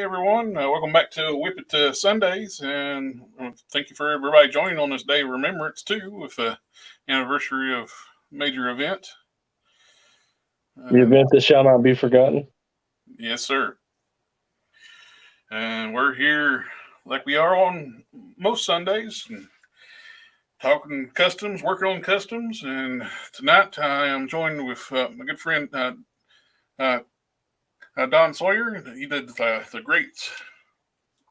everyone. Welcome back to WIP IT Sundays, and thank you for everybody joining on this day of remembrance too, with the anniversary of major event. The event that shall not be forgotten. Yes, sir. And we're here like we are on most Sundays, talking customs, working on customs. And tonight I am joined with my good friend Don Sawyer. He did the great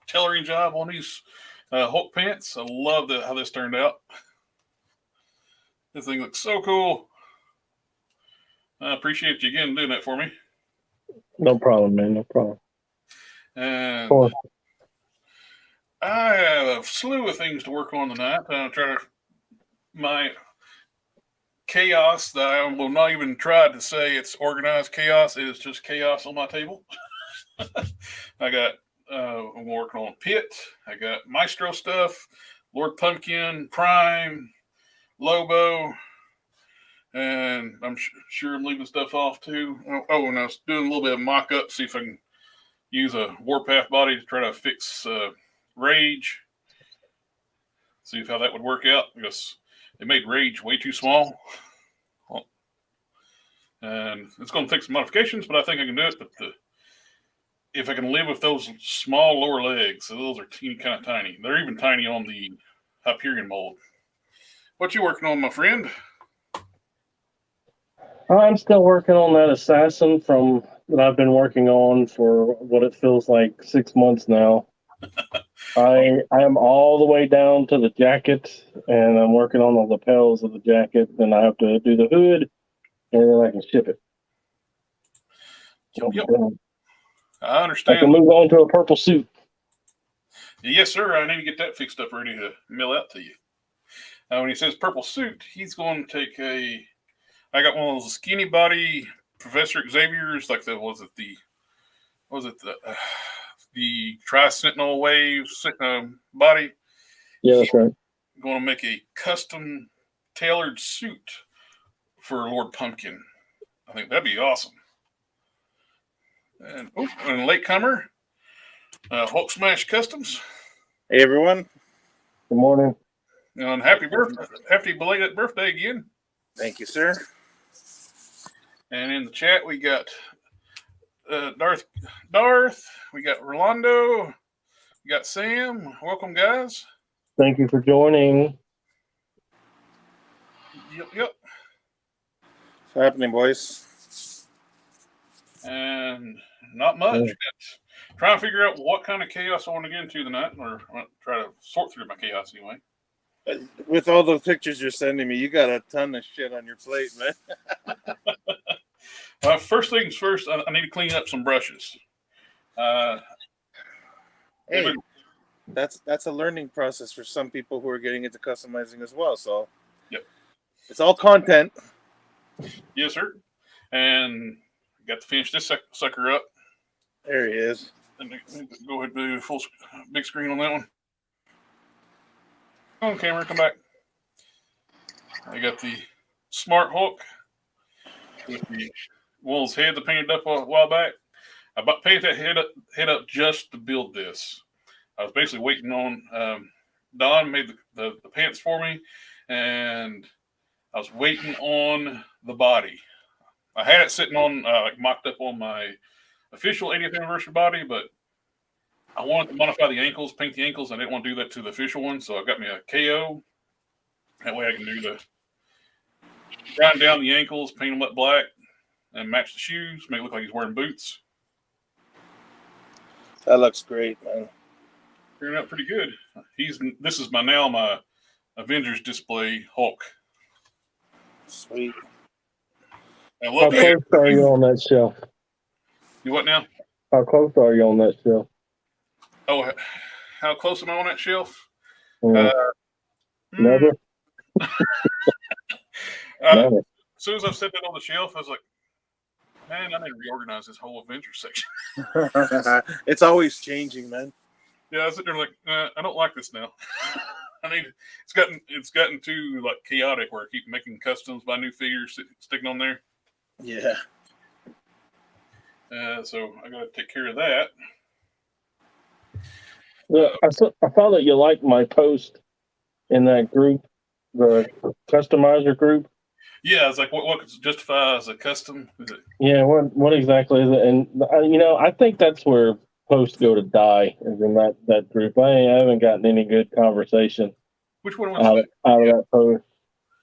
tailoring job on these Hulk pants. I love how this turned out. This thing looks so cool. I appreciate you again doing that for me. No problem, man. No problem. And I have a slew of things to work on tonight. My chaos that I will not even try to say it's organized chaos. It is just chaos on my table. I'm working on Pitt. I got Maestro stuff, Lord Pumpkin, Prime, Lobo, and I'm sure I'm leaving stuff off too. Oh, and I was doing a little bit of mock-up, see if I can use a Warpath body to try to fix Rage. See how that would work out, because they made Rage way too small. And it's going to take some modifications, but I think I can do it. But if I can live with those small lower legs, so those are kind of tiny. They're even tiny on the Hyperion mold. What you working on, my friend? I'm still working on that assassin that I've been working on for what it feels like 6 months now. I am all the way down to the jacket, and I'm working on the lapels of the jacket. Then I have to do the hood, and then I can ship it. Yep. I understand. I can move on to a purple suit. Yes, sir. I need to get that fixed up, ready to mail out to you. When he says purple suit, he's going to take I got one of those skinny body Professor Xavier's, like the Tri-Sentinel Wave body. Yeah, that's right. I'm going to make a custom tailored suit for Lord Pumpkin. I think that'd be awesome. And a latecomer, Hulk Smash Customs. Hey, everyone. Good morning. And happy belated birthday again. Thank you, sir. And in the chat, we got Darth, we got Rolando, we got Sam. Welcome, guys. Thank you for joining. Yep. What's happening, boys? And not much. Trying to figure out what kind of chaos I want to get into tonight, or try to sort through my chaos anyway. With all the pictures you're sending me, you got a ton of shit on your plate, man. First things first, I need to clean up some brushes. Hey, that's a learning process for some people who are getting into customizing as well. So, yep, it's all content. Yes, sir. And got to finish this sucker up. There he is. And go ahead and do big screen on that one. On camera, come back. I got the Smart Hulk with the Wolf's head that painted up a while back. I painted that head up just to build this. I was basically waiting on Don made the pants for me, and I was waiting on the body. I had it sitting on mocked up on my official 80th anniversary body, but I wanted to modify the ankles, paint the ankles. I didn't want to do that to the official one, so I got me a KO. That way I can grind down the ankles, paint them up black, and match the shoes, make it look like he's wearing boots. That looks great, man. Turned out pretty good. This is my Avengers display Hulk. Sweet. How close are you on that shelf? You what now? How close are you on that shelf? Oh, how close am I on that shelf? Never. As soon as I set that on the shelf, I was like, man, I need to reorganize this whole Avengers section. It's always changing, man. Yeah, I was sitting there like, I don't like this now. It's gotten too like chaotic where I keep making customs by new figures sticking on there. Yeah. So I got to take care of that. Yeah, I saw that you liked my post in that group, the customizer group. Yeah, it's like what could justify as a custom? Is it, Yeah, what exactly is it? And I think that's where posts go to die, is in that group. I haven't gotten any good conversation which one was it? out of Yeah. that post.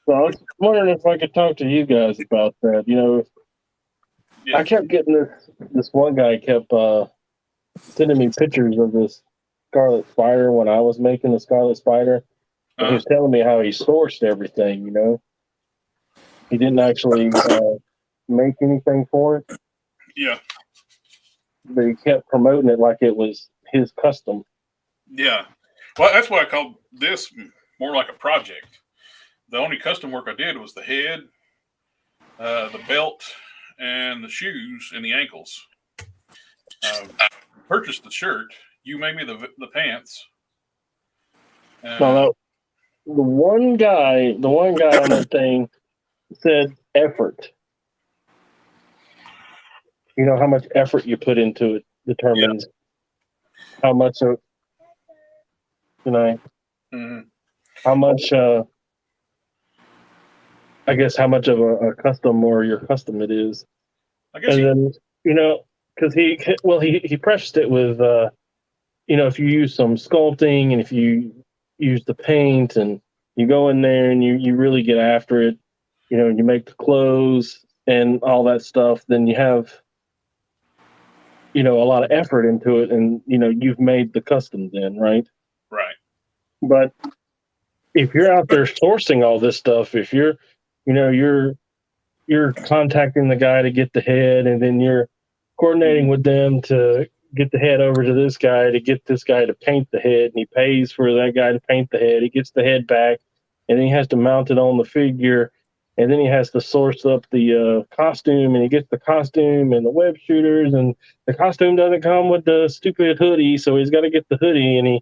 So I was wondering if I could talk to you guys about that. Yeah. I kept getting this one guy kept sending me pictures of this Scarlet Spider when I was making the Scarlet Spider. And he Uh-huh. was telling me how he sourced everything, He didn't actually make anything for it, Yeah. but he kept promoting it like it was his custom. Yeah. Well, that's why I called this more like a project. The only custom work I did was the head, the belt, and the shoes and the ankles. Purchased the shirt. You made me the pants. No, the one guy on that thing said effort. How much effort you put into it determines how much of Mm-hmm. how much I guess how much of a custom or your custom it is. I guess And then because he prefaced it with if you use some sculpting and if you use the paint and you go in there and you really get after it, and you make the clothes and all that stuff, then you have a lot of effort into it, and you've made the custom then, right? right. But if you're out there sourcing all this stuff, if you're contacting the guy to get the head, and then you're coordinating with them to get the head over to this guy to get this guy to paint the head, and he pays for that guy to paint the head. He gets the head back, and then he has to mount it on the figure, and then he has to source up the costume, and he gets the costume and the web shooters, and the costume doesn't come with the stupid hoodie, so he's got to get the hoodie, and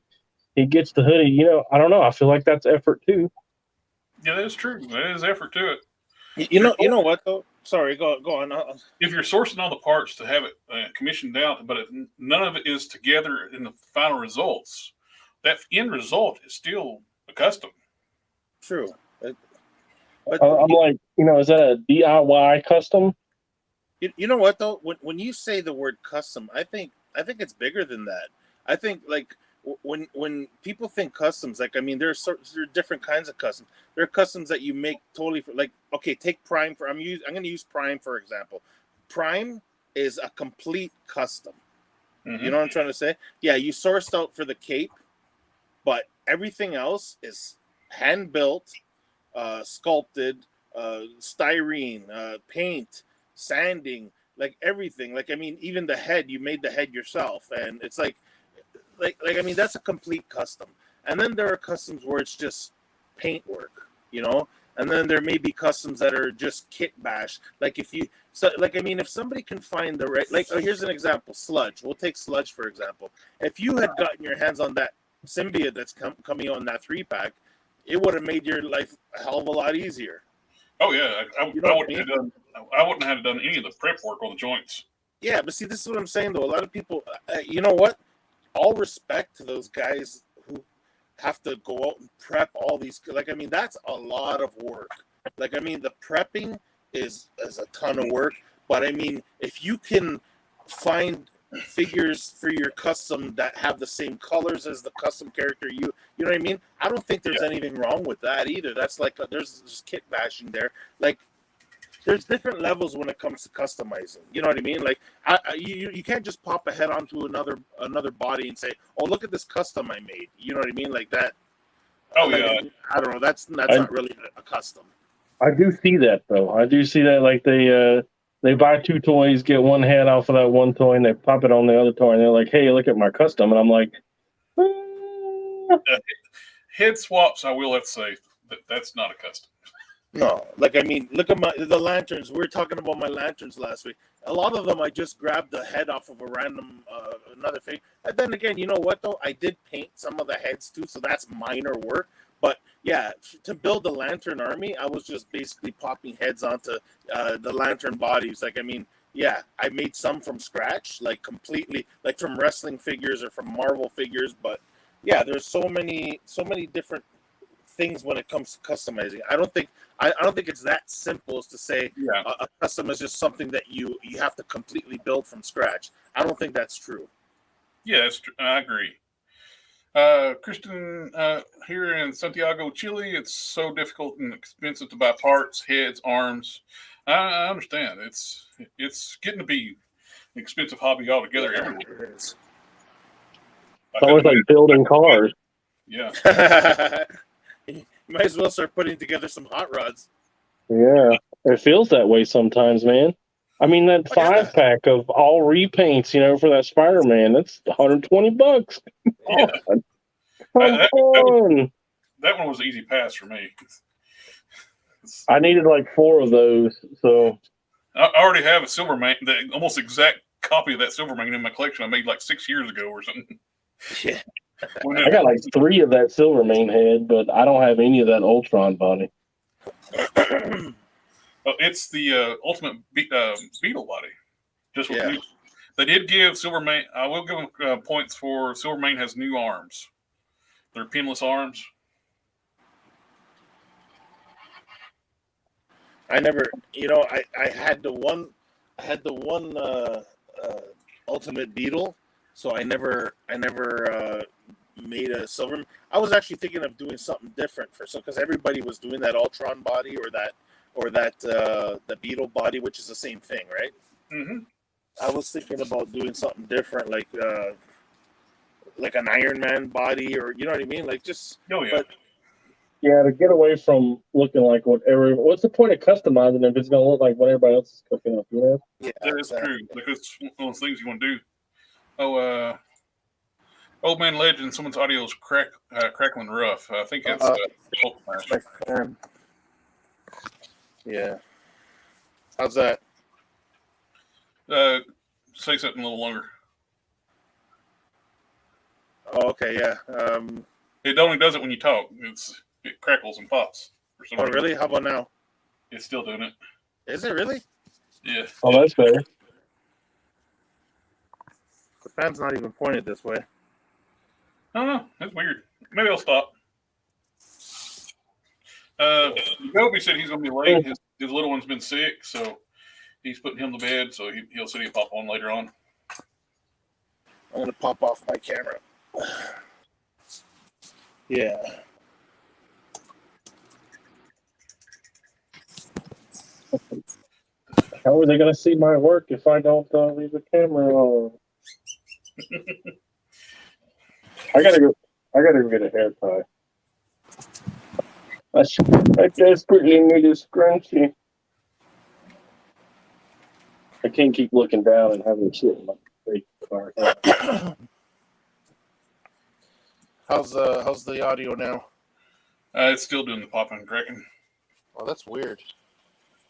he gets the hoodie. I don't know. I feel like that's effort too. Yeah, that is true. There is effort to it. You know what though? Sorry, go on. If you're sourcing all the parts to have it commissioned out, but none of it is together in the final results, that end result is still a custom. True. But I'm like, is that a DIY custom? You know what though? When you say the word custom, I think it's bigger than that. I think like when people think customs, like there are different kinds of customs. There are customs that you make totally for, like, okay, take Prime for I'm going to use Prime for example. Prime is a complete custom. Mm-hmm. You know what I'm trying to say? Yeah, you sourced out for the cape, but everything else is hand built, sculpted, styrene, paint, sanding, like everything. Like even the head, you made the head yourself, and it's like that's a complete custom. And then there are customs where it's just paint work, and then there may be customs that are just kit bash. Like if somebody can find the right, here's an example, Sludge. We'll take Sludge for example. If you had gotten your hands on that symbiote that's coming on that 3-pack, it would have made your life a hell of a lot easier. Oh yeah, I wouldn't have done any of the prep work on the joints. Yeah, but see, this is what I'm saying though. A lot of people, you know what? All respect to those guys who have to go out and prep all these. That's a lot of work. The prepping is a ton of work. But if you can find figures for your custom that have the same colors as the custom character, you know what I mean? I don't think there's anything wrong with that either. That's there's just kit bashing there. There's different levels when it comes to customizing. You know what I mean? You can't just pop a head onto another body and say, "Oh, look at this custom I made." You know what I mean? Like that. Oh yeah. I don't know. That's not really a custom. I do see that though. I do see that. Like they buy 2 toys, get one head off of that one toy, and they pop it on the other toy, and they're like, "Hey, look at my custom," and I'm like, head swaps. I will have to say that's not a custom. No, look at the lanterns. We were talking about my lanterns last week. A lot of them, I just grabbed the head off of a random another thing. And then again, you know what though? I did paint some of the heads too, so that's minor work. But yeah, to build the lantern army, I was just basically popping heads onto the lantern bodies. Yeah, I made some from scratch, completely, from wrestling figures or from Marvel figures. But yeah, there's so many different things when it comes to customizing. I don't think it's that simple as to say Yeah. a custom is just something that you have to completely build from scratch. I don't think that's true. Yeah, I agree. Kristen, here in Santiago, Chile, it's so difficult and expensive to buy parts, heads, arms. I understand. It's getting to be an expensive hobby altogether. Everywhere. It is. It's always like building cars. Yeah. You might as well start putting together some hot rods. Yeah, it feels that way sometimes, man. I mean, that Oh, yeah. 5-pack of all repaints, for that Spider-Man, that's $120. Yeah. Come on. That one was an easy pass for me. I needed like 4 of those, so I already have a Silvermane, the almost exact copy of that Silvermane in my collection I made like 6 years ago or something. Yeah. I got like 3 of that Silvermane head, but I don't have any of that Ultron body. It's the ultimate Beetle body. Just with Yeah. They did give Silvermane. I will give them points for Silvermane has new arms. They're pinless arms. I never, I had the one Ultimate Beetle, so I never made a silver. I was actually thinking of doing something different because everybody was doing that Ultron body or that the Beetle body, which is the same thing, right? Mm-hmm. I was thinking about doing something different, like an Iron Man body, or you know what I mean, like just. Oh yeah. But, yeah, to get away from looking like what's the point of customizing if it's going to look like what everybody else is cooking up, Yeah, that is true. Because it's one of those things you want to do. Oh, Old Man Legend, someone's audio is crackling rough. I think it's my fan. Yeah. How's that? Say something a little longer. Oh, okay, yeah. It only does it when you talk. It crackles and pops. For some reason. Really? How about now? It's still doing it. Is it really? Yeah. Oh, that's better. The fan's not even pointed this way. I don't know. That's weird. Maybe I'll stop. Gobi said he's going to be late. His little one's been sick, so he's putting him to bed. So he'll say he'll pop on later on. I'm going to pop off my camera. Yeah. How are they going to see my work if I don't leave the camera on? I gotta go get a hair tie. I desperately need a scrunchie. I can't keep looking down and having shit in my face. How's the audio now? It's still doing the popping and cracking. Oh, that's weird.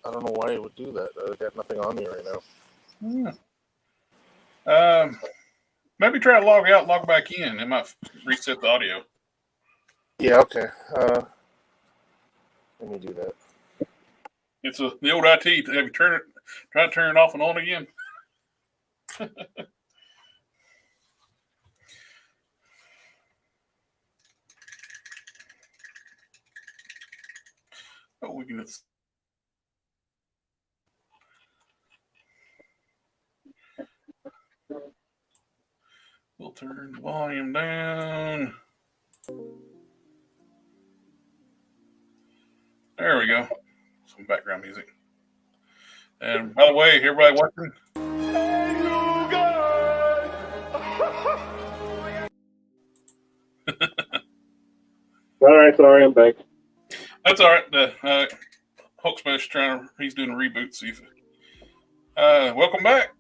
I don't know why it would do that. I got nothing on me right now. Yeah. Maybe try to log out, log back in. It might reset the audio. Yeah. Okay. Let me do that. It's the old IT. Have you try to turn it off and on again? Oh, we can. We'll turn the volume down. There we go. Some background music. And by the way, everybody watching. All right, sorry, I'm back. That's all right. The Hulk Smash he's doing a reboot. See if. Welcome back.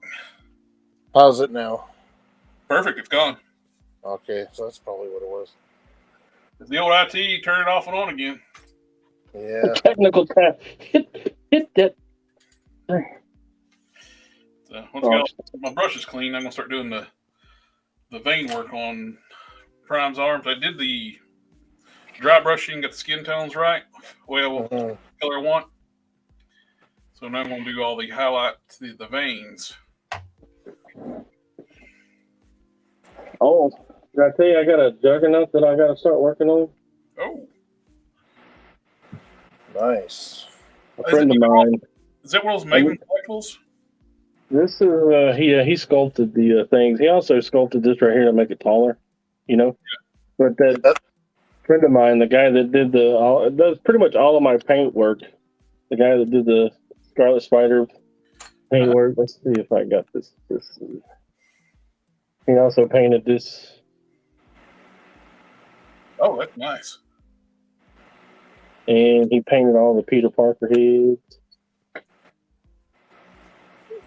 How's it now? Perfect. It's gone. Okay, so that's probably what it was. It's the old IT. Turn it off and on again. Yeah. Technical tap. Hit that. So once my brush is clean, I'm gonna start doing the vein work on Prime's arms. I did the dry brushing, got the skin tones right, color I want. So now I'm gonna do all the highlights, the veins. Oh, Did I tell you I got a juggernaut that I got to start working on? Oh, Nice. A friend of mine. is that one of those Maven collectibles? This is he sculpted the things. He also sculpted this right here to make it taller, you know. But that friend of mine, the guy that did does pretty much all of my paint work. The guy that did the Scarlet Spider paint work. Let's see if I got this. He also painted this. Oh, that's nice. And he painted all the Peter Parker heads.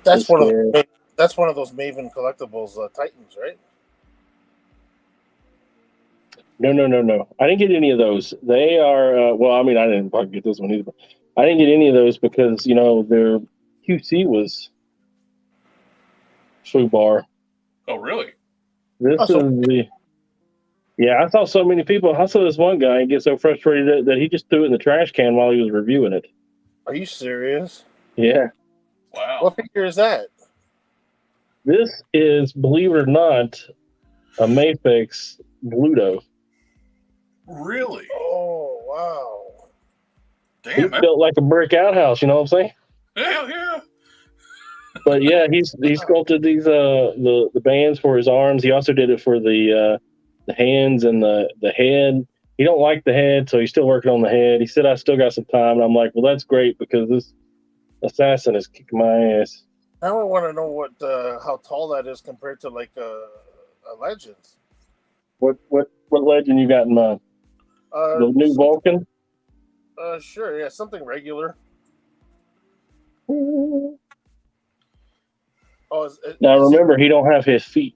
That's one of those Maven collectibles, Titans, right? No. I didn't get any of those. They are well. I mean, I didn't fucking get this one either. But I didn't get any of those because their QC was foobar. Oh, really? This is the. Yeah, I saw so many people. I saw this one guy get so frustrated that he just threw it in the trash can while he was reviewing it. Are you serious? Yeah. Wow. What figure is that? This is, believe it or not, a Mafex Bluto. Really? Oh, wow. Damn. He built like a brick outhouse, you know what I'm saying? Hell yeah. But yeah, he sculpted these the bands for his arms. He also did it for the hands and the head. He don't like the head, so he's still working on the head. He said I still got some time, and I'm like, well, that's great because this assassin is kicking my ass. Now I want to know what how tall that is compared to like a Legends. What legend you got in mind? The new Vulcan? Sure, yeah, something regular. Now remember, he don't have his feet.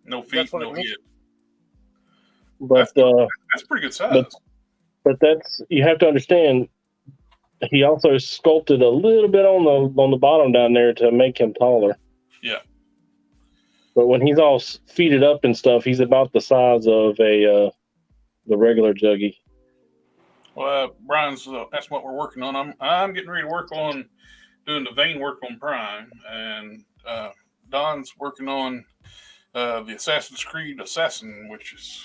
No feet, no head. But that's pretty good size. But that's, you have to understand. He also sculpted a little bit on the bottom down there to make him taller. Yeah. But when he's all feeted up and stuff, he's about the size of the regular Juggy. Well, Brian's that's what we're working on. I'm getting ready to work on doing the vein work on Prime, and Don's working on the Assassin's Creed Assassin, which is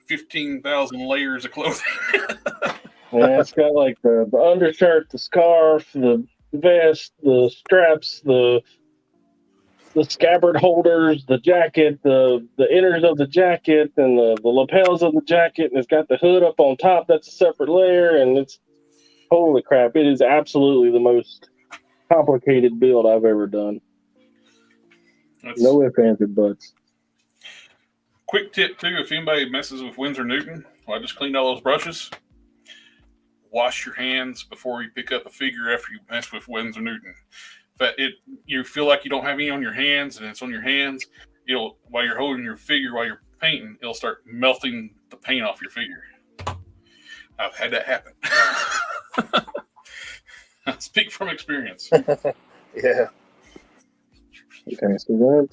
15,000 layers of clothing. Yeah, it's got like the undershirt, the scarf, the vest, the straps, the scabbard holders, the jacket, the inners of the jacket, and the lapels of the jacket, and it's got the hood up on top. That's a separate layer, and it's holy crap! It is absolutely the most complicated build I've ever done. No ifs, ands, or buts. Quick tip too: if anybody messes with Winsor Newton, I just cleaned all those brushes. Wash your hands before you pick up a figure after you mess with Winsor Newton. But you feel like you don't have any on your hands, and it's on your hands. While you're holding your figure, while you're painting, it'll start melting the paint off your figure. I've had that happen. I speak from experience. Yeah. Okay, so that.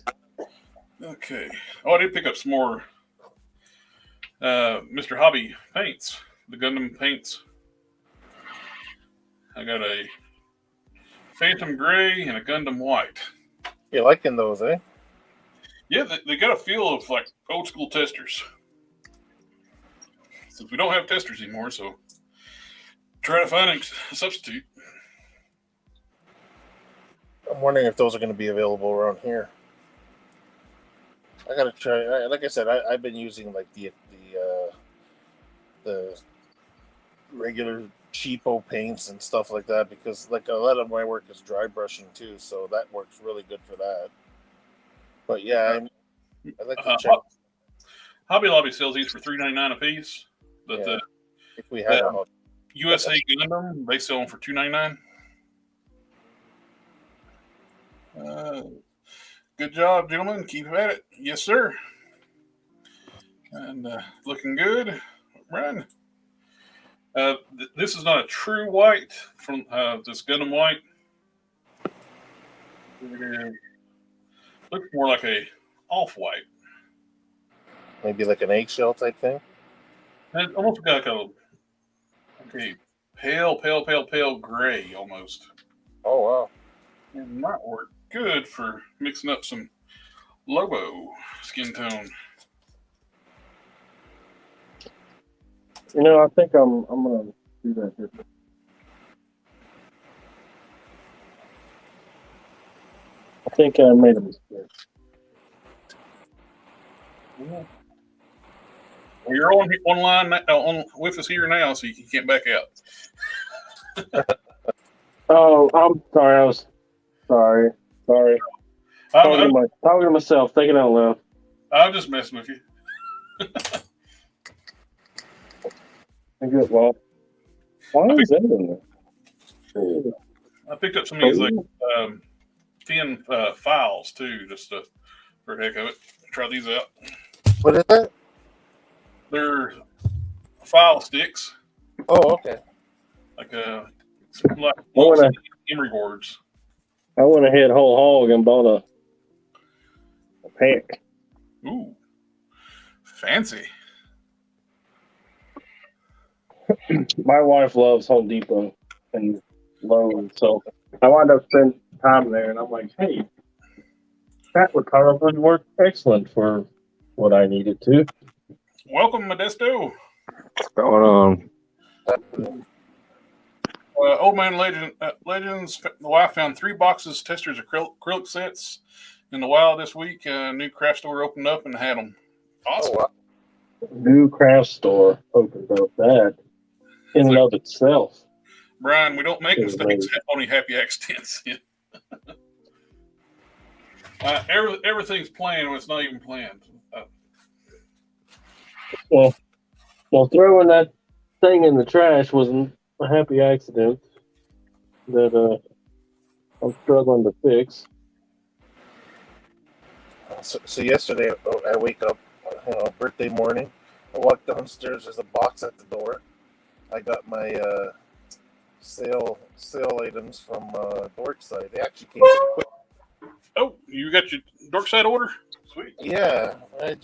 Okay. Oh, I did pick up some more Mr. Hobby paints, the Gundam paints. I got a Phantom Gray and a Gundam White. You're liking those, eh? Yeah, they got a feel of like old school testers. Since we don't have testers anymore, so try to find a substitute. I'm wondering if those are going to be available around here. I gotta try. Like I said, I've been using like the regular cheapo paints and stuff like that because like a lot of my work is dry brushing too, so that works really good for that. But yeah, I like to check. Hobby Lobby sells these for $3.99 a piece, but yeah. If we have a USA Gundam, they sell them for $2.99. Good job, gentlemen. Keep at it. Yes, sir. And looking good. Run. This is not a true white from this Gundam White. It looks more like a off-white. Maybe like an eggshell type thing? It almost got like a pale gray almost. Oh, wow. It might work good for mixing up some Lobo skin tone. I think I'm gonna do that here. I think I made a mistake. Well, you're on online on with us here now, so you can't back out. Oh, I'm sorry. I was sorry. Sorry. Talking to myself, thinking out loud. I'm just messing with you. Well, why is that in there? I picked up some of these like thin files too, just for the heck of it. Try these out. What is that? They're file sticks, Oh, okay. like went memory boards. I went ahead whole hog and bought a pack. Ooh, fancy. My wife loves Home Depot and Lowe's, so I wound up spending time there, and I'm like, hey, that would probably work excellent for what I needed to. Welcome, Modesto. What's going on? Old Man Legends, the wife found 3 boxes testers acrylic sets in the wild this week. A new craft store opened up and had them. Awesome. Oh, wow. New craft store opened up that in and of itself. Brian, we don't make mistakes, only happy accidents. Everything's planned when it's not even planned. Well, throwing that thing in the trash wasn't a happy accident that I'm struggling to fix. So yesterday, I wake up, birthday morning. I walk downstairs. There's a box at the door. I got my sale items from Dorkside. They actually came pretty quick. Oh, you got your Dorkside order? Sweet. Yeah, I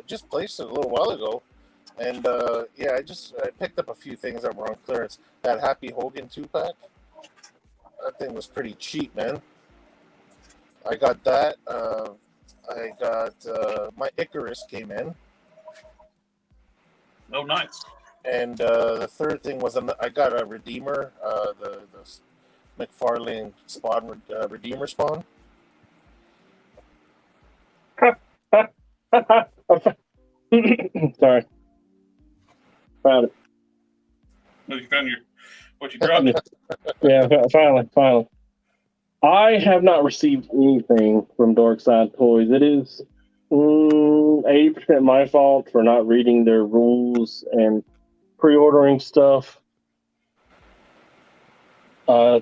just placed it a little while ago, and I picked up a few things that were on clearance. That Happy Hogan 2-pack, that thing was pretty cheap, man. I got that. I got my Icarus came in. Oh, nice. And the third thing was I got a Redeemer, the McFarlane Spawn Redeemer Spawn. Sorry. Found it. You found what you dropped? Yeah, finally. I have not received anything from Dorkside Toys. It is 80% my fault for not reading their rules and pre-ordering stuff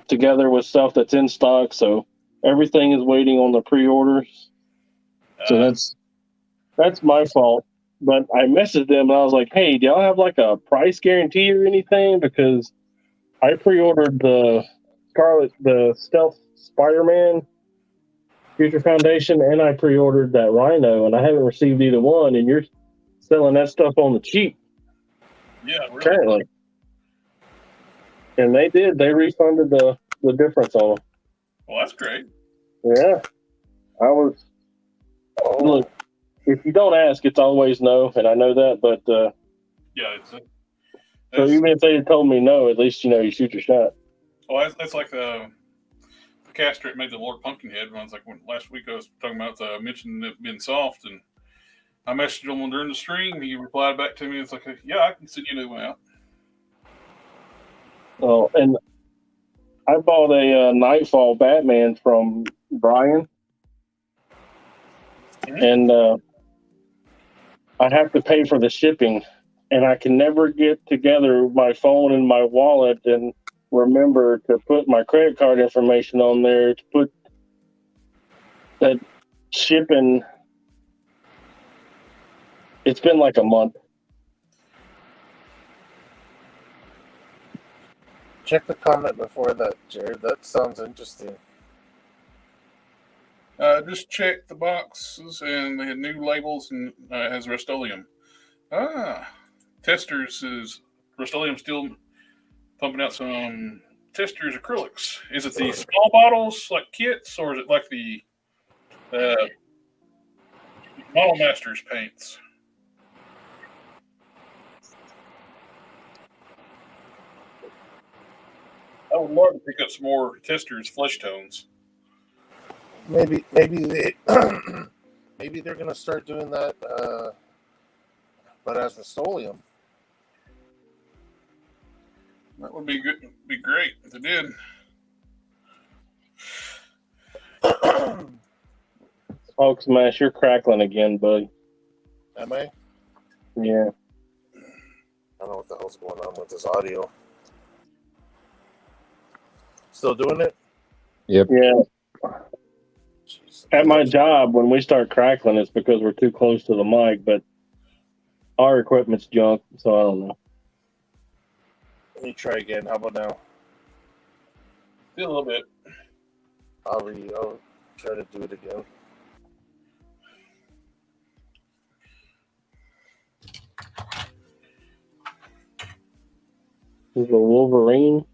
together with stuff that's in stock. So everything is waiting on the pre-orders. So that's my fault. But I messaged them and I was like, hey, do y'all have like a price guarantee or anything? Because I pre-ordered the Stealth Spider-Man Future Foundation, and I pre-ordered that Rhino, and I haven't received either one, and you're selling that stuff on the cheap. Yeah, really. Apparently. And they did. They refunded the difference on them. Well, that's great. Yeah. Look, if you don't ask, it's always no, and I know that, but yeah, so even if they had told me no, at least you shoot your shot. Well, that's like the caster that made the Lord Pumpkinhead ones. Like last week I was talking about mentioning it being soft, and I messaged him during the stream. He replied back to me. It's like, yeah, I can send you a new one out. Well, and I bought a Nightfall Batman from Brian, and I have to pay for the shipping, and I can never get together my phone and my wallet and remember to put my credit card information on there to put that shipping. It's been like a month. Check the comment before that, Jared. That sounds interesting. Just check the boxes, and they had new labels, and it has Rust-Oleum. Testers is Rust-Oleum still pumping out some testers acrylics. Is it the small bottles like kits, or is it like the Model Masters paints? I would love to pick up some more testers, flesh tones. Maybe they maybe they're gonna start doing that, but as Rust-Oleum. That would be good. Be great if they did. Hulk Smash, you're crackling again, buddy. Am I? Yeah. I don't know what the hell's going on with this audio. Still doing it? Yeah. Jeez. At my job, when we start crackling, it's because we're too close to the mic, but our equipment's junk, so I don't know. Let me try again. How about now? Still a little bit. I'll try to do it again. Is the Wolverine?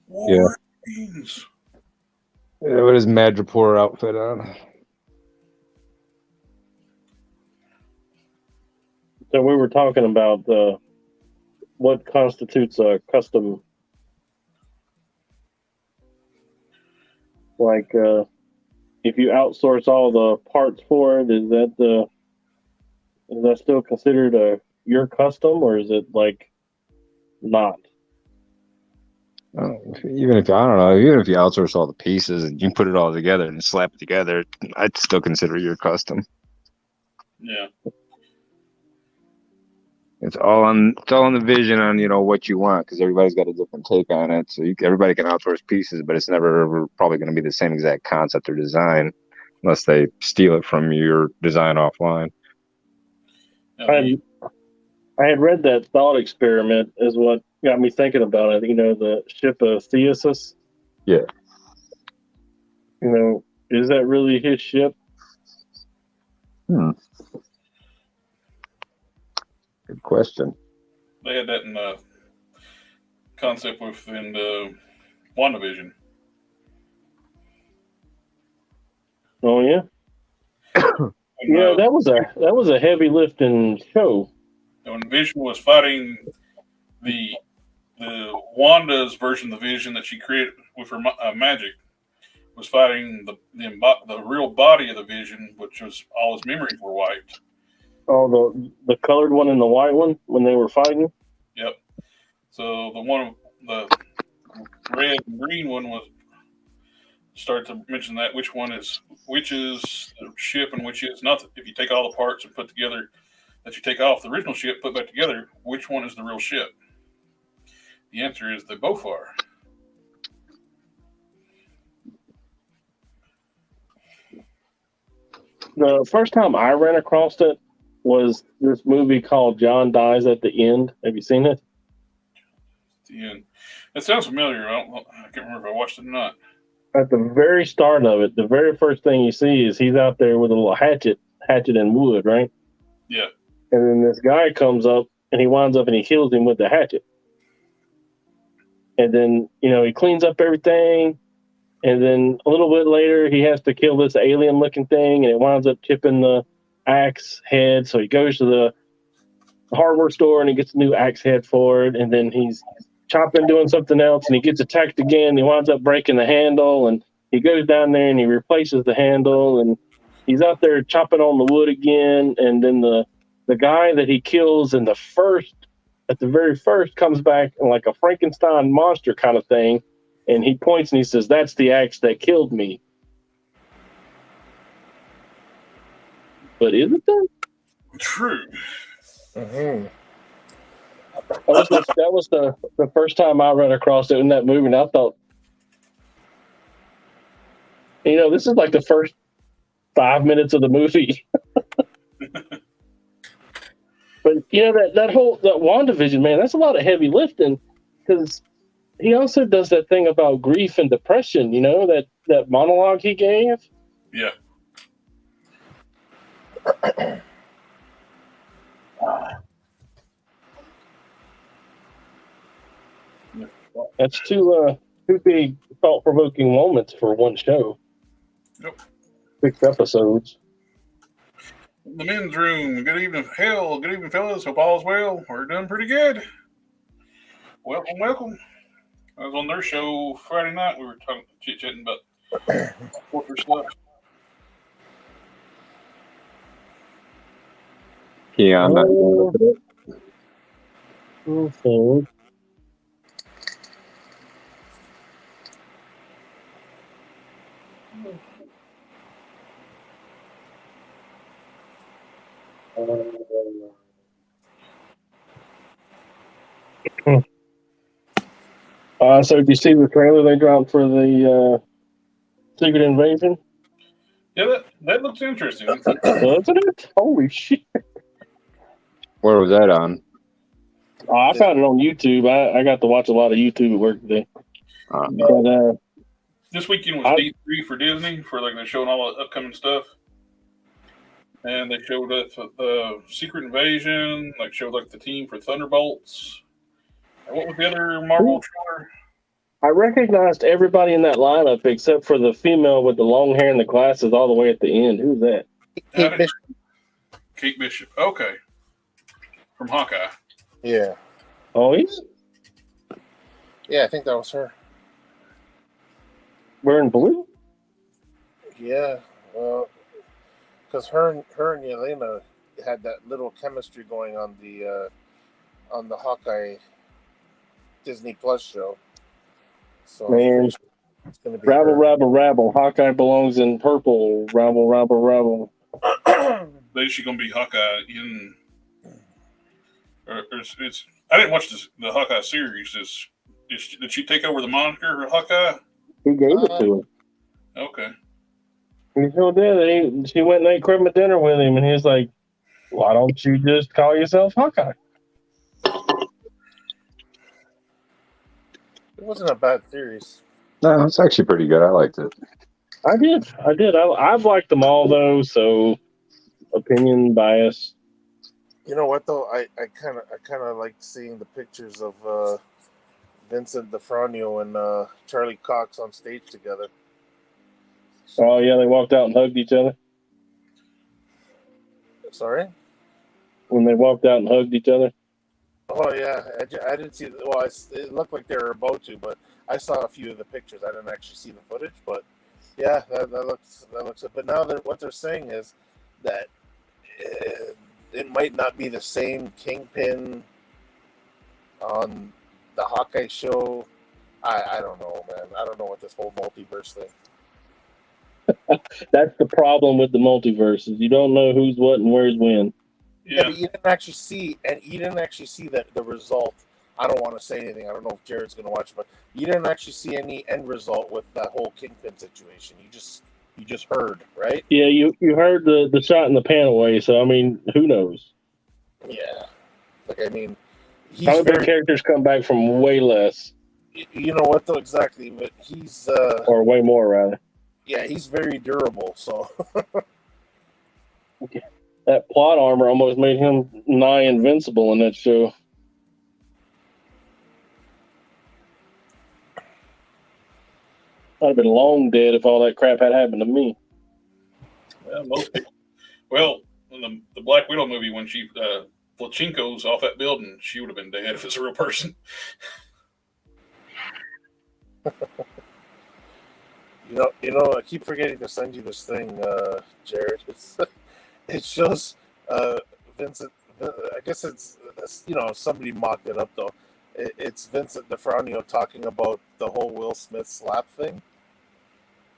Wolverines. Yeah, what is Madripoor outfit on? So we were talking about what constitutes a custom, like if you outsource all the parts for it, is that still considered your custom, or is it like not? Even if I don't know, even if you outsource all the pieces and you put it all together and slap it together, I'd still consider your custom. Yeah. It's all on the vision on what you want, because everybody's got a different take on it. So everybody can outsource pieces, but it's never ever probably going to be the same exact concept or design unless they steal it from your design offline. I had read that thought experiment is what got me thinking about it. The ship of Theseus. Yeah. Is that really his ship? Good question. They had that in the concept within the WandaVision. Oh yeah. Yeah, that was a heavy lifting show. When Vision was fighting the Wanda's version of the Vision that she created with her magic, was fighting the real body of the Vision, which was all his memories were wiped. Oh, the colored one and the white one when they were fighting. Yep. So the red and green one was start to mention that which is the ship and which is not. If you take all the parts and put together, that you take off the original ship, put back together, which one is the real ship? The answer is they both are. The first time I ran across it was this movie called John Dies at the End. Have you seen it? The end. It sounds familiar. I can't remember if I watched it or not. At the very start of it, the very first thing you see is he's out there with a little hatchet and wood, right? Yeah. And then this guy comes up and he winds up and he kills him with the hatchet. And then, he cleans up everything. And then a little bit later, he has to kill this alien looking thing and it winds up chipping the axe head. So he goes to the hardware store and he gets a new axe head for it. And then he's chopping, doing something else, and he gets attacked again. He winds up breaking the handle, and he goes down there and he replaces the handle, and he's out there chopping on the wood again. And then the guy that he kills at the very first comes back in like a Frankenstein monster kind of thing, and he points and he says, "That's the axe that killed me." But is it though? True. Mm-hmm. That was the first time I ran across it in that movie, and I thought, this is like the first 5 minutes of the movie. But that WandaVision, man, that's a lot of heavy lifting, because he also does that thing about grief and depression. That monologue he gave. Yeah. That's two big thought-provoking moments for one show. Yep. 6 episodes. The men's room. Good evening, Good evening, fellas. Hope all's well. We're doing pretty good. Welcome. I was on their show Friday night. We were talking, chit-chatting about corporate stuff. Keon, Okay. So did you see the trailer they dropped for the Secret Invasion? Yeah, that looks interesting. Doesn't it? Holy shit. where was that on? Oh, I found it on YouTube. I got to watch a lot of YouTube at work today. But This weekend was D3 for Disney, for like they're showing all the upcoming stuff. And they showed us the Secret Invasion, like showed like the team for Thunderbolts. And what was the other Marvel trailer? I recognized everybody in that lineup except for the female with the long hair and the glasses all the way at the end. Who's that? Kate Bishop. Kate Bishop. Okay. From Hawkeye. Yeah. Oh, he's Yeah, I think that was her. wearing blue? Yeah. Well, because her and Yelena had that little chemistry going on the Hawkeye Disney Plus show. So Man, it's gonna be rabble, her. rabble, rabble. Hawkeye belongs in purple. Rabble, rabble, rabble. Is she going to be Hawkeye in... Or it's I didn't watch the Hawkeye series. Did she take over the moniker Hawkeye? He gave it to her. Okay. He sure did. She went and ate Christmas dinner with him, and he was like, "Why don't you just call yourself Hawkeye?" It wasn't a bad series. No, it's actually pretty good. I liked it. I did. I've liked them all though, so opinion bias. You know what though? I kind of liked seeing the pictures of Vincent D'Onofrio and Charlie Cox on stage together. Oh yeah, they walked out and hugged each other. Sorry? When they walked out and hugged each other. Oh yeah, I didn't see. Well, it looked like they were about to, but I saw a few of the pictures. I didn't actually see the footage, but yeah, that looks. But now what they're saying is that it might not be the same Kingpin on the Hawkeye show. I don't know, man. I don't know what this whole multiverse thing. That's the problem with the multiverse is you don't know who's what and where's when. Yeah, but you didn't actually see, that the result. I don't want to say anything. I don't know if Jared's going to watch it, but you didn't actually see any end result with that whole Kingpin situation. You just heard, right? Yeah, you heard the shot in the pan away, so I mean, who knows? Yeah, like I mean, Comic book characters come back from way less. You know what though, exactly, but he's or way more rather. Yeah, he's very durable. So that plot armor almost made him nigh invincible in that show. I'd have been long dead if all that crap had happened to me. Well, most people. Well, in the Black Widow movie, when she Flachenko's off that building, she would have been dead if it's a real person. You know, I keep forgetting to send you this thing, Jared. It shows Vincent. I guess it's somebody mocked it up though. It's Vincent D'Onofrio talking about the whole Will Smith slap thing.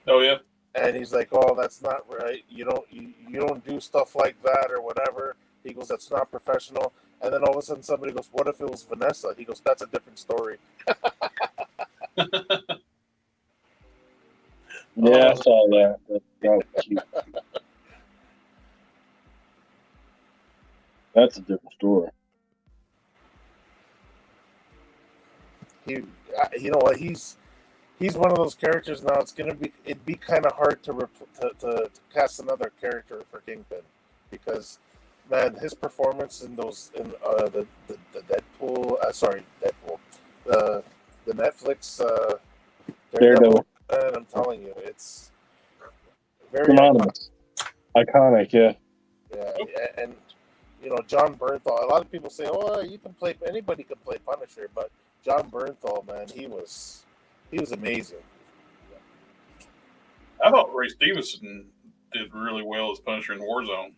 Oh yeah. And he's like, "Oh, that's not right. You don't do stuff like that or whatever." He goes, "That's not professional." And then all of a sudden, somebody goes, "What if it was Vanessa?" He goes, "That's a different story." Yeah, I saw that. That was cute. That's a different story. You know what? He's one of those characters now. It'd be kind of hard to cast another character for Kingpin because, man, his performance in the Deadpool, the Netflix Daredevil. And I'm telling you, it's very synonymous, iconic. Yeah. Yeah, and John Bernthal. A lot of people say, "Oh, anybody can play Punisher," but John Bernthal, man, he was amazing. I thought Ray Stevenson did really well as Punisher in Warzone.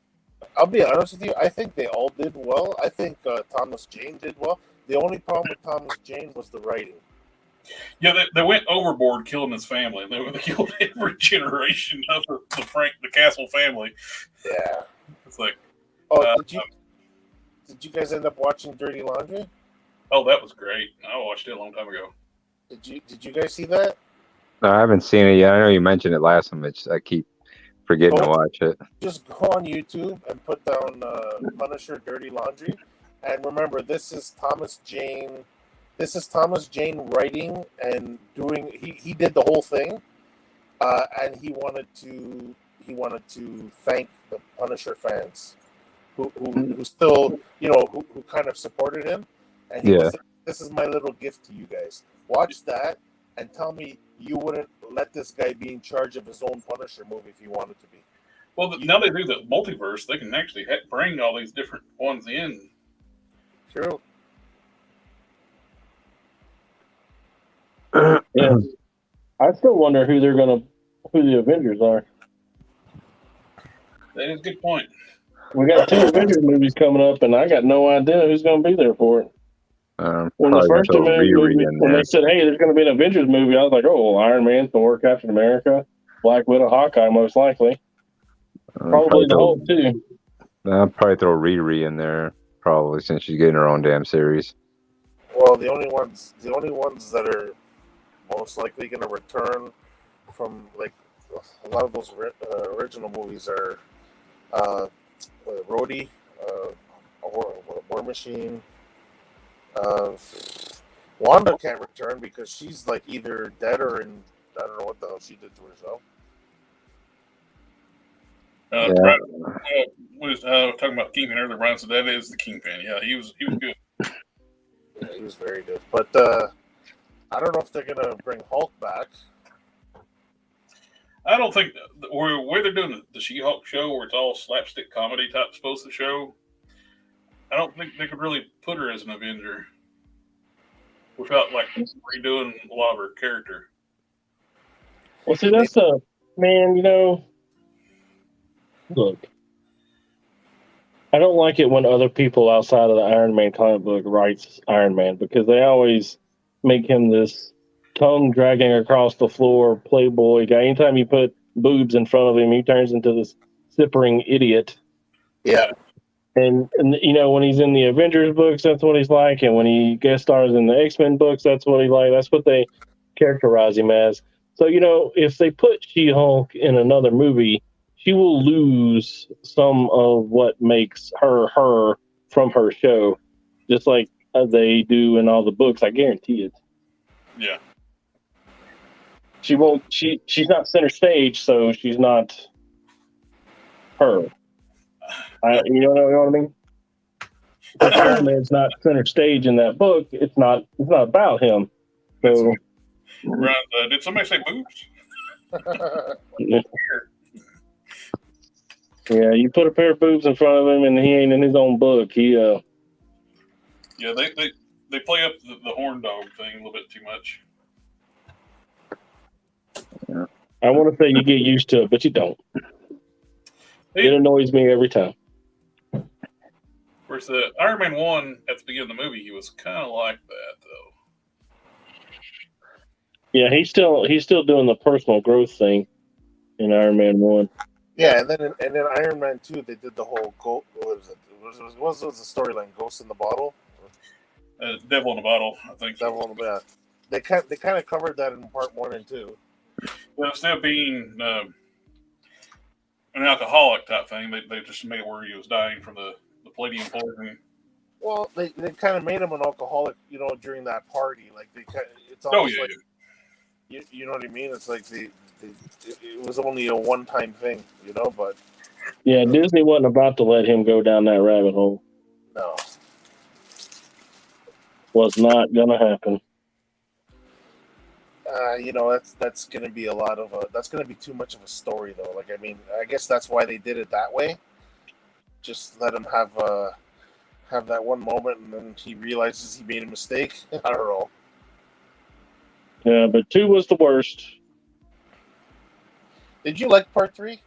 I'll be honest with you. I think they all did well. I think Thomas Jane did well. The only problem with Thomas Jane was the writing. Yeah, they went overboard killing his family. They killed every generation of the Castle family. Yeah. It's like, oh, did you guys end up watching Dirty Laundry? Oh, that was great. I watched it a long time ago. Did you guys see that? No, I haven't seen it yet. I know you mentioned it last time. I keep forgetting to watch it. Just go on YouTube and put down Punisher Dirty Laundry. And remember, this is Thomas Jane. This is Thomas Jane writing and doing. He did the whole thing, and he wanted to thank the Punisher fans who still who kind of supported him. And he was, this is my little gift to you guys. Watch that and tell me you wouldn't let this guy be in charge of his own Punisher movie if he wanted to be. Well, now they do the multiverse. They can actually bring all these different ones in. True. Yeah. I still wonder who the Avengers are. That is a good point. We got 2 Avengers movies coming up, and I got no idea who's going to be there for it. When the first Avengers movie, when they said, "Hey, there's going to be an Avengers movie," I was like, "Oh, Iron Man, Thor, Captain America, Black Widow, Hawkeye, most likely, probably the Hulk too." I'll probably throw Riri in there, probably, since she's getting her own damn series. Well, the only ones that are most likely going to return from like a lot of those original movies are Rhodey, War Machine. Wanda can't return because she's like either dead or in. I don't know what the hell she did to herself. Talking about Kingpin earlier, Brian said that is the Kingpin. Yeah, he was good. Yeah, he was very good. But I don't know if they're gonna bring Hulk back. I don't think the way they're doing the She-Hulk show, where it's all slapstick comedy type supposed to show. I don't think they could really put her as an Avenger without like redoing a lot of her character. Well, see, that's man. Look, I don't like it when other people outside of the Iron Man comic book writes Iron Man, because they always make him this tongue dragging across the floor playboy guy. Anytime you put boobs in front of him, he turns into this sippering idiot. Yeah. And when he's in the Avengers books, that's what he's like. And when he guest stars in the X-Men books, that's what he's like. That's what they characterize him as. So, if they put She-Hulk in another movie, she will lose some of what makes her from her show, just like they do in all the books. I guarantee it. Yeah. She won't. She's not center stage, so she's not her. You know what I mean? Iron Man's not center stage in that book. It's not about him. So, Brian, did somebody say boobs? Yeah, you put a pair of boobs in front of him, and he ain't in his own book. Yeah, they play up the horn dog thing a little bit too much. Yeah. I want to say you get used to it, but you don't. It annoys me every time. Whereas the Iron Man 1 at the beginning of the movie, he was kind of like that, though. Yeah, he's still doing the personal growth thing in Iron Man 1. Yeah, and then Iron Man 2, they did the whole what was the storyline? Ghost in the Bottle? Devil in the Bottle, I think. Devil in the Bottle. They kind of covered that in part 1 and 2. Well, instead of being an alcoholic type thing, they just made it where he was dying from the palladium poisoning. Well, they kind of made him an alcoholic, during that party. Like it's almost you know what I mean? It's like it was only a one-time thing, but yeah, Disney wasn't about to let him go down that rabbit hole. No, was not gonna happen. That's gonna be that's gonna be too much of a story, though. Like, I mean, I guess that's why they did it that way. Just let him have have that one moment and then he realizes he made a mistake. I don't know. Yeah, but 2 was the worst. Did you like part 3?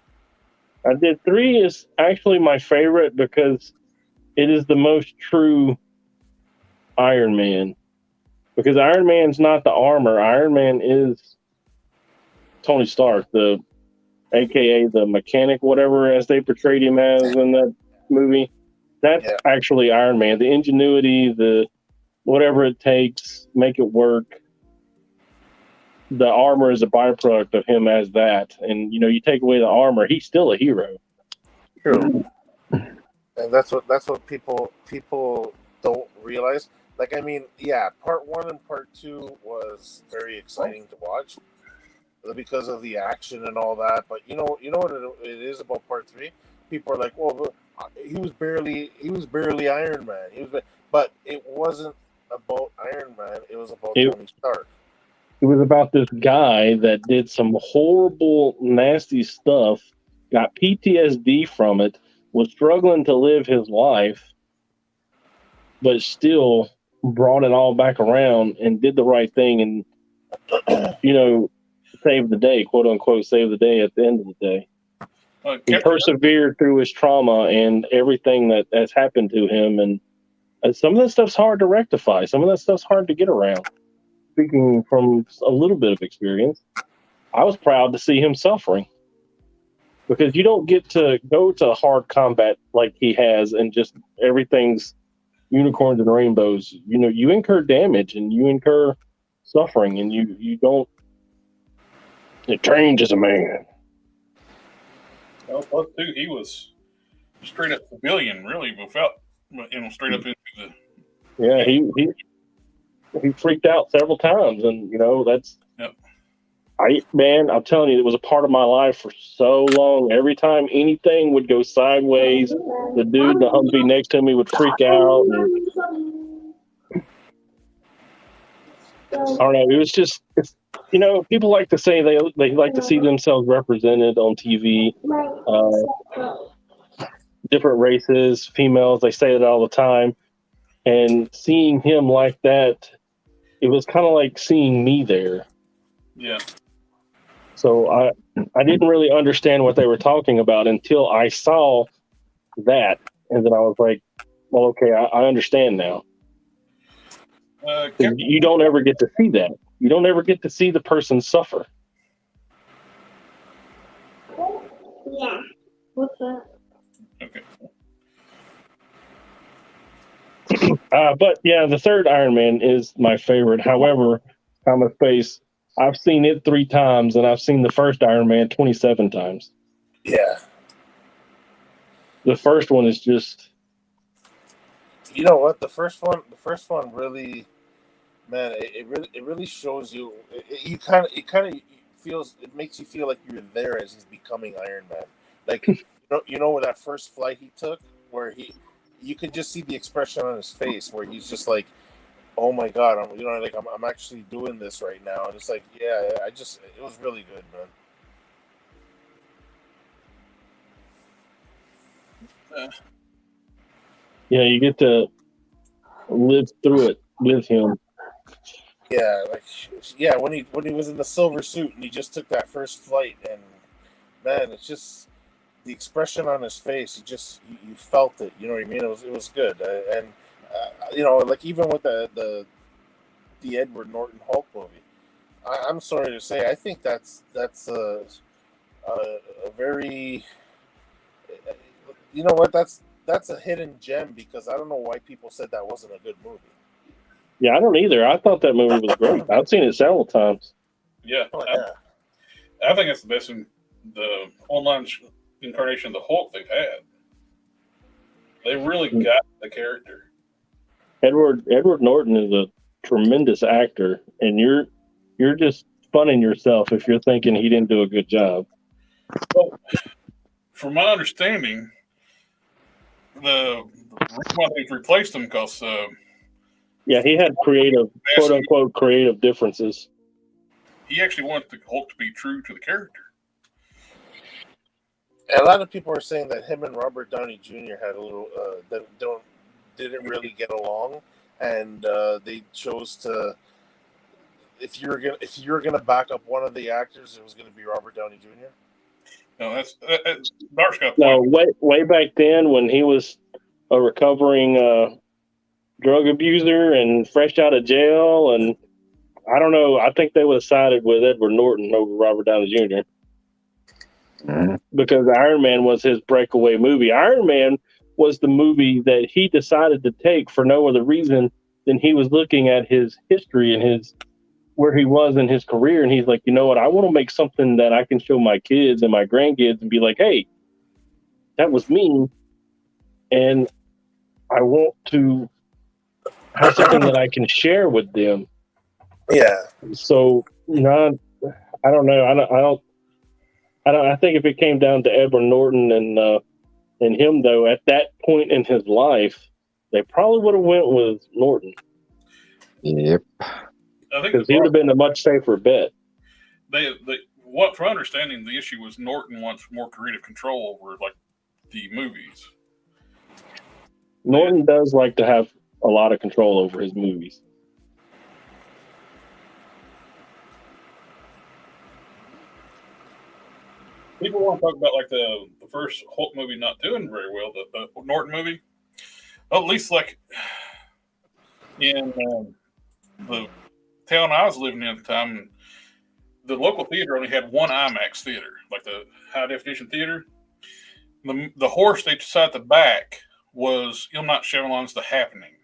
I did. 3 is actually my favorite because it is the most true Iron Man. Because Iron Man's not the armor. Iron Man is Tony Stark, AKA the mechanic, whatever, as they portrayed him as in that movie. That's actually Iron Man. The ingenuity, the whatever it takes, make it work. The armor is a byproduct of him as that. And, you take away the armor, he's still a hero. True. And that's what people don't realize. Like, I mean, yeah, part 1 and part 2 was very exciting to watch because of the action and all that. But you know what it is about part 3? People are like, well, he was barely Iron Man. But it wasn't about Iron Man. It was about Tony Stark. It was about this guy that did some horrible, nasty stuff, got PTSD from it, was struggling to live his life, but still brought it all back around and did the right thing and, saved the day, quote unquote, saved the day at the end of the day. He persevered through his trauma and everything that has happened to him. And some of that stuff's hard to rectify. Some of that stuff's hard to get around. Speaking from a little bit of experience, I was proud to see him suffering because you don't get to go to hard combat like he has and just everything's unicorns and rainbows. You incur damage and you incur suffering and you don't. It changes a man. Well, plus too, he was straight up civilian, really, without straight up into the. Yeah, he freaked out several times, and that's. Yep. I'm telling you, it was a part of my life for so long. Every time anything would go sideways, the dude in the Humvee next to me would freak out. I don't know. It was just, people like to say they like to see themselves represented on TV. Different races, females, they say it all the time. And seeing him like that, it was kind of like seeing me there. Yeah. So I didn't really understand what they were talking about until I saw that. And then I was like, well, okay, I understand now. You don't ever get to see that. You don't ever get to see the person suffer. Yeah. What's that? Okay. But yeah, the third Iron Man is my favorite. However, Thomas Pace, I've seen it 3 times, and I've seen the first Iron Man 27 times. Yeah. The first one is just. You know what? The first one really, man, it really shows you. It makes you feel like you're there as he's becoming Iron Man. Like where that first flight he took, where you could just see the expression on his face, where he's just like, "Oh my God, I'm actually doing this right now," and it's like, yeah, it was really good, man. Yeah, you get to live through it with him. Yeah, when he was in the silver suit and he just took that first flight, and man, it's just the expression on his face. You felt it. You know what I mean? It was good, like even with the Edward Norton Hulk movie, I'm sorry to say, I think that's a very, that's a hidden gem, because I don't know why people said that wasn't a good movie. Yeah, I don't either. I thought that movie was great. I've seen it several times. Yeah. Oh, yeah. I think it's the best the online incarnation of the Hulk they've had. They really got the character. Edward Norton is a tremendous actor, and you're just funning yourself if you're thinking he didn't do a good job. Well, from my understanding, the reason why they've replaced him because he had quote unquote creative differences. He actually wanted the Hulk to be true to the character. A lot of people are saying that him and Robert Downey Jr. had a little didn't really get along, and they chose to. If you're gonna back up one of the actors, it was gonna be Robert Downey Jr. No, that's Dark's got a No, point. way back then when he was a recovering drug abuser and fresh out of jail, and I don't know. I think they would have sided with Edward Norton over Robert Downey Jr. Because Iron Man was his breakaway movie. Iron Man was the movie that he decided to take for no other reason than he was looking at his history and his where he was in his career, and he's like, you know what? I want to make something that I can show my kids and my grandkids and be like, hey, that was me, and I want to have something that I can share with them. Yeah. So, I don't know. I think if it came down to Edward Norton and him though, at that point in his life, they probably would have went with Norton. Yep. I think Because he would have been a much safer bet. What from understanding, the issue was Norton wants more creative control over like the movies. Norton does like to have a lot of control over his movies. People want to talk about like the first Hulk movie not doing very well, the Norton movie. Well, at least like in the town I was living in at the time, the local theater only had one IMAX theater, like the high definition theater. The horse they decided at the back was M. Night Shyamalan's The Happening,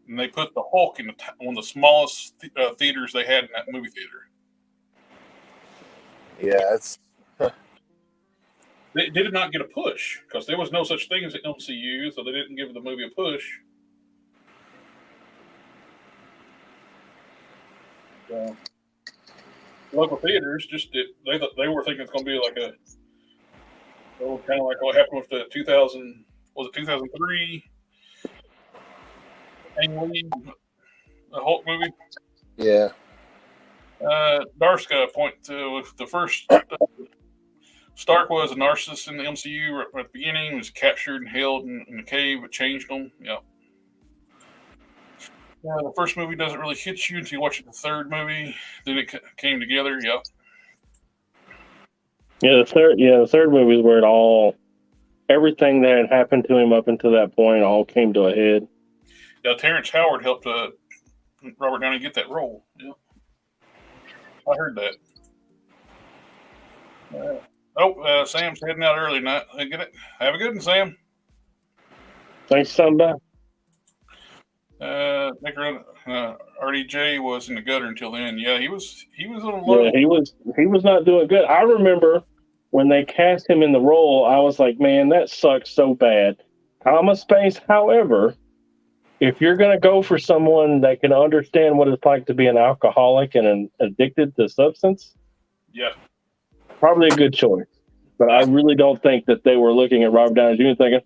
and they put the Hulk in one of the smallest theaters they had in that movie theater. Yeah, it's. They did not get a push because there was no such thing as an MCU, so they didn't give the movie a push. So, local theaters they were thinking it's going to be like kind of like what happened with the 2003 Ang Lee Hulk movie. Yeah. Dark's got a point to the first. Stark was a narcissist in the MCU right at the beginning. Was captured and held in a cave. It changed him. Yep. Yeah, the first movie doesn't really hit you until you watch the third movie. Then it came together. Yep. Yeah, the third movie is where everything that had happened to him up until that point all came to a head. Yeah, Terrence Howard helped Robert Downey get that role. Yep. I heard that. Sam's heading out early tonight. Get it? Have a good one, Sam. Thanks for coming back. RDJ was in the gutter until then. Yeah, he was on a low. Yeah, he was not doing good. I remember when they cast him in the role, I was like, man, that sucks so bad. Comma space, however, if you're going to go for someone that can understand what it's like to be an alcoholic and addicted to substance, yeah, probably a good choice. But I really don't think that they were looking at Robert Downey Jr. thinking,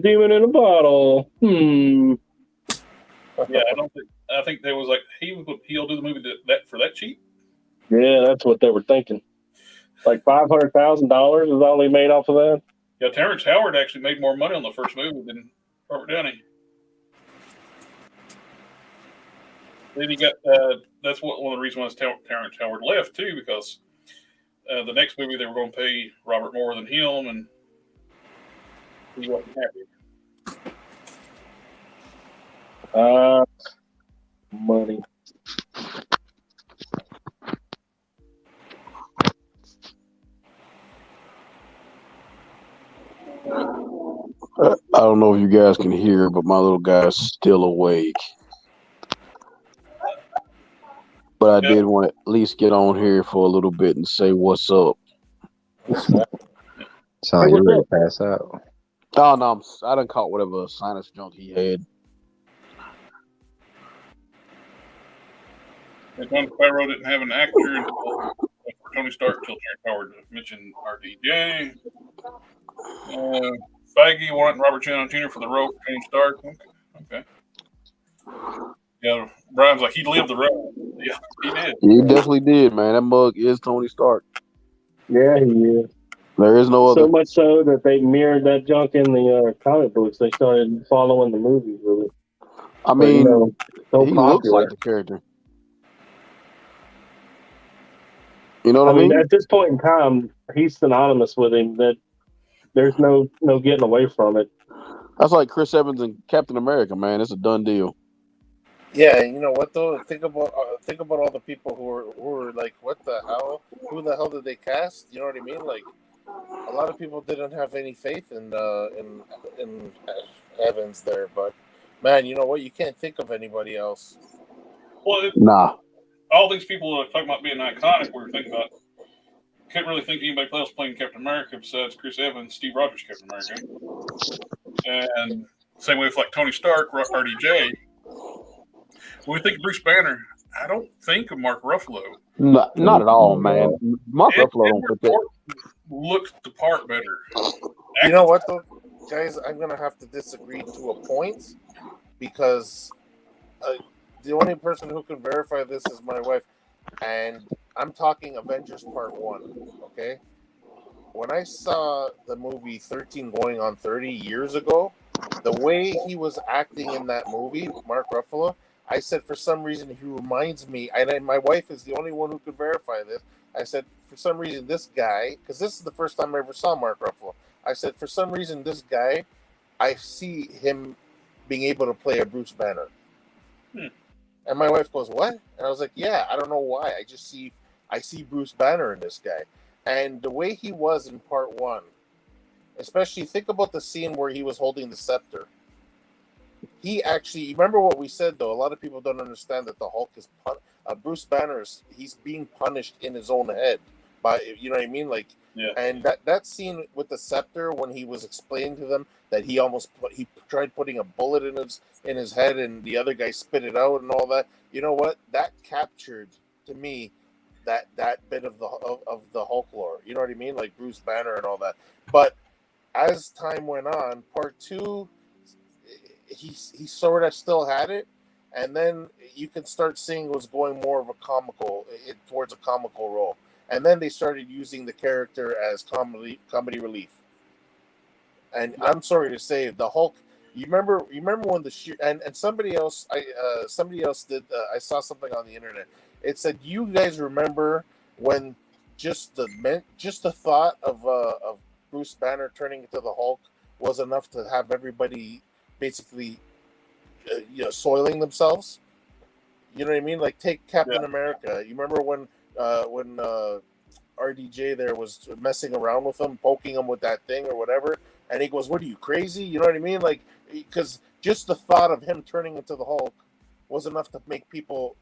demon in a bottle. Yeah, I think there was like he'll do the movie that for that cheap. Yeah, that's what they were thinking. Like $500,000 is all he made off of that. Yeah, Terrence Howard actually made more money on the first movie than Robert Downey. Then he got that's one of the reasons why Terrence Howard left too, because the next movie they were going to pay Robert more than him, and he wasn't happy. Money. I don't know if you guys can hear, but my little guy's still awake. But I did want to at least get on here for a little bit and say what's up. Sound like you're ready to pass out. Oh, no, I done caught whatever sinus junk he had. And Tom Claro didn't have an actor until Tony Stark until Terrence Howard mentioned RDJ. Feige wanted Robert Downey Jr. for the role of Tony Stark. Okay. Yeah, Brian's like, he lived the role. Yeah, he did. He definitely did, man. That mug is Tony Stark. Yeah, he is. There is no So other. much so that they mirrored that junk in the comic books. They started following the movies with it. I But, mean, so he looks popular. like the character. You know I what I mean, mean? at this point in time, he's synonymous with him. That there's no getting away from it. That's like Chris Evans and Captain America, man. It's a done deal. Yeah, and you know what though? Think about all the people who were like, what the hell? Who the hell did they cast? You know what I mean? Like, a lot of people didn't have any faith in Evans there, but man, you know what? You can't think of anybody else. Well, Nah. all these people are talking about being iconic. We were thinking about couldn't really think of anybody else playing Captain America besides Chris Evans, Steve Rogers, Captain America, and same way with like Tony Stark, RDJ. When we think of Bruce Banner, I don't think of Mark Ruffalo. Not at all, man. Mark Ruffalo don't Edward put that. Norton looks the part better. You know what though, guys? I'm gonna have to disagree to a point because the only person who can verify this is my wife, and I'm talking Avengers Part 1. Okay, when I saw the movie 13 going on 30 years ago, the way he was acting in that movie, Mark Ruffalo, I said for some reason he reminds me, and my wife is the only one who could verify this. I said for some reason this guy, because this is the first time I ever saw Mark Ruffalo. I said for some reason this guy, I see him being able to play a Bruce Banner. And my wife goes, "What?" And I was like, "Yeah, I don't know why. I see Bruce Banner in this guy." And the way he was in Part 1, especially think about the scene where he was holding the scepter. He actually, remember what we said though, a lot of people don't understand that the Hulk is, Bruce Banner he's being punished in his own head. By, you know what I mean? Like, Yeah. and that scene with the scepter when he was explaining to them that he tried putting a bullet in his head and the other guy spit it out and all that. You know what? That captured to me that bit of the Hulk lore. You know what I mean? Like Bruce Banner and all that. But as time went on, Part 2, he sort of still had it, and then you can start seeing it was going more of a towards a comical role. And then they started using the character as comedy relief. And I'm sorry to say, the Hulk. You remember when and somebody else did. I saw something on the internet. It said, "You guys remember when just the thought of Bruce Banner turning into the Hulk was enough to have everybody basically soiling themselves." You know what I mean? Like take Captain America. You remember when RDJ there was messing around with him, poking him with that thing or whatever, and he goes, "What are you, crazy?" You know what I mean? Like, because just the thought of him turning into the Hulk was enough to make people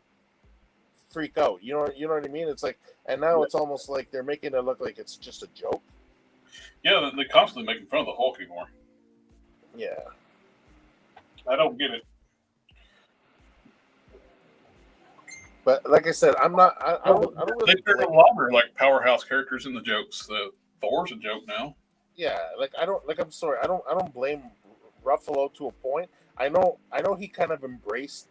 freak out. You know what I mean? It's like, and now it's almost like they're making it look like it's just a joke. Yeah, they're constantly making fun of the Hulk anymore. Yeah, I don't get it. but like I said, I'm not. I don't really. They're no longer like powerhouse characters in the jokes. The Thor's a joke now. Yeah, like I don't. Like I'm sorry. I don't blame Ruffalo to a point. I know he kind of embraced.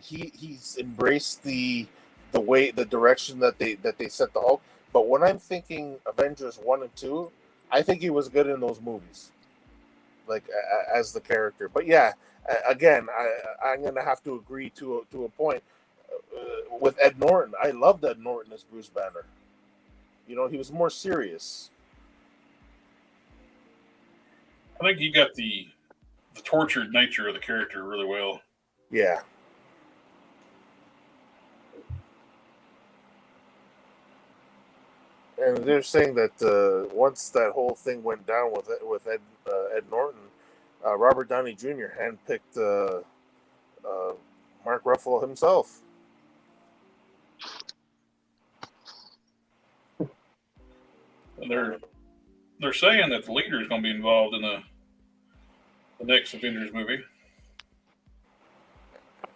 He's embraced the direction that they set the Hulk. But when I'm thinking Avengers 1 and 2, I think he was good in those movies, like as the character. But yeah, again, I'm gonna have to agree to a point with Ed Norton. I loved Ed Norton as Bruce Banner. You know, he was more serious. I think you got the tortured nature of the character really well. Yeah. And they're saying that once that whole thing went down with Ed Norton, Robert Downey Jr. handpicked Mark Ruffalo himself. And they're saying that the leader is going to be involved in the next Avengers movie.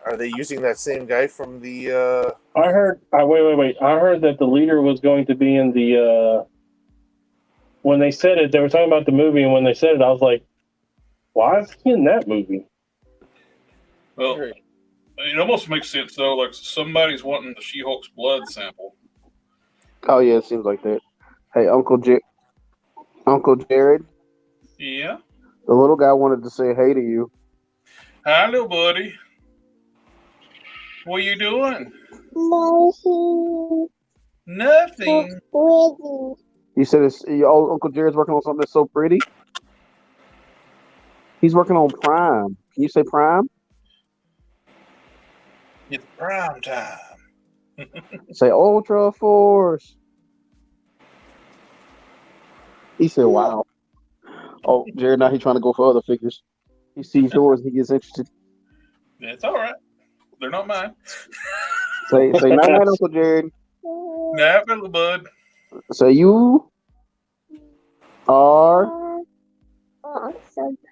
Are they using that same guy from the? I heard. Wait. I heard that the leader was going to be in the. When they said it, they were talking about the movie, and when they said it, I was like, "Why is he in that movie?" Well, it almost makes sense though. Like somebody's wanting the She-Hulk's blood sample. Oh yeah, it seems like that. Hey, Uncle Jake. Uncle Jared, Yeah. the little guy wanted to say hey to you. Hi, little buddy. What are you doing? Nothing. You said your Uncle Jared's working on something that's so pretty. He's working on Prime. Can you say Prime? It's prime time. Say Ultra Force. He said, "Wow." Oh, Jared, now he's trying to go for other figures. He sees yours, he gets interested. It's all right. They're not mine. Say night night, Uncle Jared. Nah, little bud. Say you are.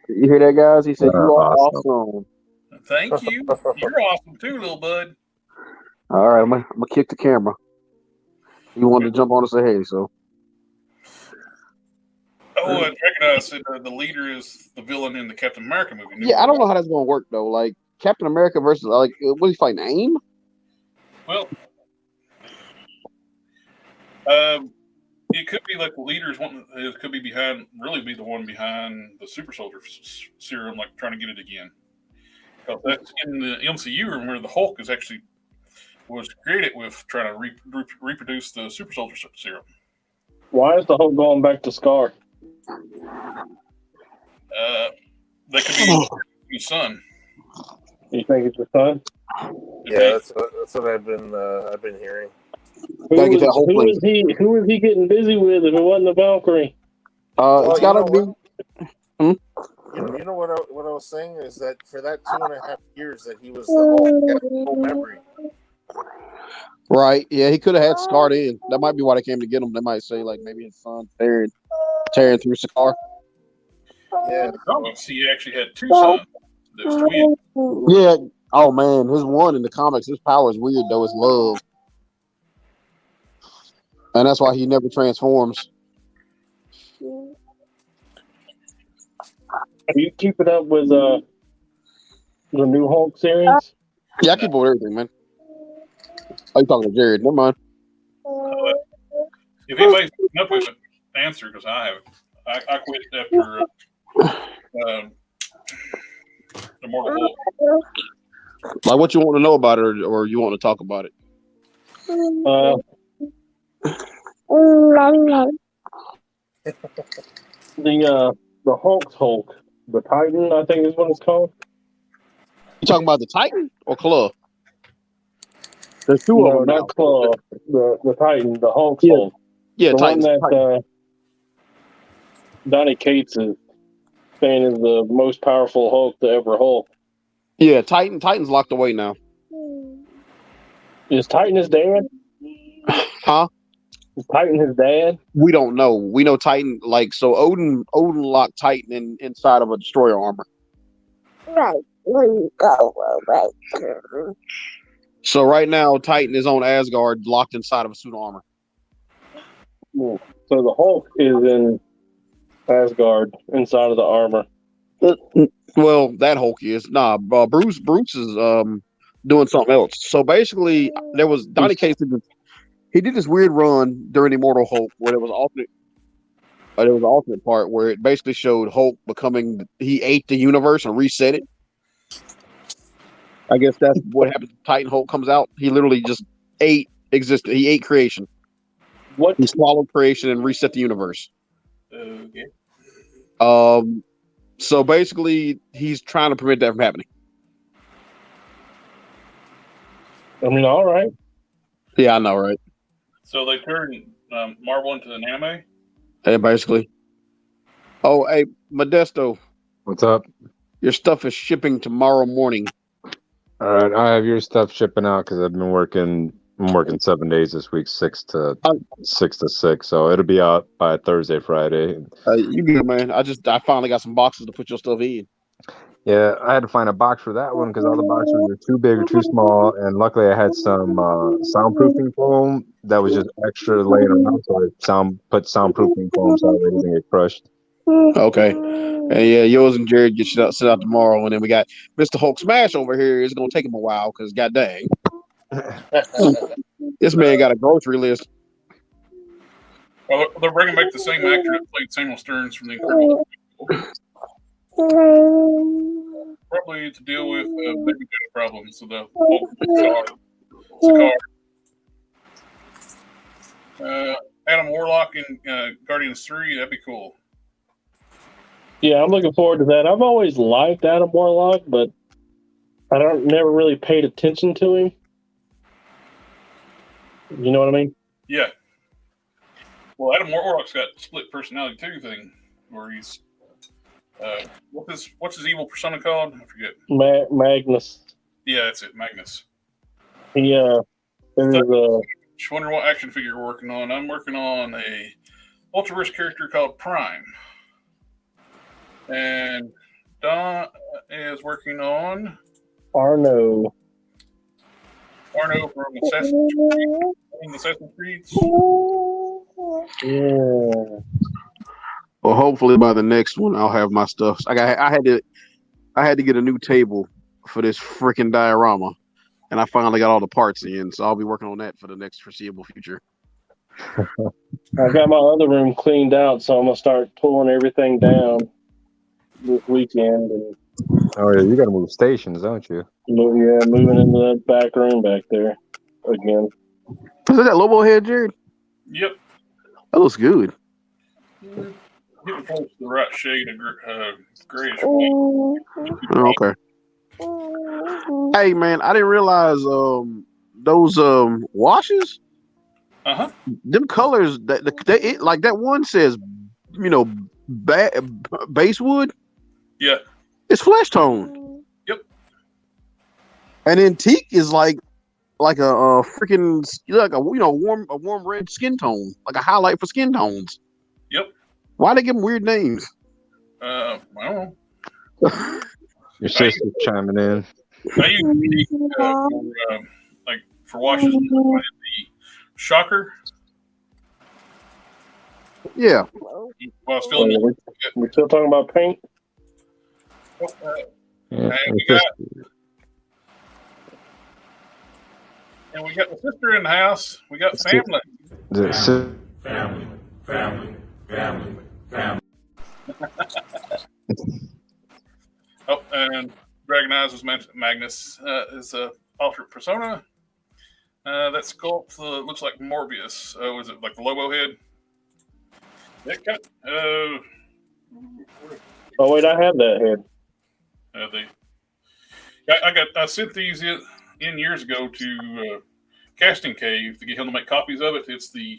You hear that, guys? He said you are awesome. Thank you. You're awesome too, little bud. All right, I'm gonna kick the camera. He wanted to jump on and say hey, so. Oh, I recognize that the leader is the villain in the Captain America movie. Yeah, I don't know how that's gonna work though. Like Captain America versus what is he fighting? AIM? Well, it could be like the leader's one. It could be really be the one behind the super soldier serum, like trying to get it again. Because that's in the MCU, where the Hulk was created with trying to reproduce the super soldier serum. Why is the Hulk going back to Scar? That could be his son. You think it's his son? Yeah, that's what I've been hearing. Who is he getting busy with if it wasn't the Valkyrie? It's gotta be. You know what I was saying is that for that 2.5 years that he was the Hulk, he had full memory. Right. Yeah, he could have had Scar in. That might be why they came to get him. They might say like maybe his son tearing through Scar. Yeah. He actually had two sons. That's twins. Yeah. Oh man, his one in the comics, his power is weird though. It's love, and that's why he never transforms. Are you keeping up with the new Hulk series? Yeah, I keep up with everything, man. Oh, you talking to Jared? Never mind. If anybody's keeping up with it, answer, because I haven't. I quit after Immortal Hulk. Like, what you want to know about it, or you want to talk about it? The Hulk's Hulk, the Titan, I think is what it's called. You talking about the Titan or Claw? There's two of them. Not Claw. The Titan, the Hulk's Hulk. Yeah, the Titan. one that Donnie Cates is saying is the most powerful Hulk to ever Hulk. Yeah, Titan's locked away now. Is Titan his dad? Huh? Is Titan his dad? We don't know. We know Titan, so Odin locked Titan inside of a destroyer armor. Right. So right now, Titan is on Asgard, locked inside of a suit of armor. So the Hulk is in Asgard, inside of the armor. Well, that Hulk is. Bruce is doing something else. So basically, there was Donnie Cates. He did this weird run during Immortal Hulk where there was an alternate part where it basically showed Hulk he ate the universe and reset it. I guess that's what happened. Titan Hulk comes out. He literally just ate existence. He ate creation. What? He swallowed creation and reset the universe. Okay. So basically, he's trying to prevent that from happening. I mean, all right. Yeah, I know, right? So they turned Marvel into an anime? Yeah, basically. Oh, hey, Modesto. What's up? Your stuff is shipping tomorrow morning. All right, I have your stuff shipping out because I'm working 7 days this week, 6 to 6, so it'll be out by Thursday, Friday. You good, man? I finally got some boxes to put your stuff in. Yeah, I had to find a box for that one because all the boxes were too big or too small, and luckily I had some soundproofing foam that was just extra laying around, so I put soundproofing foam so it doesn't get crushed. Okay. And yeah, yours and Jared get sent out tomorrow, and then we got Mr. Hulk Smash over here. It's gonna take him a while because god dang, this man got a grocery list. Well, they're bringing back the same actor that played Samuel Stearns from The Incredibles. Probably to deal with baby data problems. So the Adam Warlock in Guardians 3, that'd be cool. Yeah, I'm looking forward to that. I've always liked Adam Warlock, but I never really paid attention to him. You know what I mean? Yeah. Well, Adam Warlock's got split personality too thing, where he's what's his evil persona called? I forget. Magnus. Yeah, that's it, Magnus. Yeah. Just wondering what action figure you're working on. I'm working on a Ultraverse character called Prime, and Don is working on Arno from Assassin's Creed. Yeah. Well, hopefully by the next one, I'll have my stuff. I had to get a new table for this freaking diorama, and I finally got all the parts in. So I'll be working on that for the next foreseeable future. I got my other room cleaned out, so I'm gonna start pulling everything down this weekend and Oh yeah, you got to move stations, don't you? moving into that back room back there again. Is that Lobo head, Jared? Yep. That looks good. Getting close to the right shade of grayish white. Oh, okay. Hey man, I didn't realize those washes. Them colors that like that one says, basewood. Yeah. It's flesh tone. Yep. And then teak is like a freaking warm red skin tone, like a highlight for skin tones. Yep. Why they give them weird names? I don't know. Your sister's chiming in. I use for washes the shocker. Yeah. While I was filling We're still talking about paint. And we got the sister in the house. We got family. Family. Oh, and Dragon Eyes was mentioned. Magnus is a alternate persona. That sculpt looks like Morbius. Was it like the Lobo head? Oh wait, I have that head. I sent these in years ago to Casting Cave to get him to make copies of it. It's the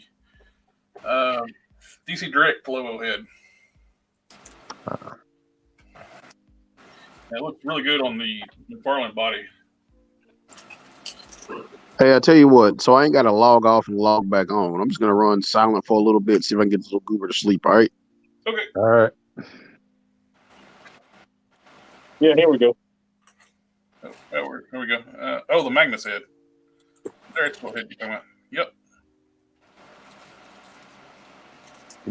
DC Direct Lobo head. It looks really good on the McFarlane body. Hey, I tell you what. So I ain't got to log off and log back on. I'm just gonna run silent for a little bit, see if I can get this little goober to sleep. All right. Okay. All right. Yeah, here we go. Here we go. The Magnus head. There's what head you're talking about. Yep.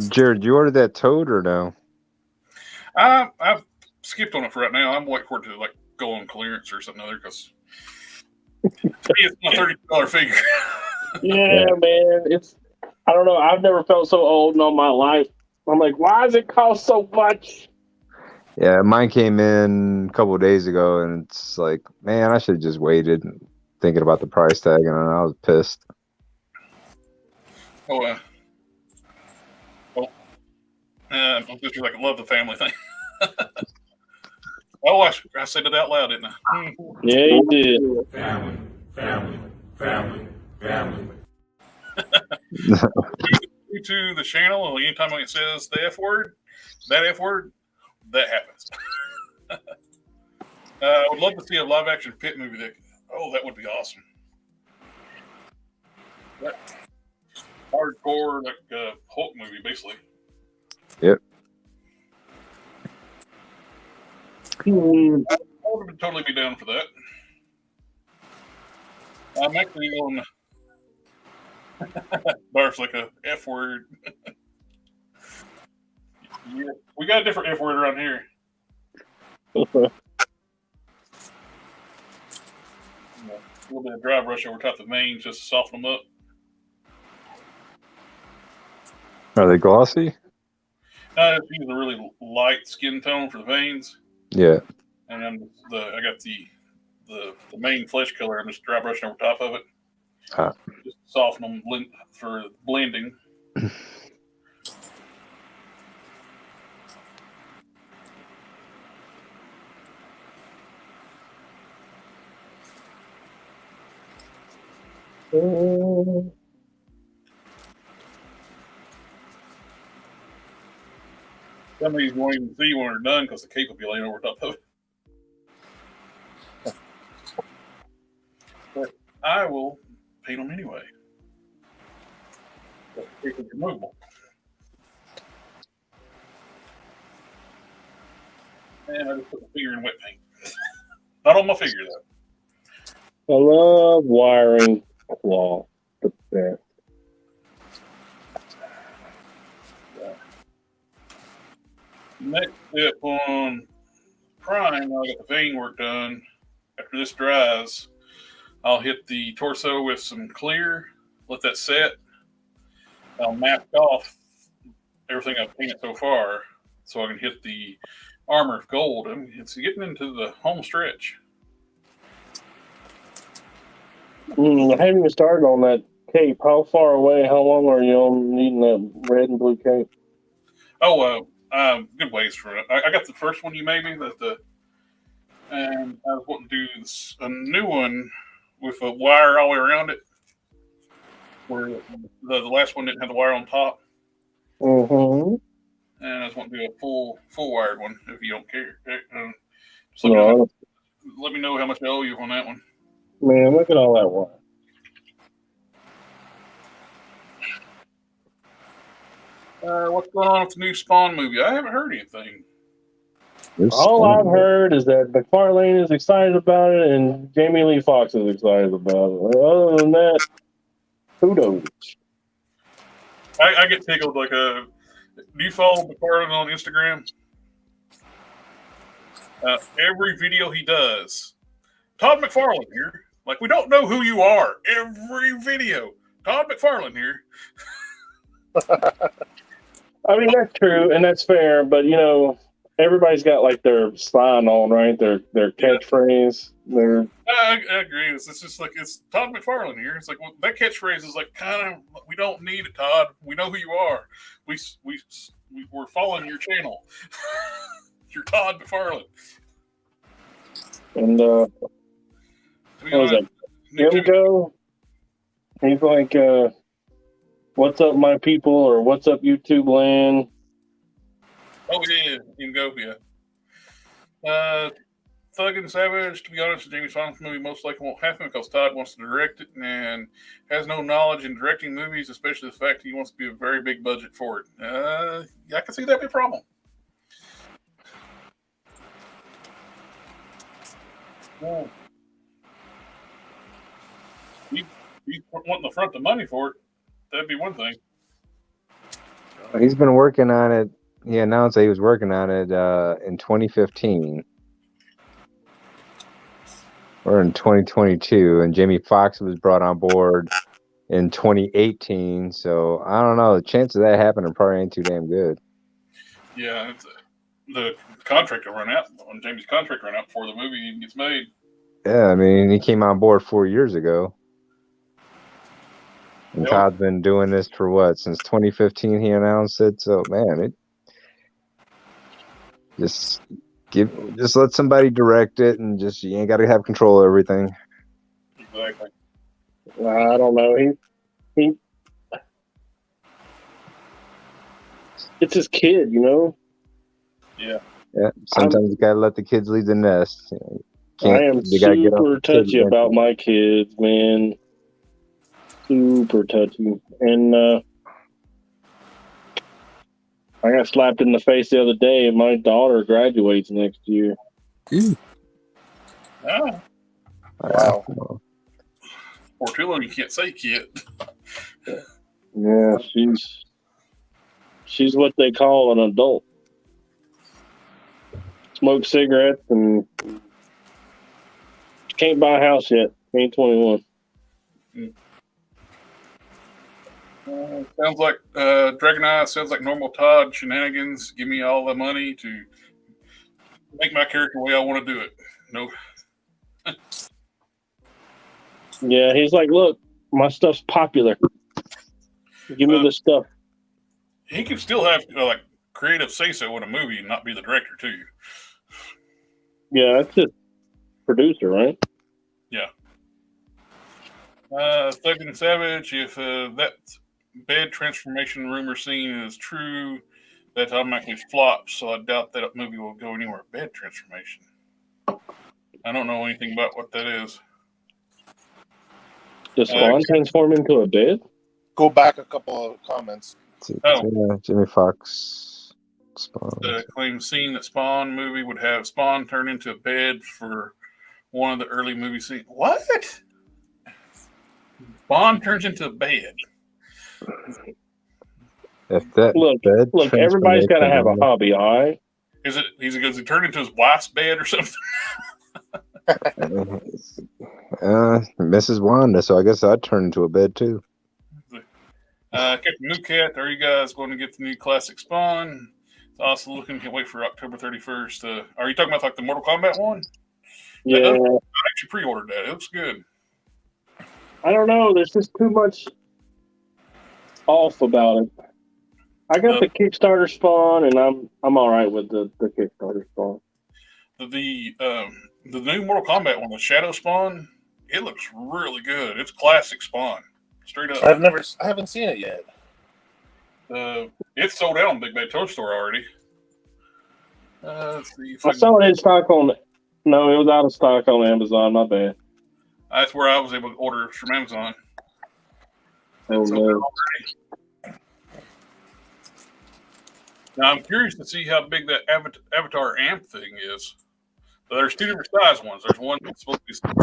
Jared, you ordered that toad or no? I've skipped on it for right now. I'm waiting for it to go on clearance or something other because to me it's a $30 figure. Yeah, man. I don't know. I've never felt so old in all my life. I'm like, why does it cost so much? Yeah, mine came in a couple of days ago, and it's like, man, I should have just waited. Thinking about the price tag, and I was pissed. I'm just like I love the family thing. Oh, I said it out loud, didn't I? Yeah, you did. Family. To the channel, anytime it says the F word, that happens. I would love to see a live action Pitt movie. That would be awesome. Hardcore, Hulk movie, basically. Yep. I would totally be down for that. I'm actually on. Barf's like a F word. Yeah, we got a different F word around here. A little bit of drive rush over top the mains just to soften them up. Are they glossy? It's using a really light skin tone for the veins, Yeah. and then I got the main flesh color. I'm just dry brushing over top of it, just soften them for blending. Some of these won't even see when they're done because the cape will be laying over top of it. But I will paint them anyway. The cape is removable. And I just put the figure in wet paint. Not on my figure though. I love wiring cloth. The best. Next step on prime, I got the vein work done. After this dries, I'll hit the torso with some clear, let that set. I'll mask off everything I've painted so far so I can hit the armor of gold. It's getting into the home stretch. I haven't even started on that cape. How far away, how long are you on needing that red and blue cape? Good ways for it. I got the first one you made me, and I was wanting to do a new one with a wire all the way around it, where the last one didn't have the wire on top. Mm-hmm. And I just want to do a full wired one if you don't care. So let me know how much I owe you on that one. Man, look at all that wire. What's going on with the new Spawn movie? I haven't heard anything. All I've heard is that McFarlane is excited about it and Jamie Lee Foxx is excited about it. Other than that, who knows? I get tickled. Do you follow McFarlane on Instagram? Every video he does, Todd McFarlane here. Like, we don't know who you are. Every video, Todd McFarlane here. I mean, that's true and that's fair, but everybody's got like their sign on, right? Their catchphrase. I agree. It's just like it's Todd McFarlane here. It's like that catchphrase is like kind of we don't need it, Todd. We know who you are. We're following your channel. You're Todd McFarlane. And what was that? Imgo? He's like, "What's up, my people?" or "What's up, YouTube land?" Oh yeah, Imgo, yeah. Thug and Savage, to be honest, Jamie Foxx movie most likely won't happen because Todd wants to direct it and has no knowledge in directing movies, especially the fact he wants to be a very big budget for it. I can see that be a problem. Well, he's wanting to front the money for it. That'd be one thing. He's been working on it. He announced that he was working on it in 2015. Or in 2022, and Jamie Foxx was brought on board in 2018. So I don't know. The chances of that happening probably ain't too damn good. Yeah, the contract will run out. When Jamie's contract run out before the movie even gets made. Yeah, I mean, he came on board 4 years ago. And Todd's been doing this for what? Since 2015 he announced it. So, man, just let somebody direct it and you ain't got to have control of everything. Exactly. I don't know. He it's his kid, Yeah. Yeah. Sometimes you got to let the kids leave the nest. I am super touchy about my kids, man. Super touchy. And I got slapped in the face the other day, and my daughter graduates next year. Oh. Wow. Or too long you can't say kid. Yeah, she's what they call an adult. Smokes cigarettes and can't buy a house yet. Ain't 21. Sounds like Dragon Eye. Sounds like normal Todd shenanigans. Give me all the money to make my character the way I want to do it. No, Yeah, he's like, look, my stuff's popular. Give me the stuff. he can still have like creative say so in a movie and not be the director too. Yeah, that's just producer, right? Thug and Savage. If that bed transformation rumor scene is true, that automatically flops. So I doubt that movie will go anywhere. Bed transformation. I don't know anything about what that is. Does Spawn transform into a bed? Go back a couple of comments. Jimmy Fox. Spawn. The claimed scene that Spawn movie would have Spawn turn into a bed for one of the early movie scenes. What? Spawn turns into a bed. If that Look, everybody's got to have a hobby, all right? Is it? Does he turn into his wife's bed or something? Mrs. Wanda, so I guess I'd turn into a bed too. Captain New Cat, are you guys going to get the new classic Spawn? It's also looking, can't wait for October 31st. Are you talking about like the Mortal Kombat one? Yeah. I actually pre-ordered that. It looks good. I don't know. There's just too much off about it. I got the Kickstarter Spawn, and I'm all right with the Kickstarter Spawn. The new Mortal Kombat one, the Shadow Spawn, it looks really good. It's classic Spawn, straight up. I haven't seen it yet. It's sold out on Big Bad Toy Store already. Let's see if I saw it in stock on. No, it was out of stock on Amazon. My bad. That's where I was able to order from Amazon. Oh, no. Now I'm curious to see how big that Avatar amp thing is. So there's two different size ones. There's one that's supposed to be 7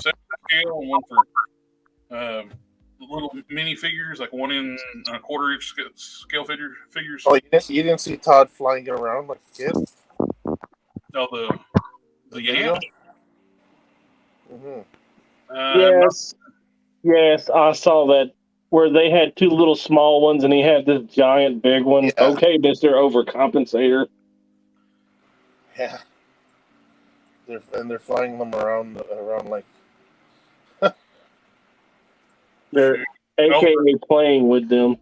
scale and one for little mini figures, like 1 in a quarter inch scale figures. Oh, you didn't see Todd flying around like a kid? No, the amp. Mm-hmm. Yes, I saw that where they had 2 little small ones and he had this giant big one. Yeah. Okay, Mr. Overcompensator. Yeah. They're flying them around like. They're AKA playing with them.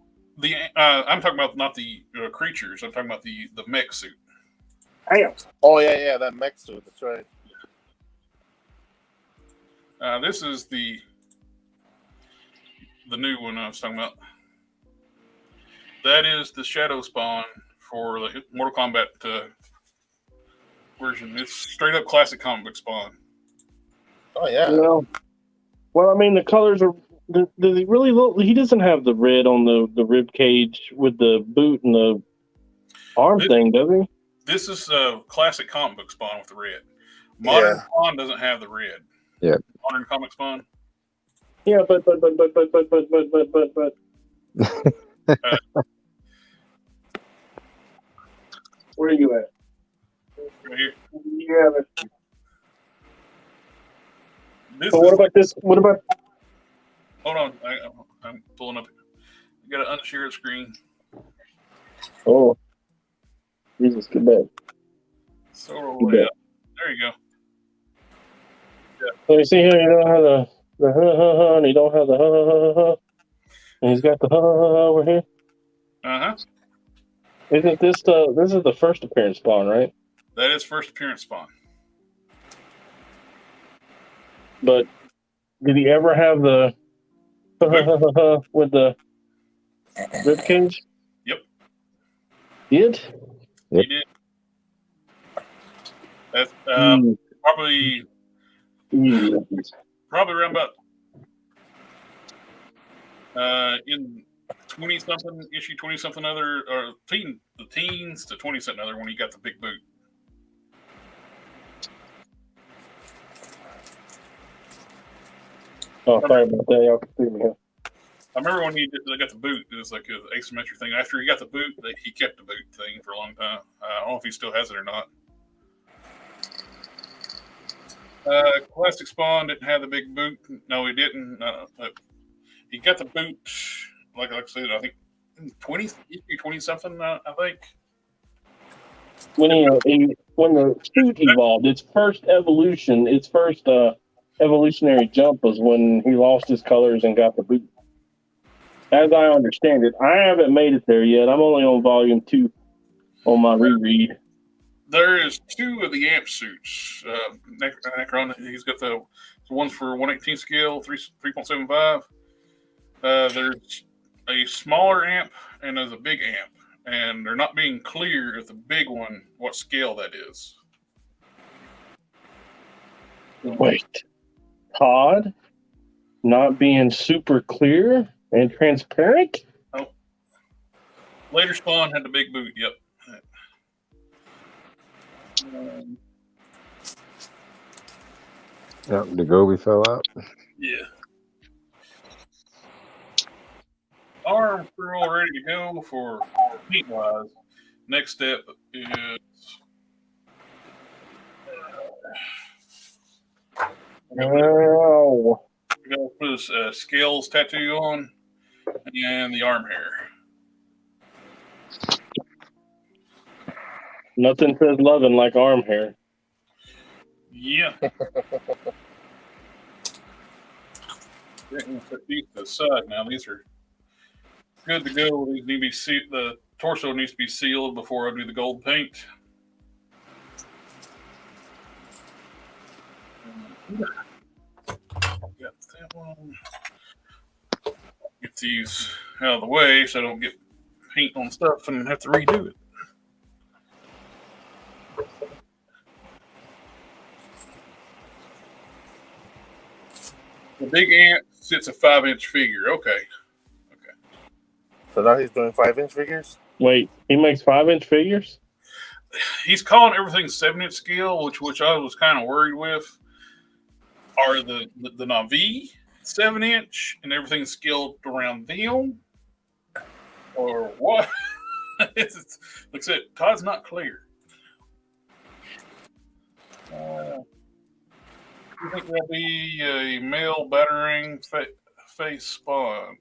I'm talking about not the creatures. I'm talking about the mech suit. Damn. Oh yeah, that mech suit. That's right. This is the new one I was talking about. That is the Shadow Spawn for the Mortal Kombat version. It's straight up classic comic book Spawn. Oh yeah. Well, I mean, the colors are. Does he really look? He doesn't have the red on the rib cage with the boot and the arm thing, does he? This is a classic comic book Spawn with the red. Modern Spawn doesn't have the red. Yeah. Modern comic Spawn. Yeah, but. Where are you at? Right here. Yeah, but. This So what about this? What about? Hold on, I'm pulling up. You got to unshare the screen. Oh, Jesus, get back. So yeah, there you go. So you see here, you don't have the ha, and you don't have the ha, and he's got the ha over here. Isn't this this is the first appearance Spawn, right? That is first appearance Spawn. But did he ever have the with the rib cage? Yep. Did? He did. That's probably around about in 20-something issue, 20-something other, or the teens to 20-something other when he got the big boot. Oh, sorry about that. Y'all can see me here. I remember when they got the boot, it was like an asymmetric thing. After he got the boot, he kept the boot thing for a long time. I don't know if he still has it or not. Classic Spawn didn't have the big boot. No, he didn't. He got the boot, like I said, I think 20 something, I think. When when the suit evolved, its first evolutionary jump was when he lost his colors and got the boot. As I understand it, I haven't made it there yet. I'm only on volume 2 on my reread. There is 2 of the amp suits. Necron, he's got the ones for 1/18 scale, 3.75. There's a smaller amp and there's a big amp, and they're not being clear at the big one what scale that is. Wait, Todd, not being super clear and transparent? Later Spawn had the big boot. Yep. Yep, the Gobi fell out. Yeah. Arm crew all ready to go for paint wise. Next step is Oh, we gotta put his scales tattoo on and the arm hair. nothing says loving like arm hair. Yeah. Put these to the side now. These are good to go. These need to be the torso needs to be sealed before I do the gold paint. Got that one. Get these out of the way so I don't get paint on stuff and have to redo it. The big ant sits a 5-inch figure. Okay. So now he's doing 5-inch figures? Wait, he makes 5-inch figures? He's calling everything 7-inch scale, which I was kind of worried with. Are the Navi 7-inch and everything's scaled around them? Or what? It's like I said, Todd's not clear. You think there'll be a male battering face Spawn?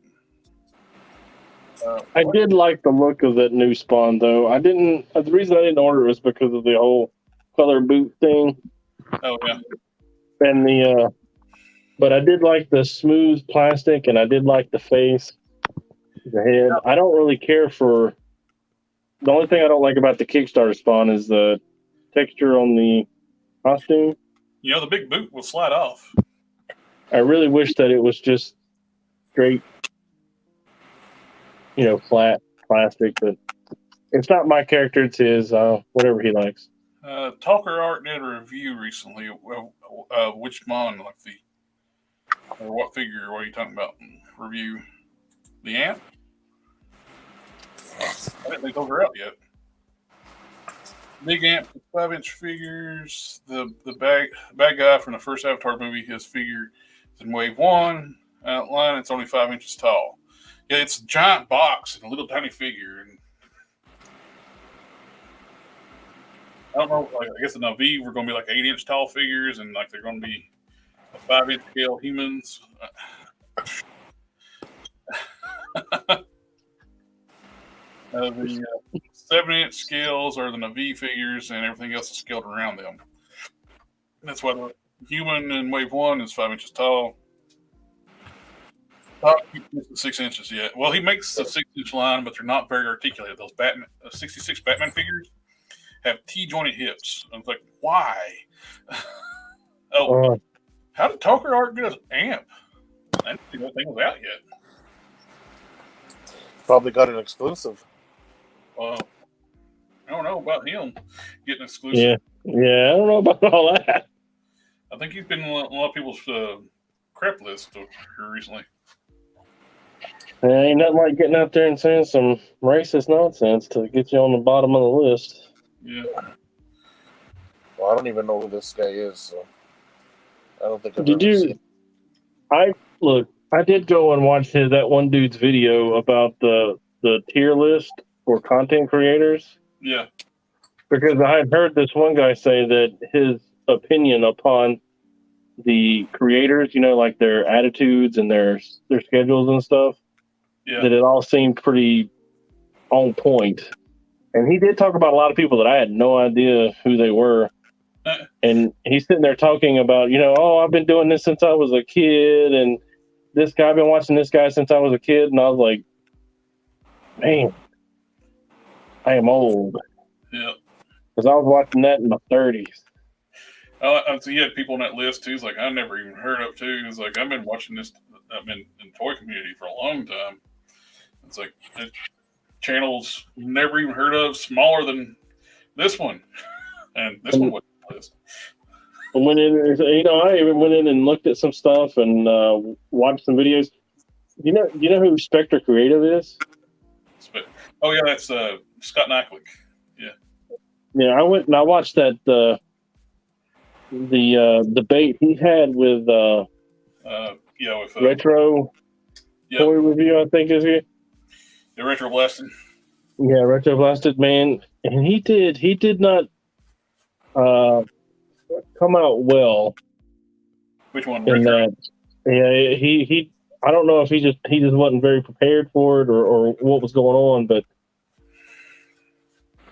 I did like the look of that new Spawn, though. The reason I didn't order it was because of the whole color boot thing. Oh yeah. And but I did like the smooth plastic, and I did like the face, the head. I don't really care for. The only thing I don't like about the Kickstarter Spawn is the texture on the costume. You know, the big boot will slide off. I really wish that it was just straight, flat plastic, but it's not my character, it's his, whatever he likes. Talker Art did a review recently. Which mon, like or what figure are you talking about? Review the ant? I didn't think those are out yet. Big ant, 5-inch figures. The bad guy from the first Avatar movie, his figure is in wave 1. Outline, it's only 5 inches tall. Yeah, it's a giant box and a little tiny figure. And I don't know. I guess the Navi were going to be like 8-inch tall figures, and like they're going to be a 5-inch scale humans. The 7-inch scales are the Navi figures, and everything else is scaled around them. That's why the human in wave 1 is 5 inches tall. Not 6 inches yet. Well, he makes the 6-inch line, but they're not very articulated. Those 66 Batman figures have T-jointed hips. I was like, why? How did Talker Art get an amp? I didn't think that thing was out yet. Probably got an exclusive. I don't know about him getting exclusive. Yeah, I don't know about all that. I think he's been on a lot of people's crap list here recently. Ain't nothing like getting out there and saying some racist nonsense to get you on the bottom of the list. Yeah. Well, I don't even know who this guy is, so I don't think I've Did ever you? seen. I did go and watch that one dude's video about the tier list for content creators. Yeah. Because I had heard this one guy say that his opinion upon the creators, like their attitudes and their schedules and stuff, Yeah. that it all seemed pretty on point. And he did talk about a lot of people that I had no idea who they were. And he's sitting there talking about, oh, I've been doing this since I was a kid, and this guy, I've been watching this guy since I was a kid. And I was like, man, I am old. Yeah. Because I was watching that in my 30s. So he had people on that list too. He's like, I never even heard of too. He's like, I've been watching this. I've been in toy community for a long time. It's like channels never even heard of, smaller than this one, and this one was on the list. I went in, I even went in and looked at some stuff and watched some videos. You know who Spectre Creative is? Oh yeah, that's Scott Nyclick. Yeah, I went and I watched that the debate he had with with Retro Toy Review, I think is it. The Retro Blasted. Yeah, Retro Blasted, man, and he did not come out well. Which one? In that, yeah, he I don't know if he just wasn't very prepared for it or what was going on, but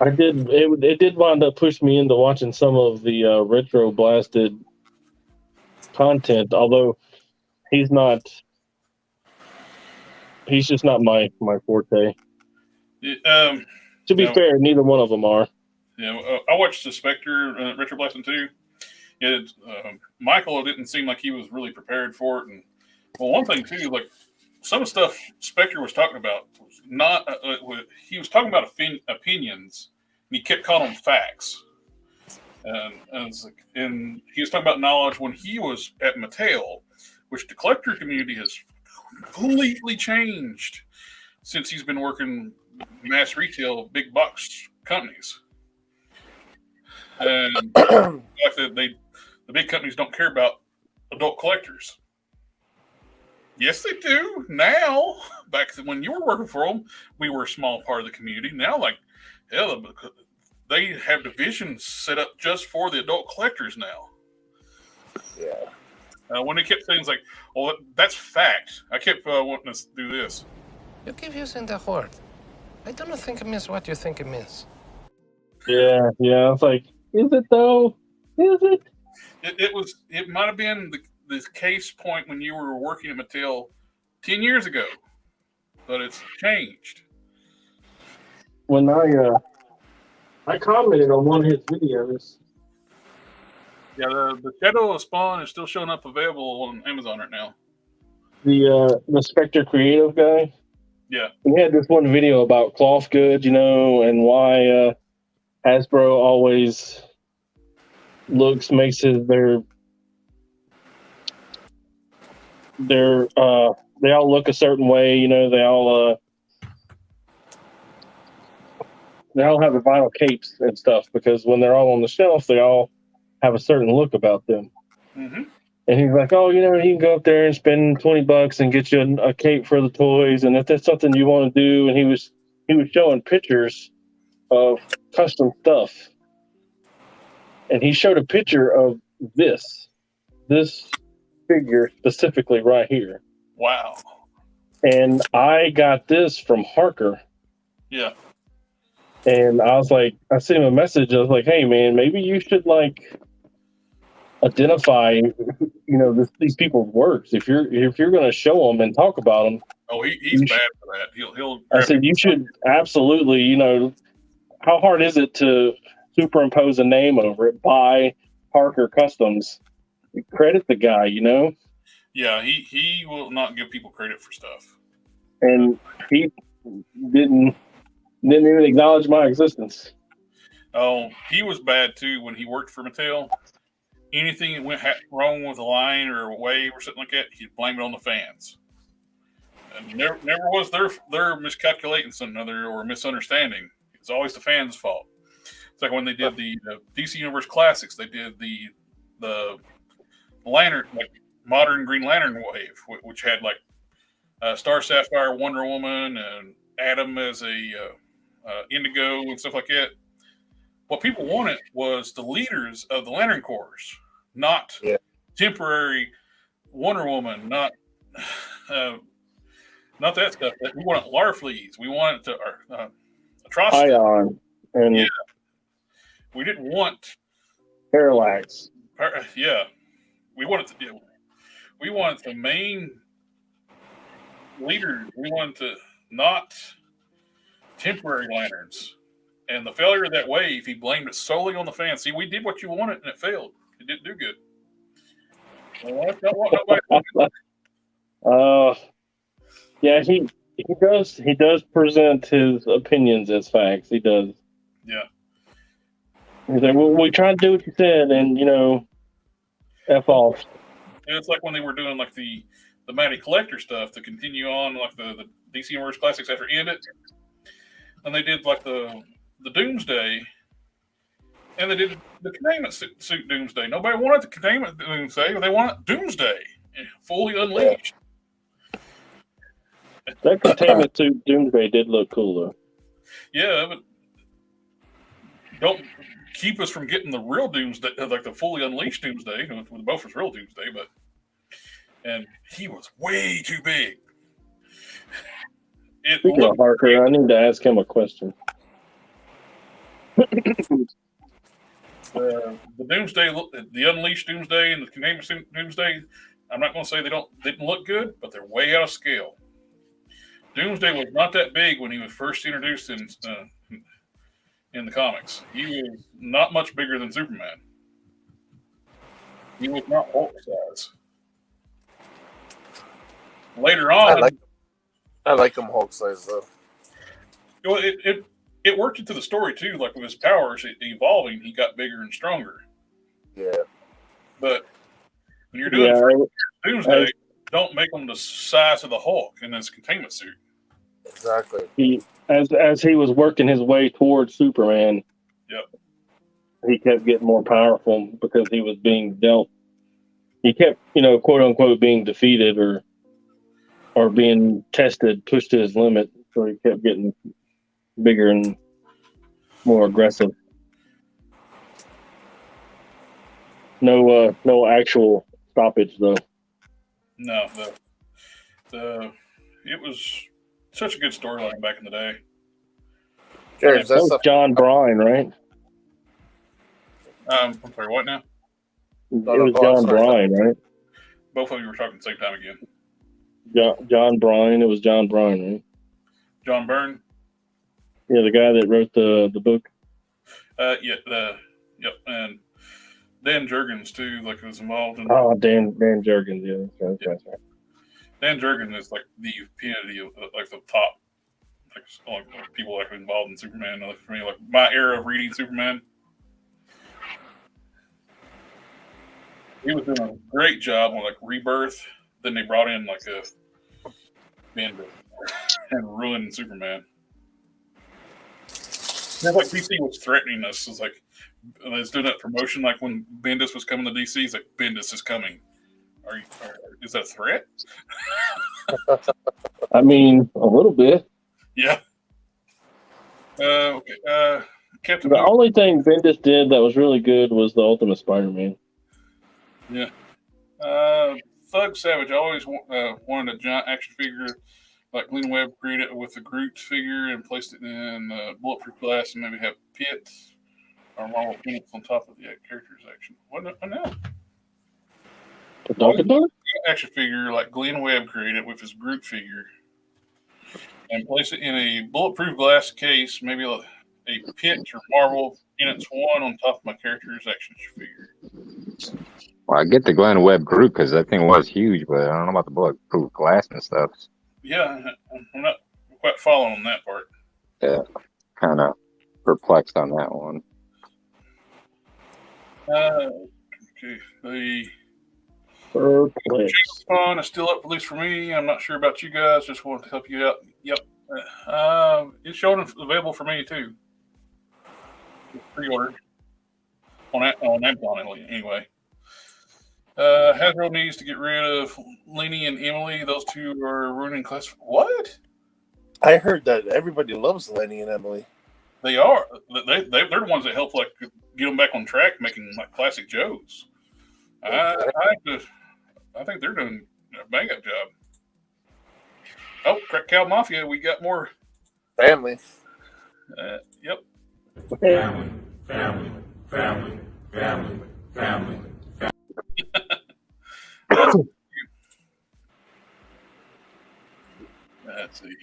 it did wind up pushing me into watching some of the Retro Blasted content, although he's just not my forte. To be fair, neither one of them are. Yeah, I watched the Spectre Retro Blasted too. Yeah, Michael didn't seem like he was really prepared for it, and one thing too, like some of the stuff Spectre was talking about was not. He was talking about opinions, and he kept calling them facts. And he was talking about knowledge when he was at Mattel, which the collector community has completely changed since he's been working mass retail, big box companies. And like the big companies don't care about adult collectors. Yes, they do now. Back when you were working for them, we were a small part of the community. Now, like, hell, they have divisions set up just for the adult collectors now. Yeah. When they kept saying, like, "Oh, that's fact," I kept wanting us to do this. You keep using the word. I don't think it means what you think it means. Yeah. It's like, is it though? Is it? It might have been the case point when you were working at Mattel 10 years ago, but it's changed. When I commented on one of his videos. Yeah, the Shadow of Spawn is still showing up available on Amazon right now. The Spectre Creative guy. Yeah. He had this one video about cloth goods, and why Hasbro always makes they all look a certain way, they all have the vinyl capes and stuff because when they're all on the shelf, they all have a certain look about them. Mm-hmm. And he's like, oh, you can go up there and spend $20 and get you a cape for the toys, and if that's something you want to do. And he was showing pictures of custom stuff, and he showed a picture of this figure specifically right here. Wow. And I got this from Harker. Yeah. And I was like, I sent him a message. I was like, hey man, maybe you should identify, these people's works. If you're going to show them and talk about them. Oh, he's bad for that. He'll. I said you should absolutely. How hard is it to superimpose a name over it? By Parker Customs. Credit the guy. Yeah, he will not give people credit for stuff. And he didn't even acknowledge my existence. Oh, he was bad too when he worked for Mattel. Anything that went wrong with a line or a wave or something like that, he'd blame it on the fans. And never was their miscalculating something or misunderstanding. It's always the fans' fault. It's like when they did the DC Universe Classics, they did the Lantern, like modern Green Lantern wave, which had Star Sapphire, Wonder Woman, and Atom as a Indigo and stuff like that. What people wanted was the leaders of the Lantern Corps, not temporary Wonder Woman, not that stuff. We wanted Larfleeze. We wanted atrocity. Ion and Yeah. We didn't want. Parallax. Yeah, we wanted the main leader. We wanted to not temporary lanterns. And the failure of that wave, he blamed it solely on the fans. See, we did what you wanted, and it failed. It didn't do good. Well, that's not what nobody. Yeah, he does present his opinions as facts. He does. Yeah. He's like, well, we tried to do what you said, and F off. And it's like when they were doing like the Matty Collector stuff to continue on like the DC Universe Classics after End It. And they did like the Doomsday, and they did the containment suit Doomsday. Nobody wanted the containment Doomsday, they wanted Doomsday fully unleashed. That containment suit Doomsday did look cool though. Yeah, but don't keep us from getting the real Doomsday, like the fully unleashed Doomsday, with both was real Doomsday, and he was way too big. Speaking of Harker, I need to ask him a question. The Doomsday, the Unleashed Doomsday, and the containment suit Doomsday. I'm not going to say they didn't look good, but they're way out of scale. Doomsday was not that big when he was first introduced in the comics. He was not much bigger than Superman. He was not Hulk size. Later on, I like him Hulk size though. Well, it worked into the story too. Like with his powers evolving, he got bigger and stronger. Yeah. But when you're doing Doomsday, don't make him the size of the Hulk in his containment suit. Exactly. He as he was working his way towards Superman, he kept getting more powerful because he was being dealt. He kept, quote unquote, being defeated or being tested, pushed to his limit. So he kept getting bigger and more aggressive. No actual stoppage though. No, it was such a good storyline back in the day. Jared, that was John Bryan, right? I'm sorry, what now? It was John Bryan, right? Both of you were talking at the same time again. John Bryan. It was John Bryan, right? John Byrne. Yeah, the guy that wrote the book. Yep, and Dan Jurgens too, like was involved in. Oh, Dan Jurgens, yeah, that's right. Dan Jurgens is like the epitome of like the top, like people like involved in Superman. Like for me, like my era of reading Superman, he was doing a great job on like Rebirth. Then they brought in like a Bendis and ruined Superman. It's like DC was threatening us. It's like they was doing that promotion, like when Bendis was coming to DC. He's like, Bendis is coming. Is that a threat? I mean, a little bit. Yeah. Okay. Captain. The only thing Bendis did that was really good was the Ultimate Spider-Man. Yeah. Thug Savage. I always wanted a giant action figure like Glenn Webb created with the Groot figure and placed it in bulletproof glass and maybe have Pitt or Marvel Phoenix on top of the characters action. What now? Action figure like Glenn Webb created with his Groot figure and place it in a bulletproof glass case, maybe a Pitt or Marvel Phoenix one on top of my character's action figure. Well, I get the Glenn Webb Groot because that thing was huge, but I don't know about the bulletproof glass and stuff. Yeah, I'm not quite following on that part. Yeah, kind of perplexed on that one. Okay, the fun is still up, at least for me. I'm not sure about you guys. Just wanted to help you out. Yep, it's showing available for me too. Pre-ordered on Amazon anyway. Hasbro needs to get rid of Lenny and Emily. Those two are ruining class. What? I heard that everybody loves Lenny and Emily. They are. They're the ones that help like get them back on track, making like classic Joes. I think they're doing a bang up job. Oh, Crack Cow Mafia, we got more family. Yep. That's, let's see.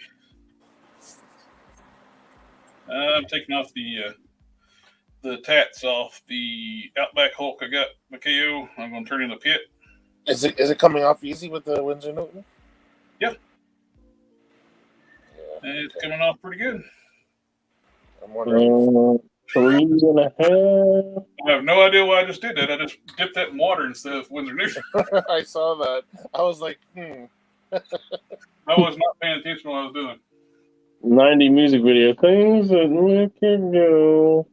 I'm taking off the tats off the Outback Hulk I got Mikeo. I'm going to turn in the Pitt. Is it coming off easy with the Windsor Newton? Yeah. Yeah. And it's coming off pretty good. I'm wondering. 3.5. I have no idea why I just did that. I just dipped that in water instead of Windsor Newton. I saw that. I was like, I was not paying attention to what I was doing. 90 music video things that make it go.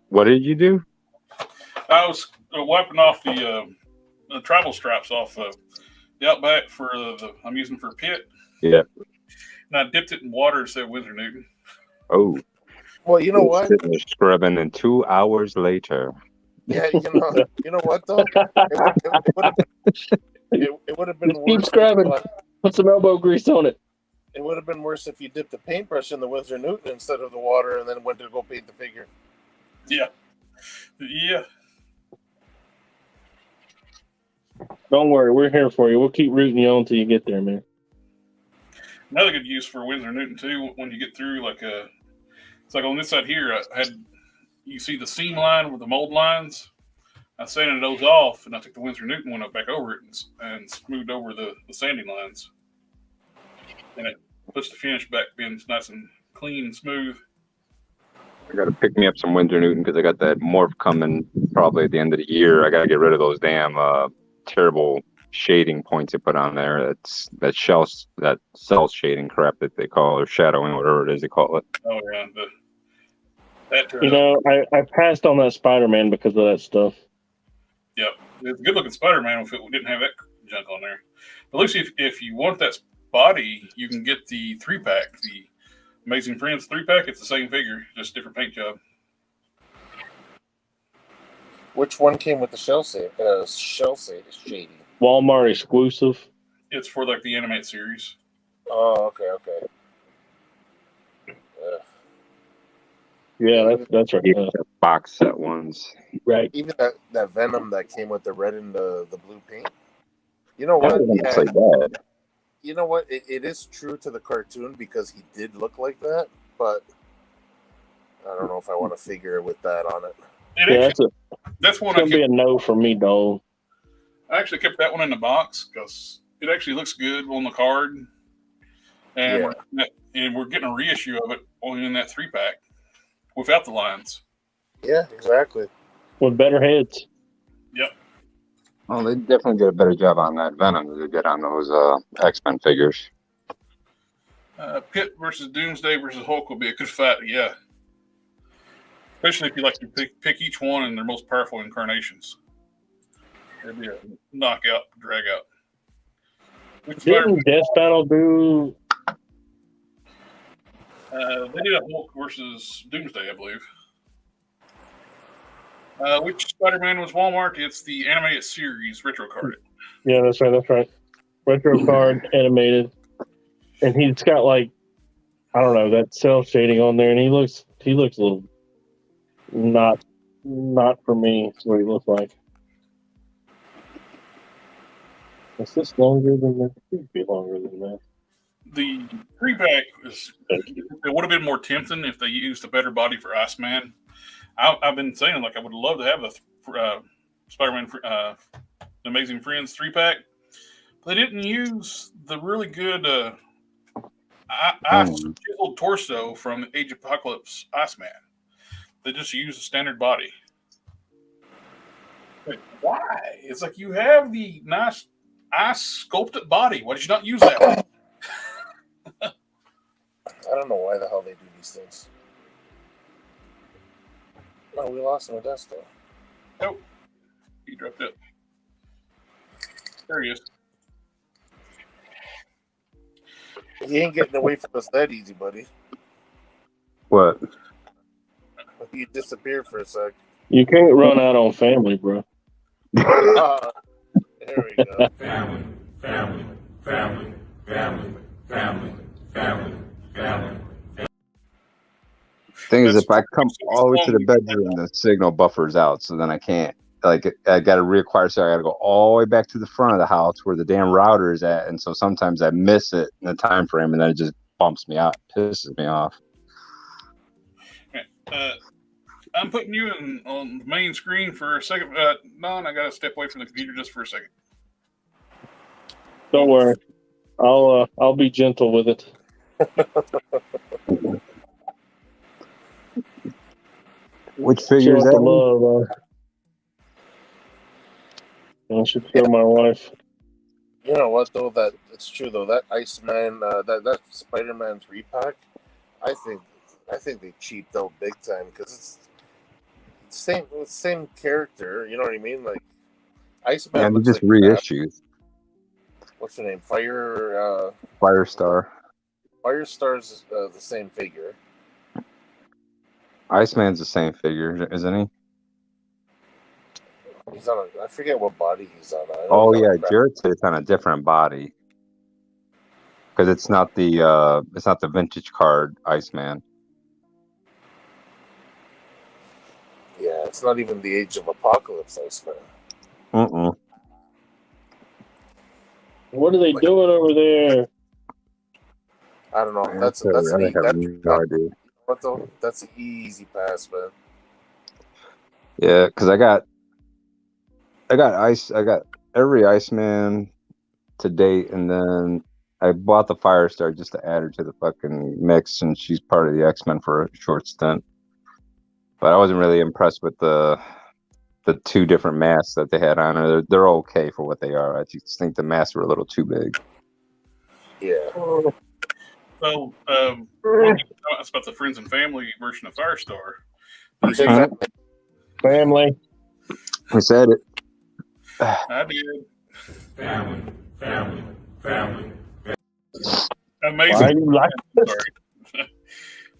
What did you do? I was wiping off the travel straps off the Outback for I'm using for Pitt. Yeah. And I dipped it in water instead of Windsor Newton. Oh. well, you know what? Sitting there scrubbing, and 2 hours later. Yeah, you know what though? It would have been Just worse. keep scrubbing. Put some elbow grease on it. It would have been worse if you dipped the paintbrush in the Windsor Newton instead of the water, and then went to go paint the figure. Yeah. Don't worry, we're here for you. We'll keep rooting you on until you get there, man. Another good use for Windsor Newton too, when you get through it's like on this side here, you see the seam line with the mold lines. I sanded those off, and I took the Windsor Newton one up back over it and smoothed over the sanding lines, and it puts the finish back being nice and clean and smooth. I got to pick me up some Windsor Newton because I got that morph coming probably at the end of the year. I got to get rid of those damn terrible shading points they put on there. That cell shading crap that they call, or shadowing, whatever it is they call it. Oh yeah, that turned You know, I passed on that Spider-Man because of that stuff. Yep, it's a good looking Spider-Man if it didn't have that junk on there. But Lucy, if you want that body, you can get the 3-pack, the Amazing Friends 3-pack. It's the same figure, just different paint job. Which one came with the shell shading? Walmart exclusive. It's for like the animated series. Oh, okay. Yeah, that's right. Even the box set ones. Right. Even that Venom that came with the red and the blue paint. You know That what? wasn't Yeah. so bad. You know what? It is true to the cartoon because he did look like that, but I don't know if I want to figure with that on it. That's one it's gonna be a no for me, though. I actually kept that one in the box because it actually looks good on the card, and we're getting a reissue of it only in that 3-pack without the lines. Yeah, exactly. With better heads. Yep. Well, they definitely did a better job on that Venom than they did on those X-Men figures. Pitt versus Doomsday versus Hulk will be a good fight, yeah. Especially if you like to pick each one in their most powerful incarnations. It'd be a knockout, drag out. Didn't Death Battle do? They did a Hulk versus Doomsday, I believe. Which Spider-Man was Walmart? It's the animated series, retro carded. Yeah, that's right. Retro card, animated, and he's got like, I don't know, that cell shading on there, and he looks a little not for me. That's what he looks like. Is this longer than that? It should be longer than that. The 3-pack it would have been more tempting if they used a better body for Iceman. I've been saying, like, I would love to have a Spider-Man Amazing Friends 3-pack. They didn't use the really good chiseled torso from Age of Apocalypse Iceman. They just used a standard body. Like, why? It's like you have the nice ice sculpted body. Why did you not use that one? I don't know why the hell they do these things. No, we lost him at desk though. Nope. He dropped it. There he is. He ain't getting away from us that easy, buddy. What? He disappeared for a sec. You can't run out on family, bro. There we go. Family. Thing is, That's if I come so all the way to the long. bedroom, the signal buffers out, so then I can't. Like, I got to reacquire, so I got to go all the way back to the front of the house where the damn router is at, and so sometimes I miss it in the time frame, and then it just bumps me out, pisses me off. I'm putting you on the main screen for a second. Don, I got to step away from the computer just for a second. Don't worry. I'll be gentle with it. Which She figure is like to that? love. I should show my wife. You know what though? That it's true though. That Iceman, that Spider-Man 3-pack, I think they cheaped out big time because it's same character. You know what I mean? Like Iceman Yeah, they looks just like reissues. what's her name? Firestar. Firestar's the same figure. Iceman's the same figure, isn't he? He's on I forget what body he's on. I know Oh he's yeah, on a crap. Jarrett's it's on a different body because it's not the vintage card Iceman. Yeah, it's not even the Age of Apocalypse Iceman. What are they doing over there? I don't know. I That's have no idea. what though? That's an easy pass, man. Yeah, because I got every Iceman to date, and then I bought the Firestar just to add her to the fucking mix, and she's part of the X-Men for a short stint. But I wasn't really impressed with the two different masks that they had on her. They're okay for what they are. I just think the masks were a little too big. Yeah. So, one thing that's about the friends and family version of Firestar. You say Huh? Family. I said it. I did. Family. Amazing. Why do you like Sorry.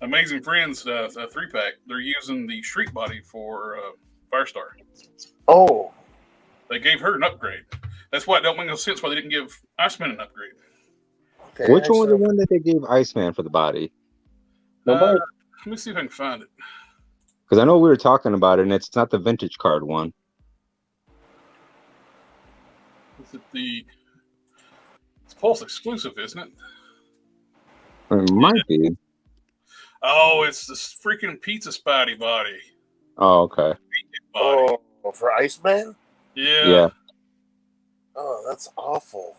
Amazing Friends 3-pack. They're using the Shriek body for Firestar. Oh. They gave her an upgrade. That's why it don't make no sense why they didn't give Iceman an upgrade. Okay, Which one was the one that they gave Iceman for the body? Let me see if I can find it. Because I know we were talking about it, and it's not the vintage card one. Is it it's Pulse exclusive, isn't it? It might be. Oh, it's this freaking Pizza Spidey body. Oh, okay. Body. Oh, for Iceman? Yeah. Oh, that's awful.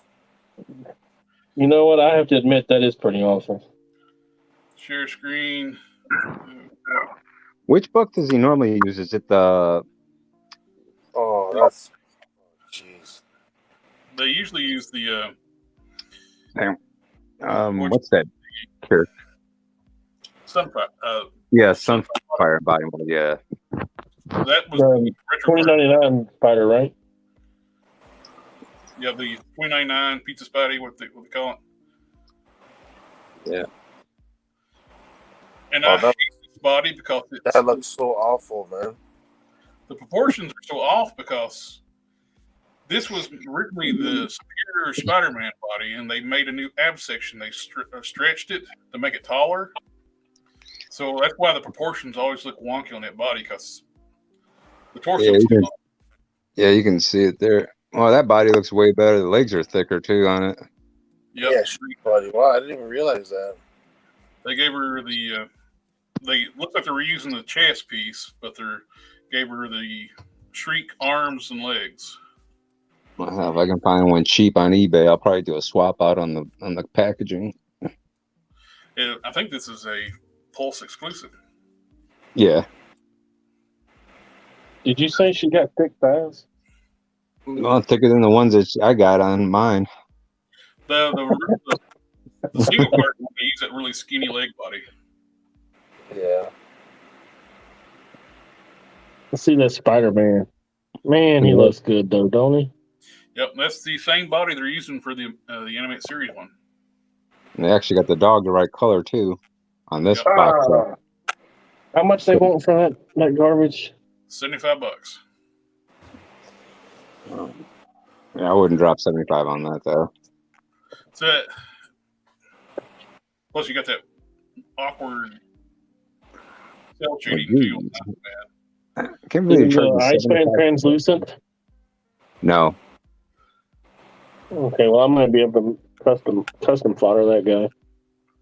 You know what? I have to admit that is pretty awesome. Share screen. Which book does he normally use? Is it the? Oh, that's jeez. They usually use the What's that? Here. Sunfire. Yeah, Sunfire body one. Yeah. That was The 2099 Spider, right? Yeah, the 2099 Pizza Spidey, what they call it. Yeah. And I hate this body because that looks so awful, man. The proportions are so off because this was originally the Superior Spider-Man body, and they made a new ab section. They stretched it to make it taller. So that's why the proportions always look wonky on that body because the torso is too long. Yeah, you can see it there. Well, that body looks way better. The legs are thicker too on it. Yep. Yeah, Shriek body. Wow, I didn't even realize that. They gave her the. They look like they're reusing the chest piece, but they gave her the Shriek arms and legs. Well, if I can find one cheap on eBay, I'll probably do a swap out on the packaging. I think this is a Pulse exclusive. Yeah. Did you say she got thick thighs? Well, thicker than the ones that I got on mine. The single part one, they use that really skinny leg body. Yeah. Let's see that Spider-Man. Man, he looks good though, don't he? Yep, that's the same body they're using for the animated series one. And they actually got the dog the right color too on this Yep. box set. How much they want for that garbage? $75. Yeah, I wouldn't drop 75 on that though. So, plus you got that awkward cell shading geez. feel. I can't believe Is they the charge ice man translucent? No. Okay, well I'm gonna be able to custom fodder that guy.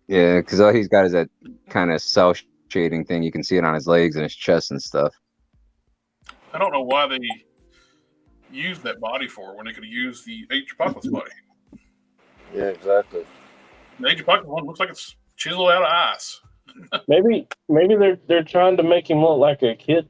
Yeah, because all he's got is that kind of cell shading thing. You can see it on his legs and his chest and stuff. I don't know why they used that body for when they could have used the Age of Apocalypse body. Yeah, exactly. The Age of Apocalypse one looks like it's chiseled out of ice. Maybe they're trying to make him look like a kid.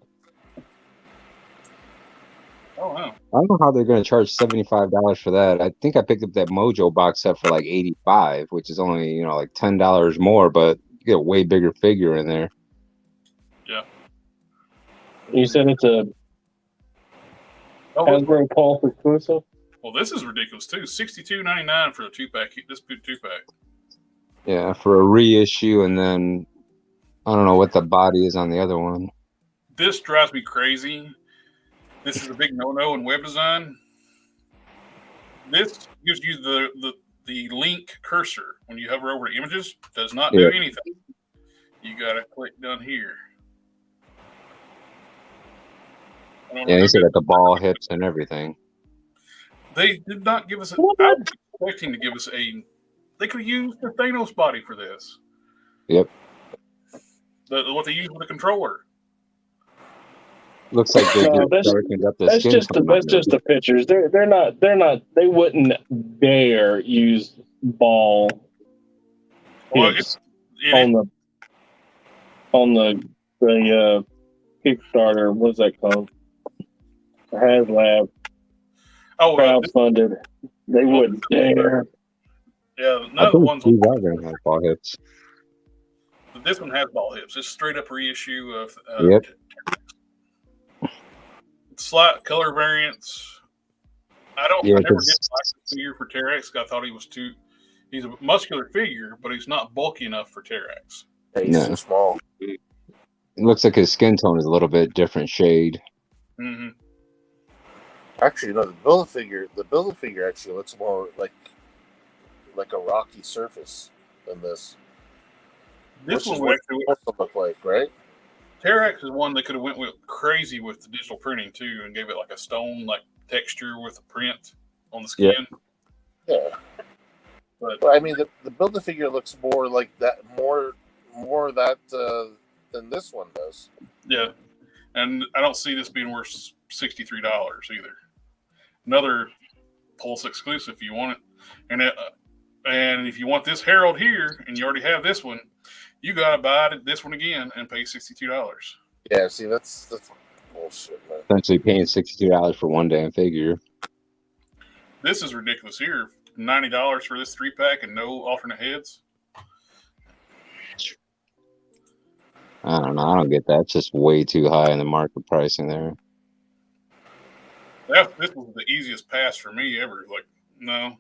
Oh wow. I don't know how they're going to charge $75 for that. I think I picked up that Mojo box set for like $85, which is only like $10 more, but you get a way bigger figure in there. Yeah. You said it's a Hasbro Pulse exclusive. Well, this is ridiculous too. $62.99 for a 2-pack. This big 2-pack. Yeah, for a reissue, and then I don't know what the body is on the other one. This drives me crazy. This is a big no-no in web design. This gives you the link cursor when you hover over the images. Does not do anything. You gotta click down here. Yeah, he said that the ball hips and everything. They did not give us. I was expecting to give us a. They could have used the Thanos body for this. Yep. What they use with the controller. Looks like they that's just the pictures. They're not they wouldn't dare use ball hits on the Kickstarter. What's that called? HasLab. Crowdfunded. They wouldn't dare. Yeah, none of the ones. These are going to have ball hips. This one has ball hips. It's straight up reissue of. Yep. Slight color variants. I never did like the figure for T-Rex. I thought he was he's a muscular figure, but he's not bulky enough for T-Rex. He's too small. It looks like his skin tone is a little bit different shade. Mm-hmm. Actually, no, the Build-A-Figure actually looks more like a rocky surface than this. This one would actually look like, right? T-Rex is one they could have went with crazy with the digital printing too, and gave it like a stone like texture with a print on the skin. Yeah. But I mean, the Build-A-Figure looks more like that, more that than this one does. Yeah, and I don't see this being worth $63 either. Another Pulse exclusive if you want it, and if you want this Herald here, and you already have this one. You gotta buy this one again and pay $62. Yeah, see, that's bullshit, man. Essentially paying $62 for one damn figure. This is ridiculous here. $90 for this 3-pack and no alternate heads. I don't know. I don't get that. It's just way too high in the market pricing there. This was the easiest pass for me ever. Like, no.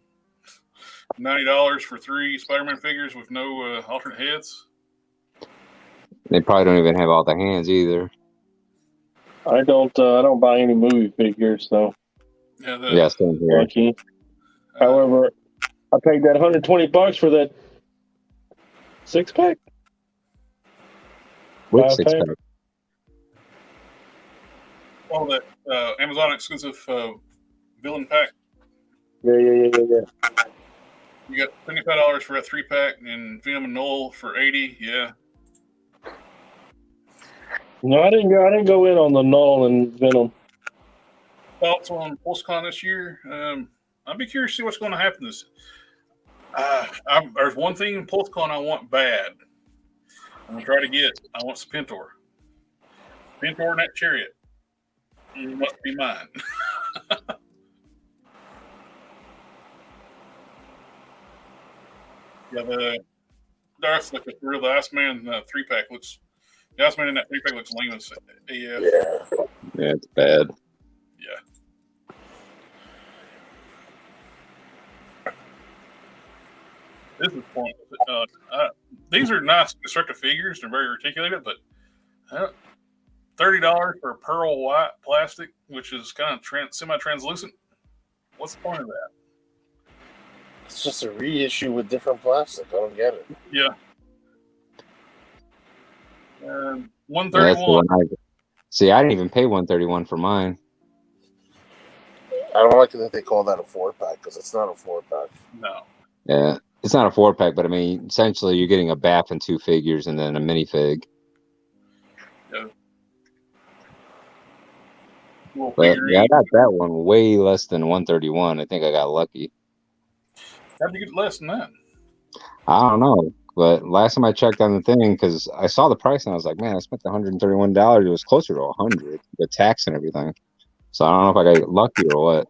$90 for 3 Spider-Man figures with no alternate heads. They probably don't even have all the hands either. I don't buy any movie figures, so. Yeah, same here. Lucky. However, I paid that $120 for that 6-pack. Which 5-pack? 6-pack? Oh, that Amazon exclusive villain pack. Yeah. You got $25 for a 3-pack and Venom and Null for $80. Yeah. No, I didn't go in on the Null and Venom. Thoughts on PulseCon this year? I'd be curious to see what's going to happen this. There's one thing in PulseCon I want bad. I'm going to try to get. I want Spintor. Spintor in that chariot. It must be mine. Yeah, that's like the Iceman 3-pack looks. The Iceman in that 3-pack looks lame as AF. Yeah, it's bad. Yeah. This is point. These are nice constructed figures. They're very articulated, but $30 for a pearl white plastic, which is kind of semi-translucent. What's the point of that? It's just a reissue with different plastic. I don't get it. Yeah. One Yeah, that's the 31. one see. I didn't even pay 131 for mine. I don't like it that they call that a 4-pack because it's not a 4-pack. No. Yeah, it's not a 4-pack, but I mean, essentially, you're getting a bath and 2 figures, and then a minifig. Yeah. Little But yeah, I figurine. got that one way less than 131. I think I got lucky. How'd you get less than that? I don't know, but last time I checked on the thing, because I saw the price and I was like, man, I spent $131. It was closer to 100 with tax and everything. So I don't know if I got lucky or what.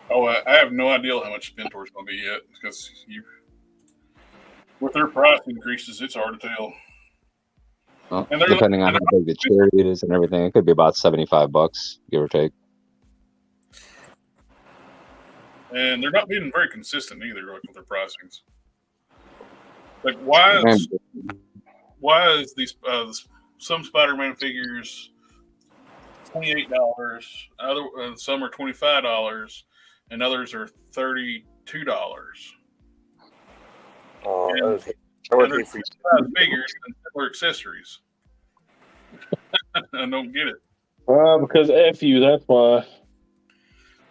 Oh, I have no idea how much Pintor's going to be yet because with their price increases, it's hard to tell. Well, And depending on how big the charity is and everything, it could be about $75, give or take. And they're not being very consistent either, like with their pricings. Like, why is these some Spider-Man figures $28, some are $25, and others are $32. Oh, And- I would hate for you. Figures and similar accessories. I don't get it. Because F you, that's why.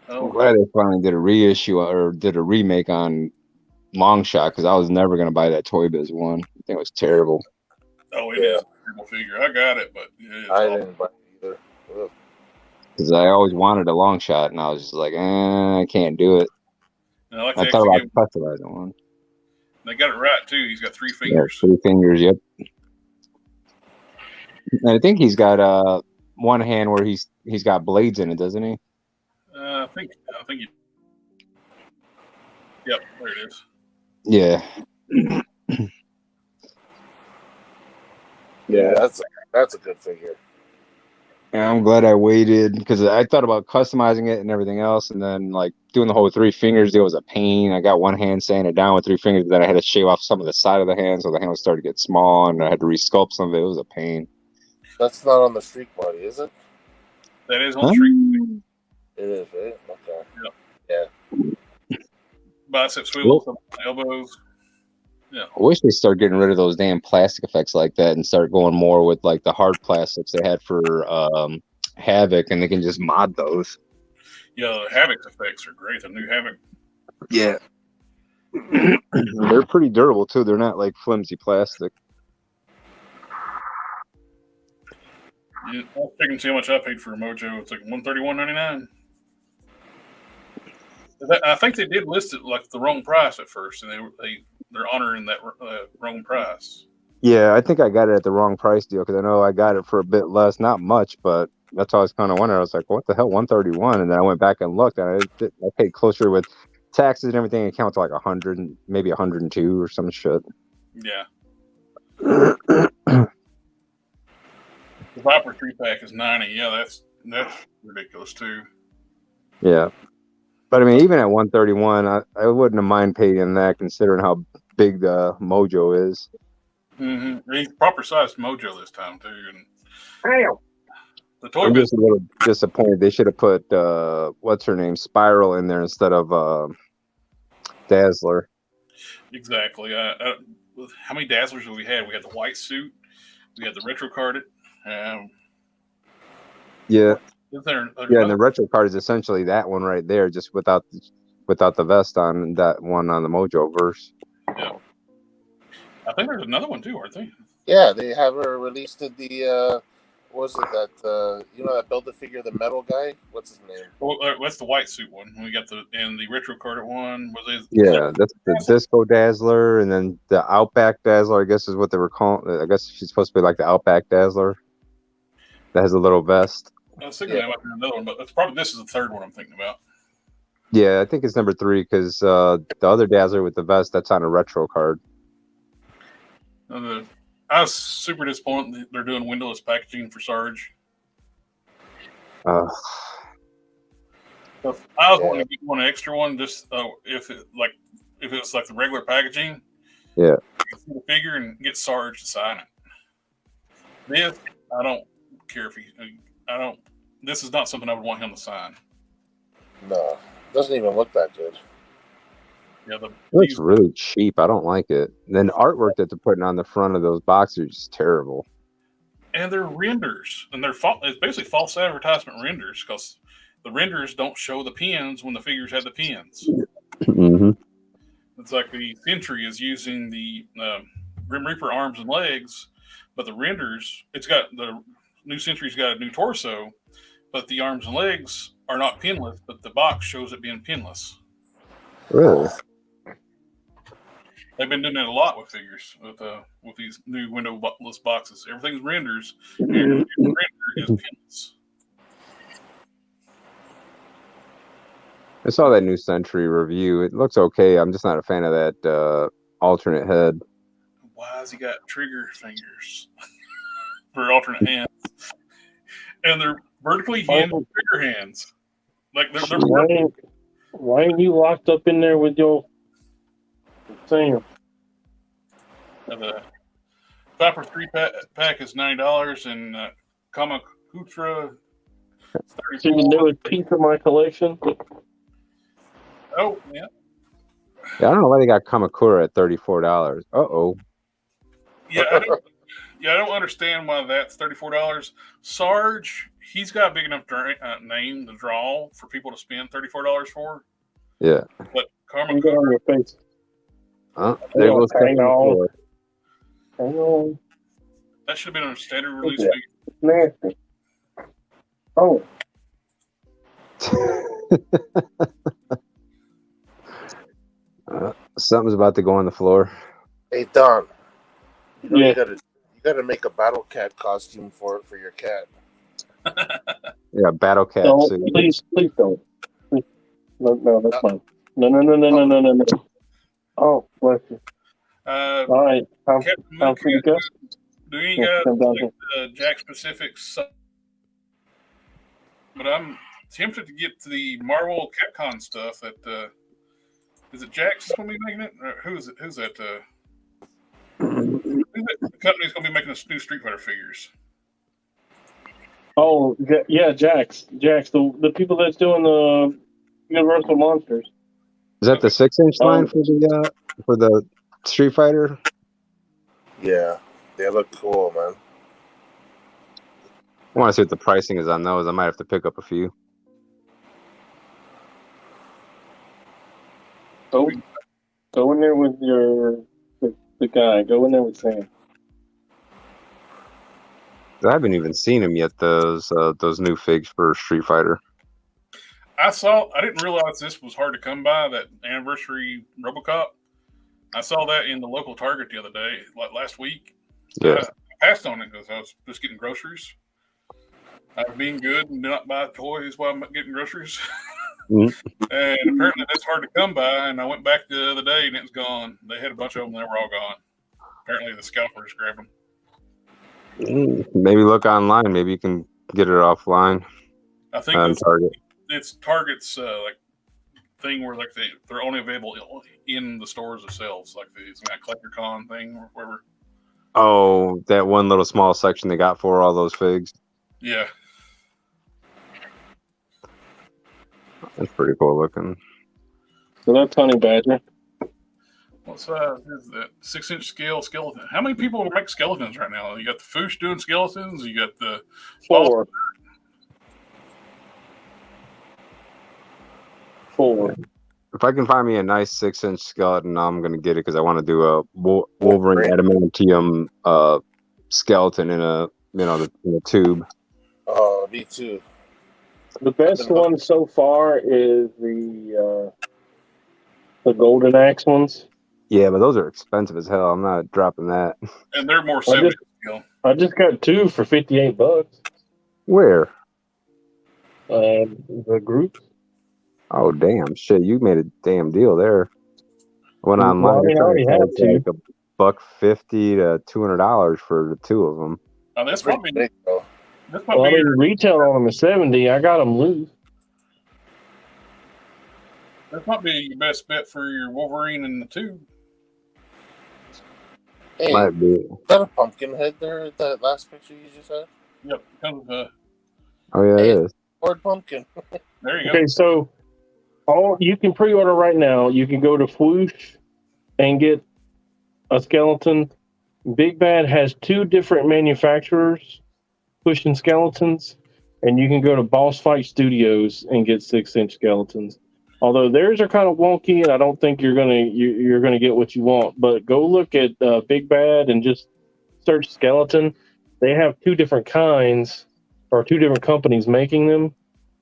I'm Oh, glad they finally did a reissue or did a remake on Long Shot because I was never going to buy that Toy Biz one. I think it was terrible. it is a terrible figure. I got it, but it is I awful. didn't buy it either. Ugh. Because I always wanted a Long Shot, and I was just like, I can't do it. And I like I to thought actually about give him, customizing one. they got it right too. He's got 3 Yeah, fingers. 3 fingers, yep. And I think he's got one hand where he's got blades in it, doesn't he? I think you. Yep, there it is. Yeah. Yeah, that's a good figure. And I'm glad I waited because I thought about customizing it and everything else, and then like doing the whole 3 fingers deal was a pain. I got one hand sanding it down with 3 fingers, but then I had to shave off some of the side of the hand, so the hand was starting to get small, and I had to resculpt some of it. It was a pain. That's not on the streak body, is it? That is on the street. It is, right? Okay. Yep. Yeah. Bicep swivels, elbows. I wish they start getting rid of those damn plastic effects like that and start going more with like the hard plastics they had for Havoc, and they can just mod those. Yeah, the Havoc effects are great. The new Havoc. Yeah. They're pretty durable too. They're not like flimsy plastic. Yeah, I was checking to see how much I paid for a Mojo. It's like $131.99. I think they did list it like the wrong price at first, and they're honoring that wrong price. Yeah, I think I got it at the wrong price deal because I know I got it for a bit less, not much, but that's all I was kind of wondering. I was like, what the hell, 131? And then I went back and looked, and I paid closer with taxes and everything. It counts to like 100, maybe 102 or some shit. Yeah. The Viper 3-pack is $90. Yeah, that's ridiculous too. Yeah. But I mean, even at 131, I wouldn't have mind paying that considering how big the Mojo is. Mm-hmm. He's proper sized Mojo this time too. And the toy I'm business. just a little disappointed. They should have put what's her name, Spiral, in there instead of Dazzler. Exactly. How many Dazzlers have we had? We had the white suit. We had the retro carded. Yeah. There's And the retro card is essentially that one right there, just without the vest on that one on the Mojo verse. Yeah. I think there's another one too, aren't they? Yeah, they have her released at the what was it that that Build-A-Figure, the metal guy? What's his name? Well, that's the white suit one. We got the retro carded one. That's the Disco Dazzler, and then the Outback Dazzler, I guess is what they were calling. I guess she's supposed to be like the Outback Dazzler that has a little vest. I was thinking that might be another one, but this is the third one I'm thinking about. Yeah, I think it's number 3 because the other Dazzler with the vest, that's on a retro card. I was super disappointed that they're doing windowless packaging for Sarge. Uh, So I was wanting to get one extra one, just if it's like the regular packaging. Yeah. You can see the figure and get Sarge to sign it. This, I don't care if this is not something I would want him to sign. No, doesn't even look that good. Yeah, It looks really cheap. I don't like it. And then the artwork that they're putting on the front of those boxes is terrible. and they're renders, and it's basically false advertisement renders because the renders don't show the pins when the figures have the pins. Mm-hmm. It's like the Sentry is using the Grim Reaper arms and legs, but the renders, it's got the new Sentry's got a new torso, but the arms and legs are not pinless, but the box shows it being pinless. Really? They've been doing that a lot with figures with these new windowless boxes. Everything's renders, and the render is pinless. I saw that new Century review. It looks okay. I'm just not a fan of that alternate head. Why has he got trigger fingers for alternate hands? And they're vertically hinged trigger hands. Like they're why ain't you locked up in there with your thing? The Viper 3-pack is $90, and Kamakutra See the newest piece of my collection? Oh, yeah. Yeah, I don't know why they got Kamakura at $34. Uh-oh. Yeah, I don't understand why that's $34. Sarge, he's got a big enough name to draw for people to spend $34 for. Yeah. But You got on your face. There goes Hang on. Hang on. that should have been on a standard release Yeah. figure. Nasty. Oh, Something's about to go on the floor. Hey Don, yeah. you gotta make a battle cat costume for your cat. Yeah, Battle Cat Don't, suit. please don't. Please. No, that's fine. No. Oh, bless you. All right. How Captain can you go? do you Yeah, guys come down like the Jack specifics? But I'm tempted to get to the Marvel Capcom stuff. Is it Jack's going to be making it? Or who's that? Who's that company's going to be making the new Street Fighter figures? Oh, yeah, Jax, the people that's doing the Universal Monsters. Is that the 6-inch line for the Street Fighter? Yeah, they look cool, man. I want to see what the pricing is on those. I might have to pick up a few. Go in there with the guy. Go in there with Sam. I haven't even seen them yet. Those new figs for Street Fighter. I didn't realize this was hard to come by, that anniversary RoboCop. I saw that in the local Target the other day, like last week. Yeah. I passed on it because I was just getting groceries. I was being good and not buy toys while I'm getting groceries. And apparently that's hard to come by, and I went back the other day and it was gone. They had a bunch of them, they were all gone. Apparently the scalpers grabbed them. Maybe look online. Maybe you can get it offline. I think on Target. It's Target's like thing where like they're only available in the stores themselves, like the Collector Con thing or whatever. Oh, that one little small section they got for all those figs. Yeah. That's pretty cool looking. So that's Honey Badger. What size is that? 6-inch scale skeleton. How many people make skeletons right now? You got the Foosh doing skeletons. You got the 4. 4. If I can find me a nice 6-inch skeleton, I'm gonna get it because I want to do a Wolverine adamantium skeleton in a in a tube. Oh, me too. The best one so far is the Golden Axe ones. Yeah, but those are expensive as hell. I'm not dropping that. And they're more 70 scale. I just got 2 for $58. Where? The group. Oh damn! Shit, you made a damn deal there. I went online. I already have like $150 to $200 for the 2 of them. Now that's Pretty probably big, though. Retail on them is $70. I got them loose. that might be your best bet for your Wolverine in the tube. Hey, Might be. is that a pumpkin head there? That last picture you just had? Yep. Comes Oh yeah, it is. Or pumpkin. there you go. Okay, so Oh, you can pre-order right now. You can go to Swoosh and get a skeleton. Big Bad has 2 different manufacturers pushing skeletons, and you can go to Boss Fight Studios and get 6-inch skeletons. Although theirs are kind of wonky, and I don't think you're gonna get what you want. But go look at Big Bad and just search skeleton. They have 2 different kinds or 2 different companies making them,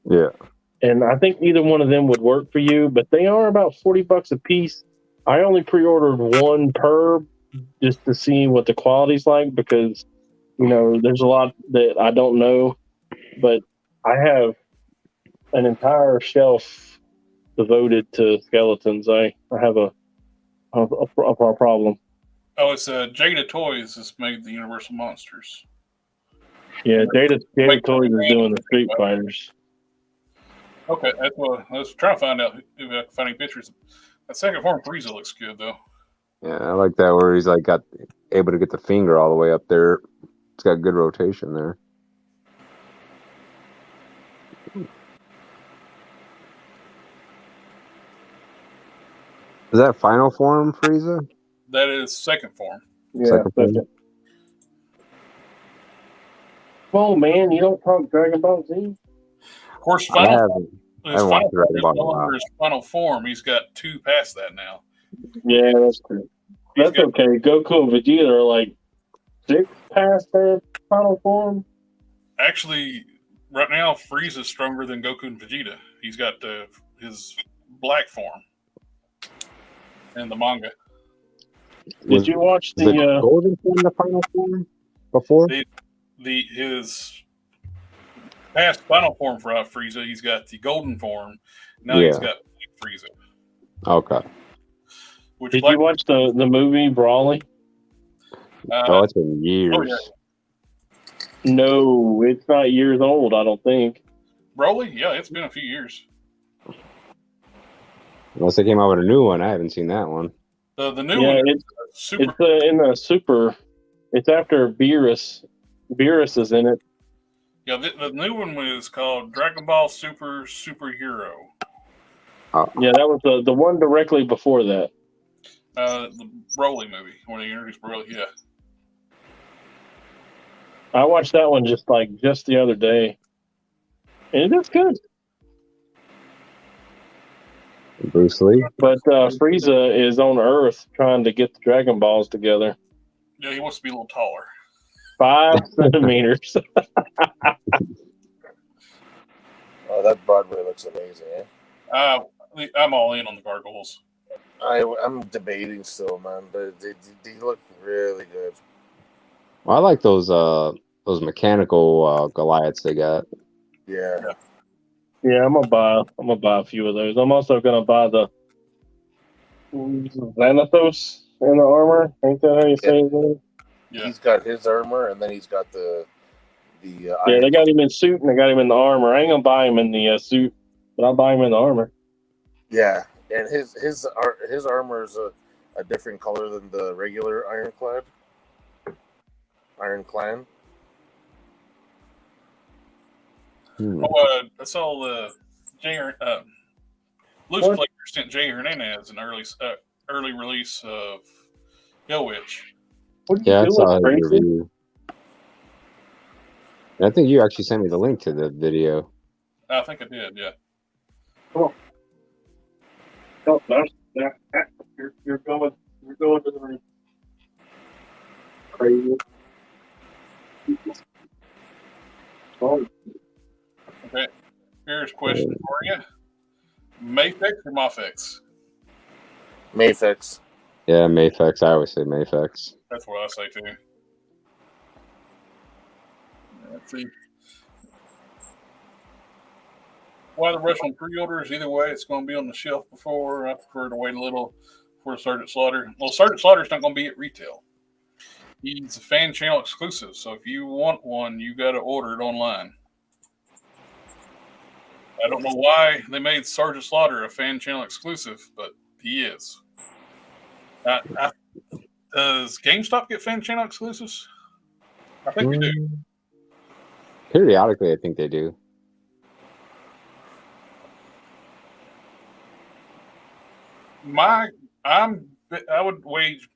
Yeah. and I think either one of them would work for you. But they are about $40 a piece. I only pre-ordered 1 per just to see what the quality's like because there's a lot that I don't know, but I have an entire shelf devoted to skeletons. I have a problem. Oh, it's Jada Toys has made the Universal Monsters. Yeah, Jada Wait, Toys is doing the Street Fighters. Okay, that's what I was trying to find out if I can find any pictures. That second form Frieza looks good though. Yeah, I like that where he's like got able to get the finger all the way up there. It's got good rotation there. Is that final form, Frieza? That is second form. Yeah, Second form? second. Well, man, you don't talk Dragon Ball Z. Of course, I final haven't. I his haven't final watched Dragon Ball in a form is no while. longer his final form. He's got 2 past that now. Yeah, that's true. He's That's got, okay. Goku and Vegeta are like 6 past their final form. actually, right now, Frieza's stronger than Goku and Vegeta. He's got his black form in the manga. Did you watch Was the the? golden form the final form before? His past final form for Frieza, he's got the golden form. Now he's got Frieza. Okay. Which Did you watch the movie Brawly? Oh, it's been years. Oh, yeah. No, it's not years old. I don't think. Broly? Yeah, it's been a few years. Unless they came out with a new one, I haven't seen that one. The new one is super. It's in the super. It's after Beerus. Beerus is in it. Yeah, the new one is called Dragon Ball Superhero. Yeah, that was the one directly before that. The Broly movie when they introduced Broly. Yeah. I watched that one just the other day, and it's good. Bruce Lee. But Frieza is on Earth trying to get the Dragon Balls together. Yeah, he wants to be a little taller. 5 centimeters. Oh, that Broadway looks amazing, eh? I'm all in on the gargoyles. I'm debating still, man, but they look really good. Well, I like those mechanical Goliaths they got. Yeah. Yeah, I'm gonna buy a few of those. I'm also gonna buy the Xanathos in the armor. Ain't that how you say his name? Yeah. He's got his armor, and then he's got the Yeah, they got him in suit and they got him in the armor. I ain't gonna buy him in the suit, but I'll buy him in the armor. Yeah, and his armor is a different color than the regular Ironclad. Oh, I saw the Loose Collector sent Jay Hernandez an early release of Yo Witch. Yeah, I saw his review. I think you actually sent me the link to the video. I think I did, yeah. Come on. Oh, you're going to the ring. Crazy. Oh. Okay. Here's a question for you. Mafex or Mafex? Mafex. Yeah, Mafex. I always say Mafex. That's what I say too. Let's see. Why the rush on pre-orders? Either way, it's going to be on the shelf before. I prefer to wait a little for Sergeant Slaughter. Well, Sergeant Slaughter's not going to be at retail. He's a fan channel exclusive, so if you want one, you got to order it online. I don't know why they made Sergeant Slaughter a fan channel exclusive, but he is. Does GameStop get fan channel exclusives? I think they do. Periodically, I think they do. I would wage.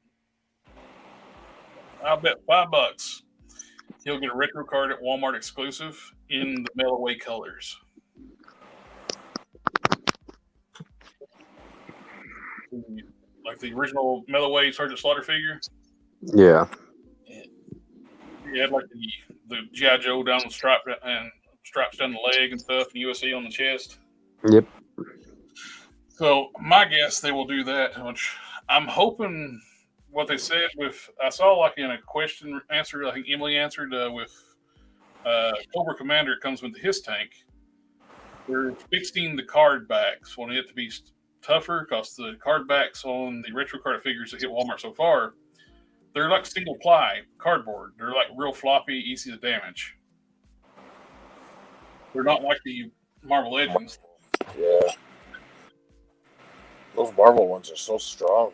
I'll bet $5 he'll get a retro card at Walmart exclusive in the mail away colors. Like the original mail away Sergeant Slaughter figure. Yeah. He had like the G.I. Joe down the stripe and stripes down the leg and stuff, and USA on the chest. Yep. So my guess they will do that, which I'm hoping what they said with, I saw like in a question answer, I think Emily answered with Cobra Commander comes with his tank. They're fixing the card backs, wanting it to be tougher because the card backs on the retro card figures that hit Walmart so far, they're like single ply cardboard. They're like real floppy, easy to damage. They're not like the Marvel Legends. Yeah. Those Marvel ones are so strong.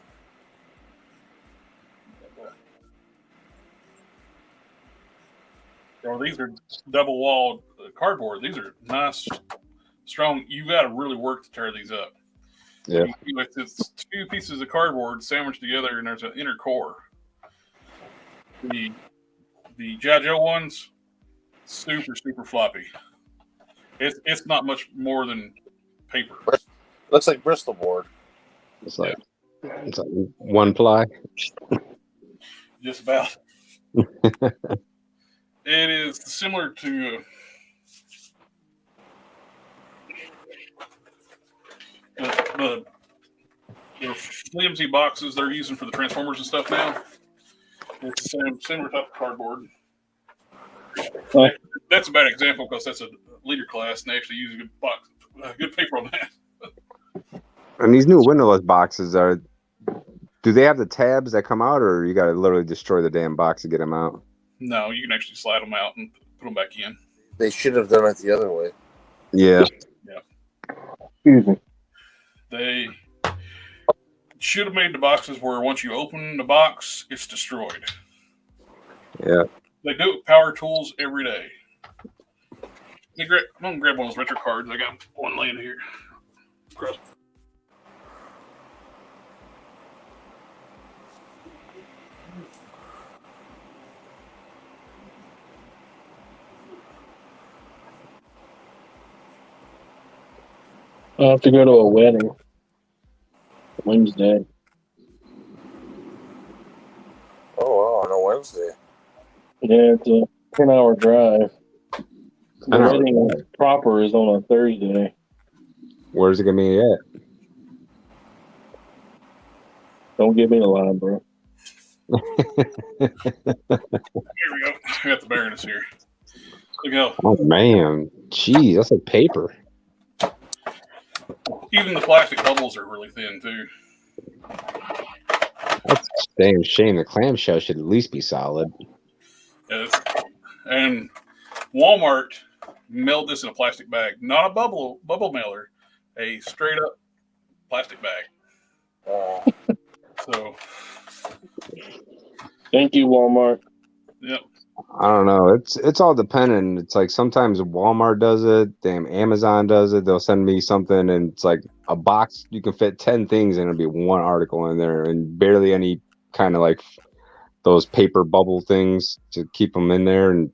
These are double walled cardboard. These are nice, strong. You got to really work to tear these up. Yeah. It's two pieces of cardboard sandwiched together, and there's an inner core. The G.I. Joe ones, super floppy. It's not much more than paper. Looks like Bristol board. It's like one ply. Just about. It is similar to the flimsy boxes they're using for the Transformers and stuff now. It's the same similar type of cardboard. That's a bad example because that's a leader class and they actually use a good paper on that. And these new windowless boxes do they have the tabs that come out, or you got to literally destroy the damn box to get them out? No, you can actually slide them out and put them back in. They should have done it the other way. Yeah. Excuse me. They should have made the boxes where once you open the box, it's destroyed. Yeah. They do it with power tools every day. I'm going to grab one of those retro cards. I got one laying here. Across. I'll have to go to a wedding Wednesday. Oh, wow, on a Wednesday. Yeah, it's a 10-hour drive. The 10-hour wedding proper is on a Thursday. Where's it gonna be at? Don't give me a line, bro. Here we go. I got the Baroness here. Look how Oh man, jeez, that's like paper. even the plastic bubbles are really thin too. That's a damn shame. The clamshell should at least be solid. And Walmart mailed this in a plastic bag, not a bubble mailer, a straight up plastic bag. So, Thank you, Walmart. yep. I don't know. It's all dependent. It's like sometimes Walmart does it, damn Amazon does it. They'll send me something and it's like a box you can fit 10 things and it'll be one article in there and barely any kind of like those paper bubble things to keep them in there. And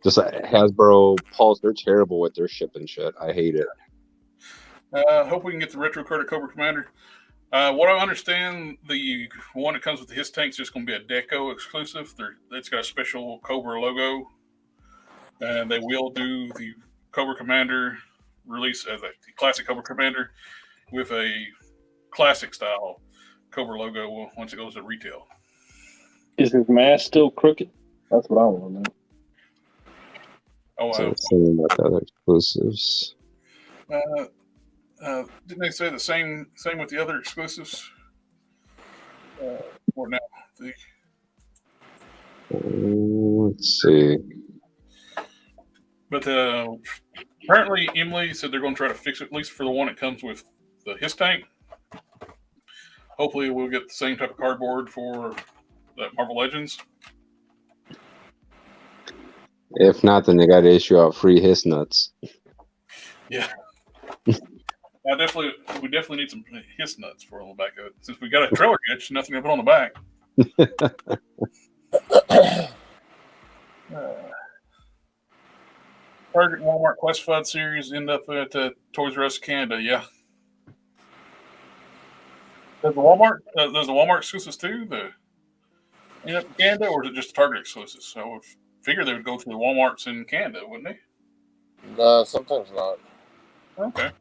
just like Hasbro, Pulse, they're terrible with their shipping shit. I hate it. Hope we can get the retro card of Cobra Commander. What I understand, the one that comes with his tank is just going to be a Deco exclusive. It's got a special Cobra logo, and they will do the Cobra Commander release as the classic Cobra Commander with a classic style Cobra logo once it goes to retail. Is his mask still crooked? That's what I want to know. Oh, So same with the other exclusives. didn't they say the same with the other exclusives? Or now, Let's see. But apparently Emily said they're going to try to fix it, at least for the one that comes with his tank. Hopefully we'll get the same type of cardboard for that Marvel Legends. If not, then they got to issue out free hiss nuts. Yeah. We definitely need some his nuts for on the back of it. Since we got a trailer hitch, nothing to put on the back. Target Walmart Classified Series end up at Toys R Us Canada. Yeah. Does the Walmart exclusives too? End up in Canada, or is it just Target exclusives? So I would figure they would go to the Walmarts in Canada, wouldn't they? No, sometimes not. Okay.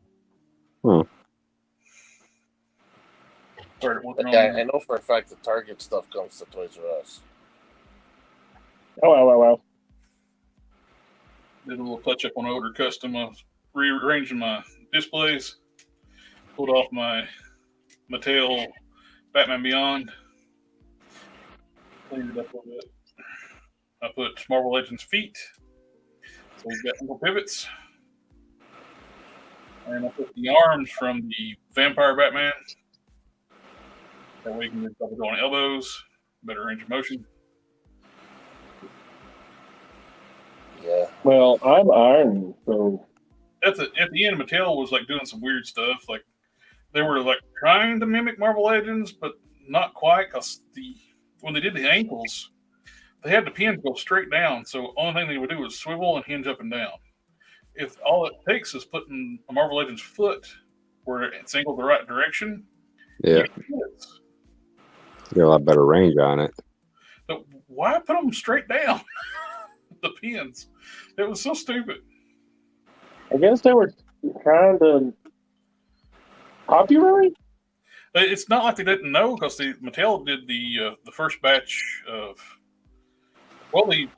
Started working on I know for a fact the Target stuff comes to Toys R Us. Oh, wow. Did a little touch up on older custom. I was rearranging my displays. Pulled off my Mattel Batman Beyond. Cleaned it up a little bit. I put Marvel Legends feet. So we've got ankle pivots. And I put the arms from the Vampire Batman. That way you can just double on elbows, better range of motion. Yeah. Well, I'm iron, so At the end, Mattel was like doing some weird stuff. Like they were like trying to mimic Marvel Legends, but not quite. Cause when they did the ankles, they had the pins go straight down. So only thing they would do was swivel and hinge up and down. If all it takes is putting a Marvel Legends foot where it's angled the right direction, Yeah, you get a lot better range on it. but why put them straight down? The pins. It was so stupid. I guess they were trying to copyright. It's not like they didn't know because Mattel did the first batch of the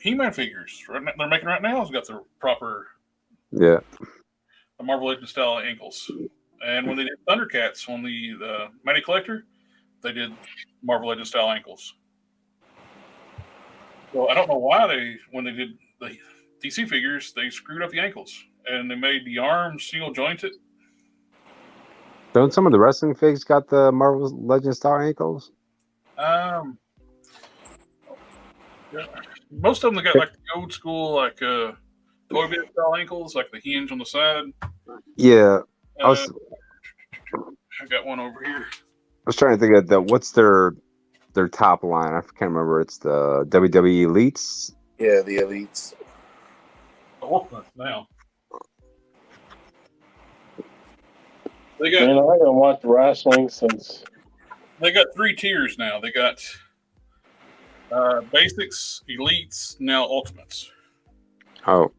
He-Man figures. They're making right now has got the proper Yeah, the Marvel Legends style ankles. And when they did Thundercats on the Mighty Collector, they did Marvel Legends style ankles. So I don't know why when they did the DC figures, they screwed up the ankles and they made the arms single jointed. don't some of the wrestling figs got the Marvel Legends style ankles? Yeah, most of them got like the old school, like Toy Biz style ankles, like the hinge on the side. Yeah, I got one over here. was trying to think of what's their top line. I can't remember. It's the WWE Elites. Yeah, the Elites. Now they got. Man, I haven't watched wrestling since. They got 3 tiers now. They got basics, elites, now ultimates. Oh,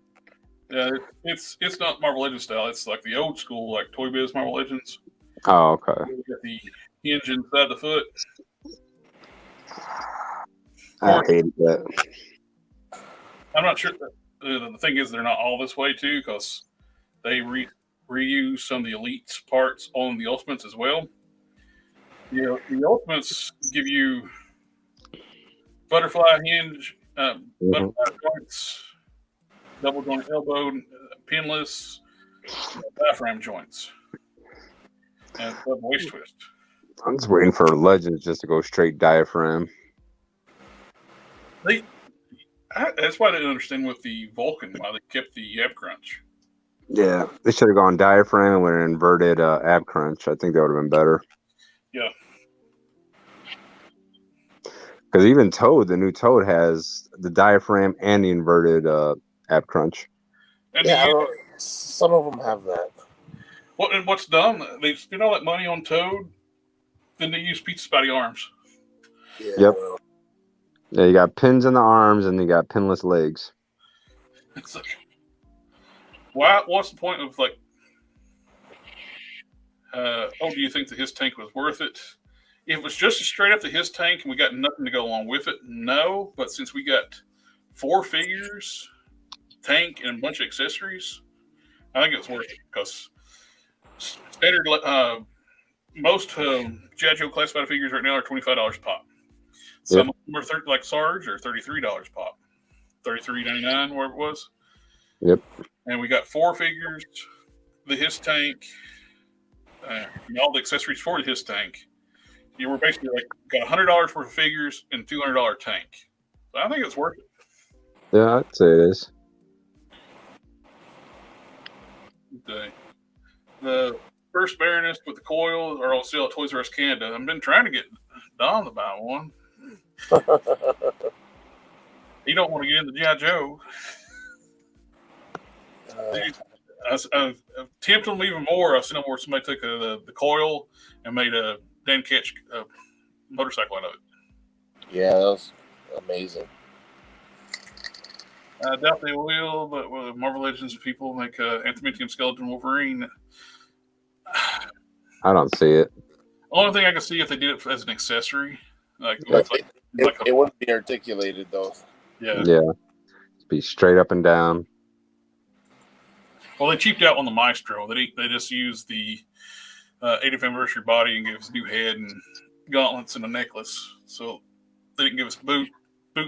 Yeah, it's not Marvel Legends style. It's like the old school, like Toy Biz Marvel Legends. oh, okay. You got the hinge inside the foot. I hated that. I'm not sure. The thing is, they're not all this way too, because they reuse some of the elites parts on the ultimates as well. You know, the ultimates give you butterfly hinge, butterfly joints, double joint elbow, pinless, diaphragm joints, and double waist twist. I'm just waiting for Legends just to go straight diaphragm. That's why I didn't understand with the Vulcan why they kept the ab crunch. Yeah, they should have gone diaphragm and with an inverted ab crunch. I think that would have been better. Yeah. Because even Toad, the new Toad, has the diaphragm and the inverted ab crunch. And Yeah, some of them have that. What's dumb? They spend all that money on Toad, then they use Pizza Spotty arms. Yeah, Yep. well, Yeah, you got pins in the arms and you got pinless legs. It's like, why? What's the point of like? Do you think that his tank was worth it? If it was just straight up to his tank and we got nothing to go along with it, no. But since we got 4 figures, tank, and a bunch of accessories, I think it's worth it because standard most G.I. Joe classified figures right now are $25 a pop. Some of them are like Sarge are $33 a pop, $33.99 where it was. Yep. And we got 4 figures, his tank, and all the accessories for his tank. You were basically like got $100 worth of figures and $200 tank. So I think it's worth it. Yeah, I'd say it is. Okay. the first Baroness with the coil are all still at Toys R Us Canada. I've been trying to get Don to buy one. He don't want to get into G.I. Joe. I tempted him even more. I seen him where somebody took the coil and made a Dan Ketch motorcycle out of it. Yeah, that was amazing. I doubt they will, but Marvel Legends people make Adamantium Skeleton Wolverine. I don't see it. Only thing I can see if they did it as an accessory, It wouldn't be articulated though. Yeah. Be straight up and down. Well, they cheaped out on the Maestro. They just used the 80th anniversary body and gave us a new head and gauntlets and a necklace. So they didn't give us boot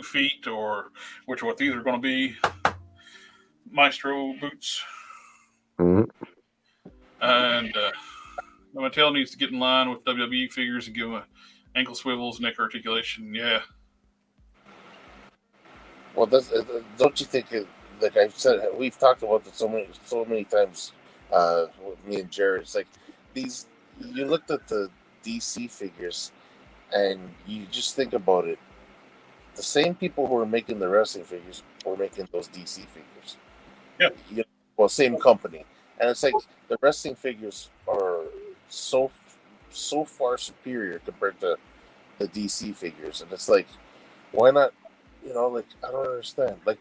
feet, or which are what these are going to be, Maestro boots. Mm-hmm. And Mattel needs to get in line with WWE figures and give them ankle swivels, neck articulation. Yeah. Well, don't you think? Like I've said, we've talked about this so many times. With me and Jared, it's like these. You looked at the DC figures, and you just think about it. The same people who are making the wrestling figures were making those DC figures. Yeah. Well, same company, and it's like the wrestling figures are so far superior compared to the DC figures, and it's like, why not? Like I don't understand. Like,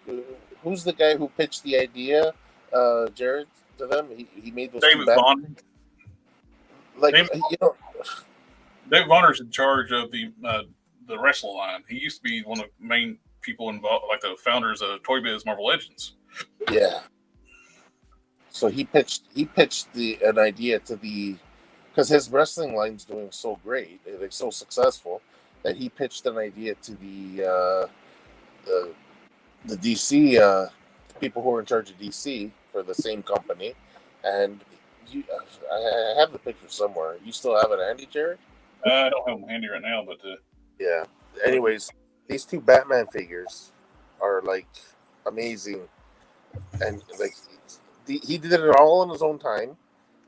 who's the guy who pitched the idea, Jared, to them? He made those. David Vaughn. Like David Vonner's in charge of the wrestling line. He used to be one of the main people involved, like the founders of Toy Biz Marvel Legends. Yeah. So he pitched an idea to because his wrestling line's doing so great, they're so successful, that he pitched an idea to the DC people who are in charge of DC for the same company, and I have the picture somewhere. You still have it handy, Jared? I don't have them handy right now, but yeah. Anyways, these two Batman figures are like amazing, and like he did it all in his own time,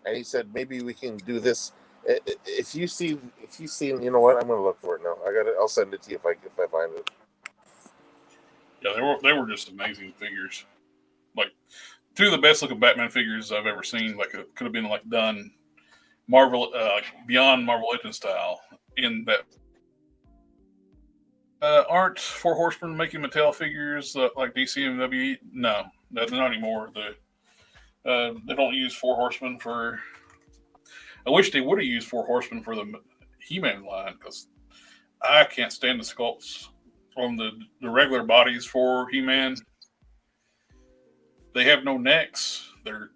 and he said maybe we can do this. If you see, you know what? I'm gonna look for it now. I'll send it to you if I find it. Yeah, they were just amazing figures. Like two of the best looking Batman figures I've ever seen. Like it could have been like done Marvel, beyond Marvel Legends style. In that, aren't Four Horsemen making Mattel figures like DC and WWE? No, not anymore. They don't use Four Horsemen for. I wish they would have used Four Horsemen for the He-Man line, because I can't stand the sculpts on the regular bodies for He-Man. They have no necks. Their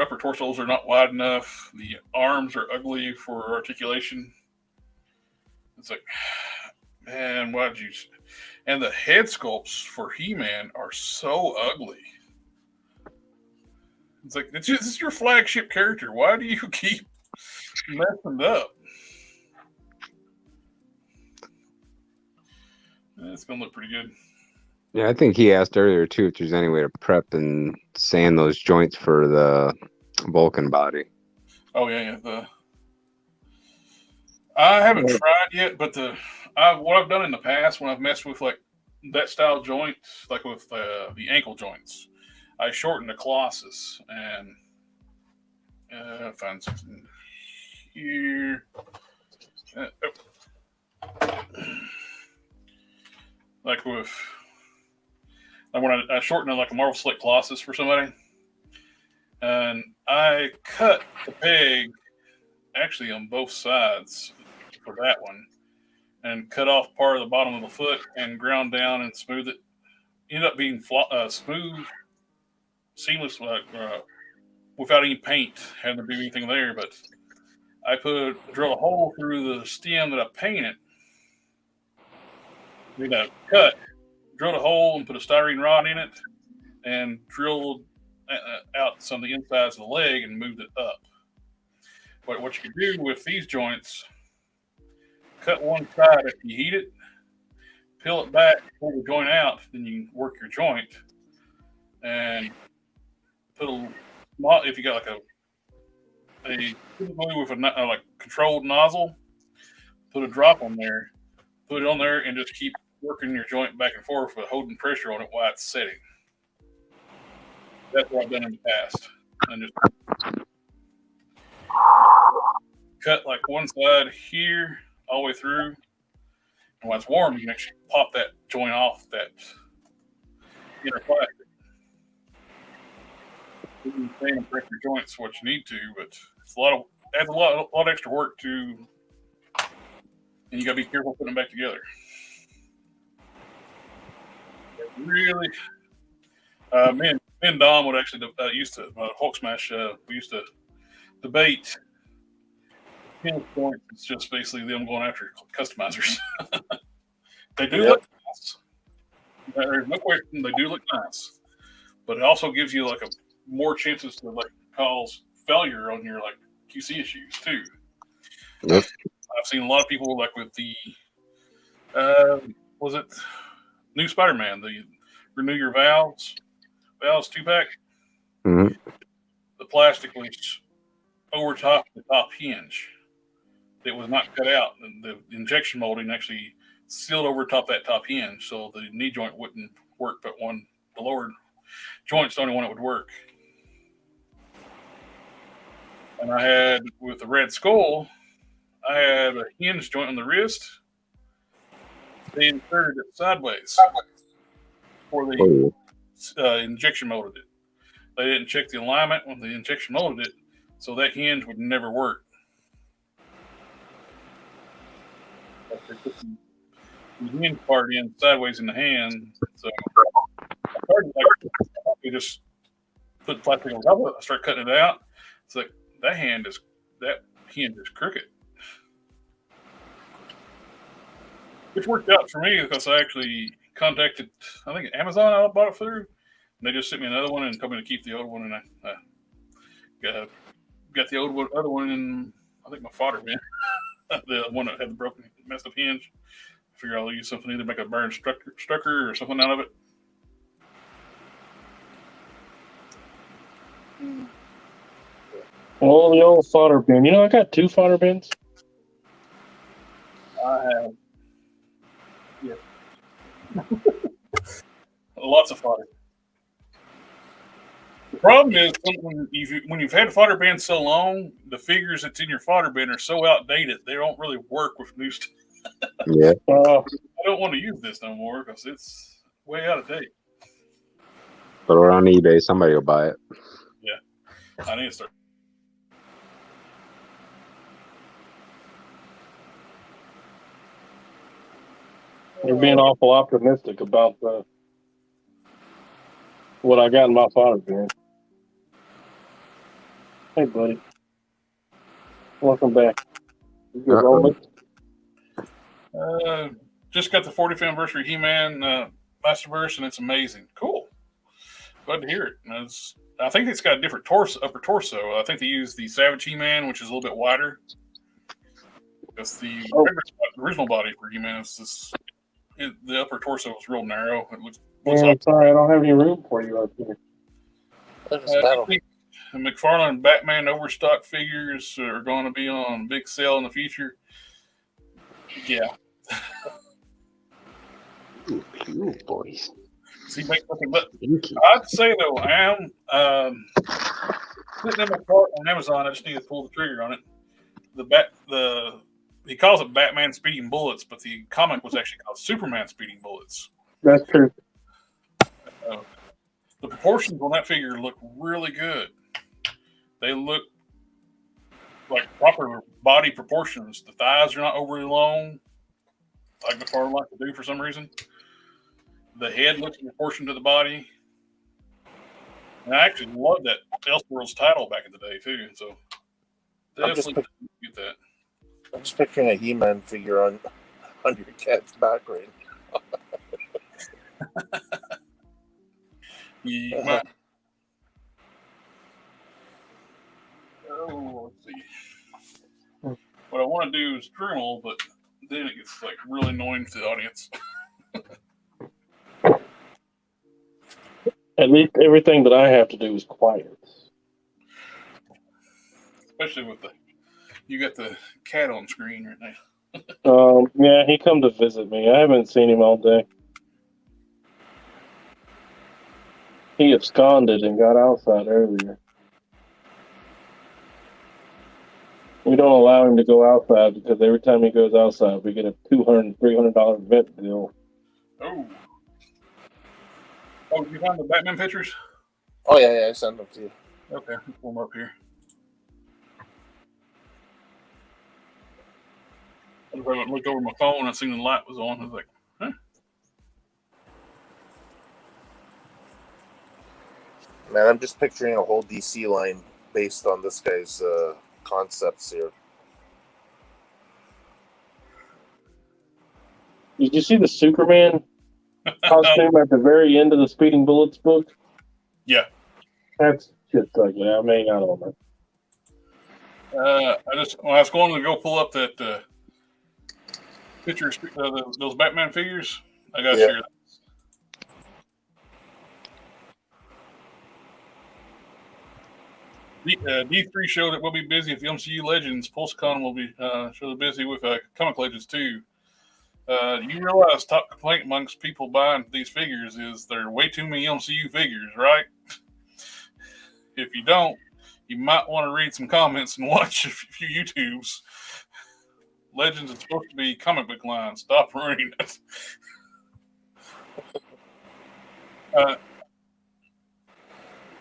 upper torsos are not wide enough. The arms are ugly for articulation. It's like, man, why'd you? And the head sculpts for He-Man are so ugly. It's like, this is your flagship character. Why do you keep messing up? It's gonna look pretty good. Yeah, I think he asked earlier too if there's any way to prep and sand those joints for the Vulcan body. Oh yeah. I haven't tried yet, but what I've done in the past when I've messed with like that style joint, like with the ankle joints, I shortened the Colossus and find something here. Like when I shortened it like a Marvel Select Colossus for somebody, and I cut the peg actually on both sides for that one, and cut off part of the bottom of the foot and ground down and smooth it. Ended up being smooth, seamless, without any paint having to do anything there. But I drilled a hole through the stem that I painted. Drilled a hole and put a styrene rod in it, and drilled out some of the insides of the leg and moved it up. But what you can do with these joints, cut one side if you heat it, peel it back, pull the joint out, then you can work your joint, and if you got like a typically with a like controlled nozzle, put a drop on there, put it on there, and just keep working your joint back and forth with holding pressure on it while it's setting. That's what I've done in the past. And just cut like one side here all the way through. And while it's warm, you can actually pop that joint off that inner plastic. Sand pressure joints what you need to, but it's adds a lot extra work to, and you gotta be careful putting them back together. Really, me and Dom would actually used to Hulk Smash. We used to debate pin points. It's just basically them going after customizers. They do look nice. There's no question they do look nice, but it also gives you like more chances to like cause failure on your like QC issues too. Yep. I've seen a lot of people like with the was it new Spider-Man, the renew your valves 2-pack. Mm-hmm. The plastic was over top the top hinge. It was not cut out, and the injection molding actually sealed over top that top hinge, so the knee joint wouldn't work, but the lower joint's the only one that would work. And I had, with the Red Skull, I had a hinge joint on the wrist. They inserted it sideways before they injection molded it. They didn't check the alignment when they injection molded it, so that hinge would never work. They put the hinge part in sideways in the hand, so I started like we just put plastic on top of it. I start cutting it out. It's like that hinge is crooked, which worked out for me because I actually contacted, I think Amazon I bought it through, and they just sent me another one and told me to keep the old one, and I got the other one in I think my fodder bin, the one that had the broken messed up hinge. I figure I'll use something either make a burn stucker or something out of it. Oh, the old fodder bin. You know, I got 2 fodder bins. I have, yeah, lots of fodder. The problem is when you've had fodder bins so long, the figures that's in your fodder bin are so outdated they don't really work with new stuff. Yeah. I don't want to use this no more because it's way out of date. Throw it on eBay. Somebody will buy it. Yeah, I need to start. You're being awful optimistic about what I got in my fodder bin. Hey, buddy. Welcome back. You good rolling? Just got the 40th anniversary He-Man Masterverse, and it's amazing. Cool. Glad to hear it. I think it's got a different upper torso. I think they use the Savage He-Man, which is a little bit wider. Because the original body for He-Man is the upper torso is real narrow. It looks I'm sorry, I don't have any room for you up here. I think McFarlane Batman overstock figures are going to be on big sale in the future. Yeah. Ooh, boys. See, make something but I'd say though, I am sitting in my cart on Amazon. I just need to pull the trigger on it. He calls it Batman Speeding Bullets, but the comic was actually called Superman Speeding Bullets. That's true. The proportions on that figure look really good. They look like proper body proportions. The thighs are not overly long, like McFarlane likes to do for some reason. The head looks in proportion to the body. And I actually love that Elseworlds title back in the day too. So definitely get that. I'm just picturing a He-Man figure on your cat's back right now. Let's see. What I want to do is journal, but then it gets like really annoying to the audience. At least everything that I have to do is quiet. especially with you got the cat on screen right now. Yeah, he come to visit me. I haven't seen him all day. He absconded and got outside earlier. We don't allow him to go outside because every time he goes outside, we get a $200, $300 vet bill. Oh, did you find the Batman pictures? Oh yeah, I sent them to you. Okay, I'll pull them up here. I looked over my phone. I seen the light was on. I was like, huh? Man, I'm just picturing a whole DC line based on this guy's concepts here. Did you see the Superman costume at the very end of the Speeding Bullets book? Yeah. That's just like, I mean, I don't know. When I was going to go pull up that picture, those Batman figures, I got to share that. D3 showed that we'll be busy with the MCU Legends. PulseCon will be busy with Comic Legends too. You realize top complaint amongst people buying these figures is there are way too many MCU figures, right? If you don't, you might want to read some comments and watch a few YouTubes. Legends is supposed to be comic book line. Stop reading it.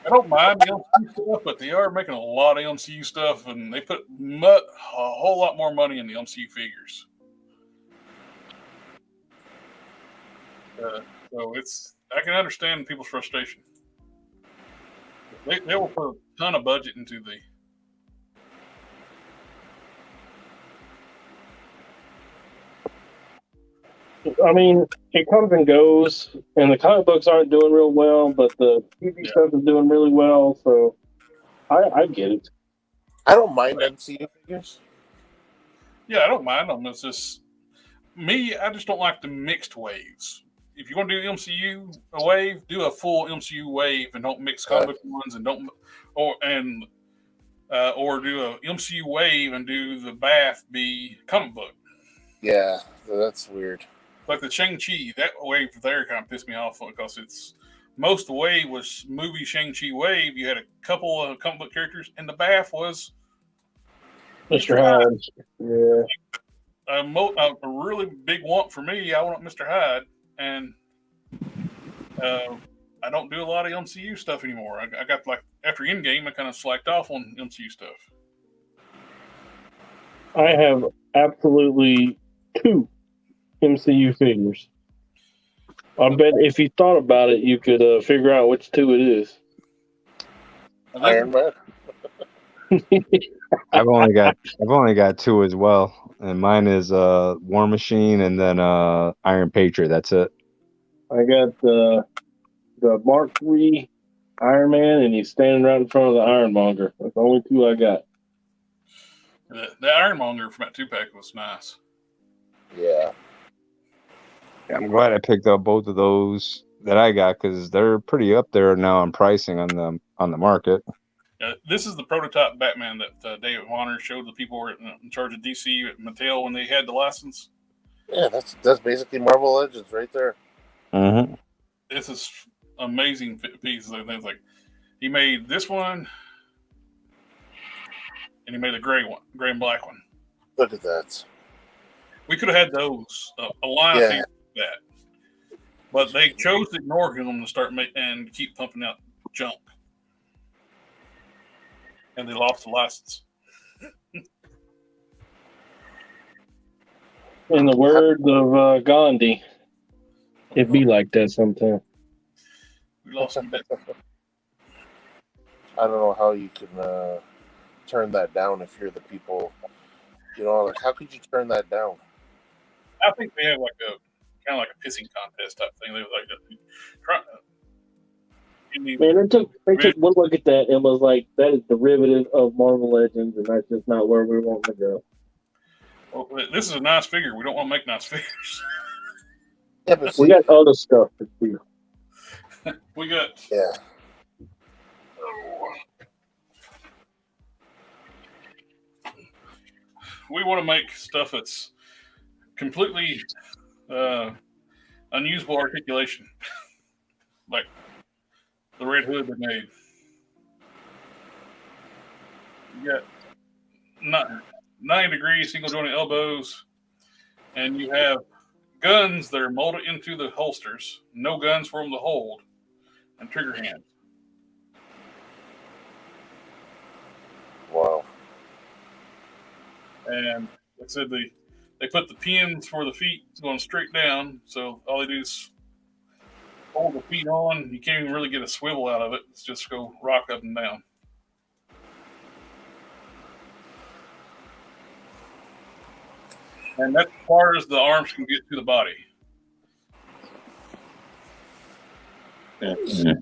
I don't mind the MCU stuff, but they are making a lot of MCU stuff, and they put a whole lot more money in the MCU figures. So I can understand people's frustration. They will put a ton of budget into I mean, it comes and goes, and the comic books aren't doing real well, but the TV stuff is doing really well, so I get it. I don't mind MCU figures. Yeah, I don't mind them. It's just me. I just don't like the mixed waves. If you want to do the MCU wave, do a full MCU wave and don't mix comic book ones, and or do a MCU wave and do the bath be comic book. Yeah, that's weird. Like the Shang-Chi, that wave there kind of pissed me off because most of the wave was movie Shang-Chi wave. You had a couple of comic book characters, and the bath was Mr. Hyde. Yeah. A really big want for me. I want Mr. Hyde, and I don't do a lot of MCU stuff anymore. I got after Endgame, I kind of slacked off on MCU stuff. I have absolutely 2 MCU figures. I bet if you thought about it, you could figure out which 2 it is. Iron Man. I've only got 2 as well, and mine is War Machine and then Iron Patriot. That's it. I got the Mark III Iron Man, and he's standing right in front of the Ironmonger. That's the only 2 I got. The Ironmonger from that 2-pack was nice. Yeah. I'm glad I picked up both of those that I got because they're pretty up there now on pricing on the market. This is the prototype Batman that David Warner showed the people who were in charge of DC at Mattel when they had the license. Yeah, that's basically Marvel Legends right there. Mm-hmm. This is amazing pieces. Things like he made this one, and he made a gray and black one. Look at that. We could have had those a line of things like that, but they chose to ignore him to start and keep pumping out junk. And they lost the license. In the words of Gandhi, it'd be like that sometimes. We lost some bit. I don't know how you can turn that down if you're the people. You know, like how could you turn that down? I think they have kind of like a pissing contest type thing. They was like Man, they took one look at that and was like, that is derivative of Marvel Legends, and that's just not where we want to go. Well, this is a nice figure. We don't want to make nice figures. Yeah, but we got other stuff to do. We got we want to make stuff that's completely unusable articulation, like the Red Hood they made. You got 90-degree single jointed elbows, and you have guns that are molded into the holsters. No guns for them to hold, and trigger hands. Wow. And like I said, they put the pins for the feet going straight down, so all they do is hold the feet on. You can't even really get a swivel out of it. It's just go rock up and down. And that's as far as the arms can get to the body. Is that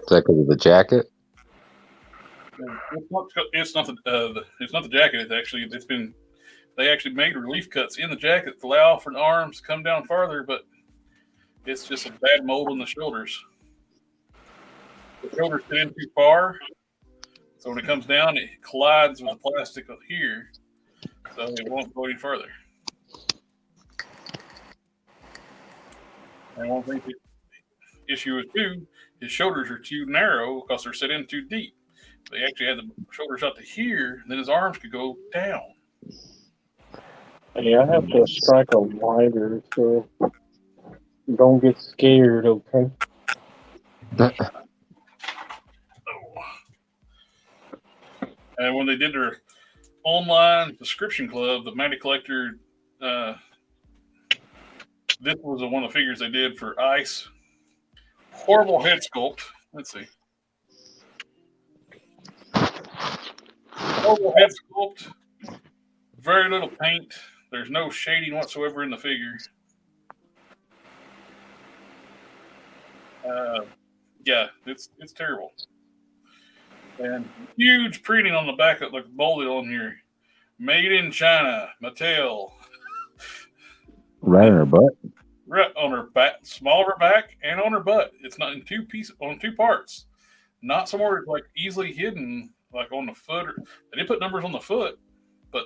because of the jacket? It's not the jacket. They actually made relief cuts in the jacket to allow for the arms to come down farther, but it's just a bad mold on the shoulders. The shoulders fit in too far, so when it comes down, it collides with the plastic up here, so it won't go any further. And one thing the issue is too, his shoulders are too narrow because they're set in too deep. They actually had the shoulders up to here, and then his arms could go down. Yeah, I have to strike a wider, so don't get scared, okay? And when they did their online description club, the Matty Collector, this was one of the figures they did for Ice. Horrible head sculpt. Let's see. Horrible head sculpt. Very little paint. There's no shading whatsoever in the figure. Yeah, it's terrible. And huge printing on the back that looks bolded on here. Made in China, Mattel. Right on her butt. Right on her back, small of her back, and on her butt. It's not in two pieces, on two parts. Not somewhere like easily hidden, like on the foot. They did put numbers on the foot, but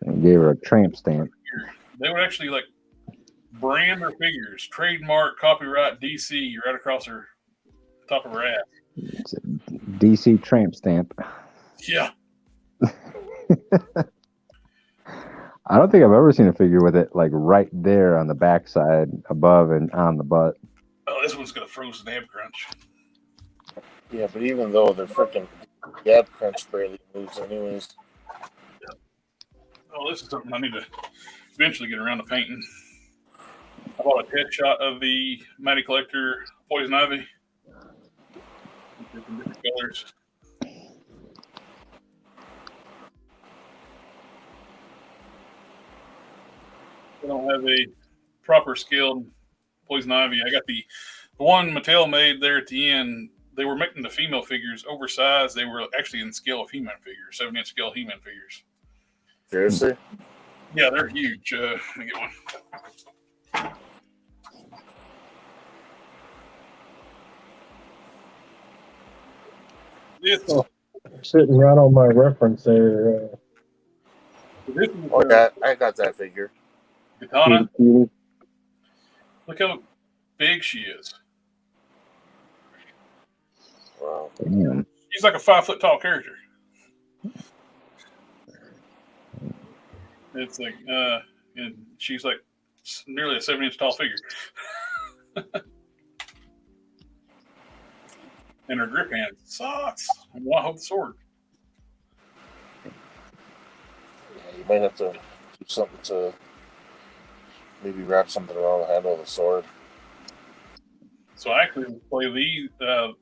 And gave her a tramp stamp. they would actually like brand their figures, trademark, copyright, DC, right across her top of her ass. It's a DC tramp stamp. Yeah. I don't think I've ever seen a figure with it like right there on the backside, above and on the butt. Oh, this one's gonna frozen ab crunch. Yeah, but even though the freaking gap crunch barely moves anyways. Oh, this is something I need to eventually get around to painting. I bought a test shot of the Matty Collector Poison Ivy. Different colors. I don't have a proper scaled Poison Ivy. I got the one Mattel made there at the end. They were making the female figures oversized. They were actually in scale of He-Man figures, 7-inch scale He-Man figures. Seriously? Yeah, they're huge. Let me get one. It's, Sitting right on my reference there. this is, Oh, I got that figure. Katana. Cutie. Look how big she is. Wow. Damn. She's like a 5 foot tall character. It's like, and she's like nearly a 7-inch tall figure. And her grip hand sucks. I hold the sword. Yeah, you might have to do something to maybe wrap something around the handle of the sword. So I actually play these. I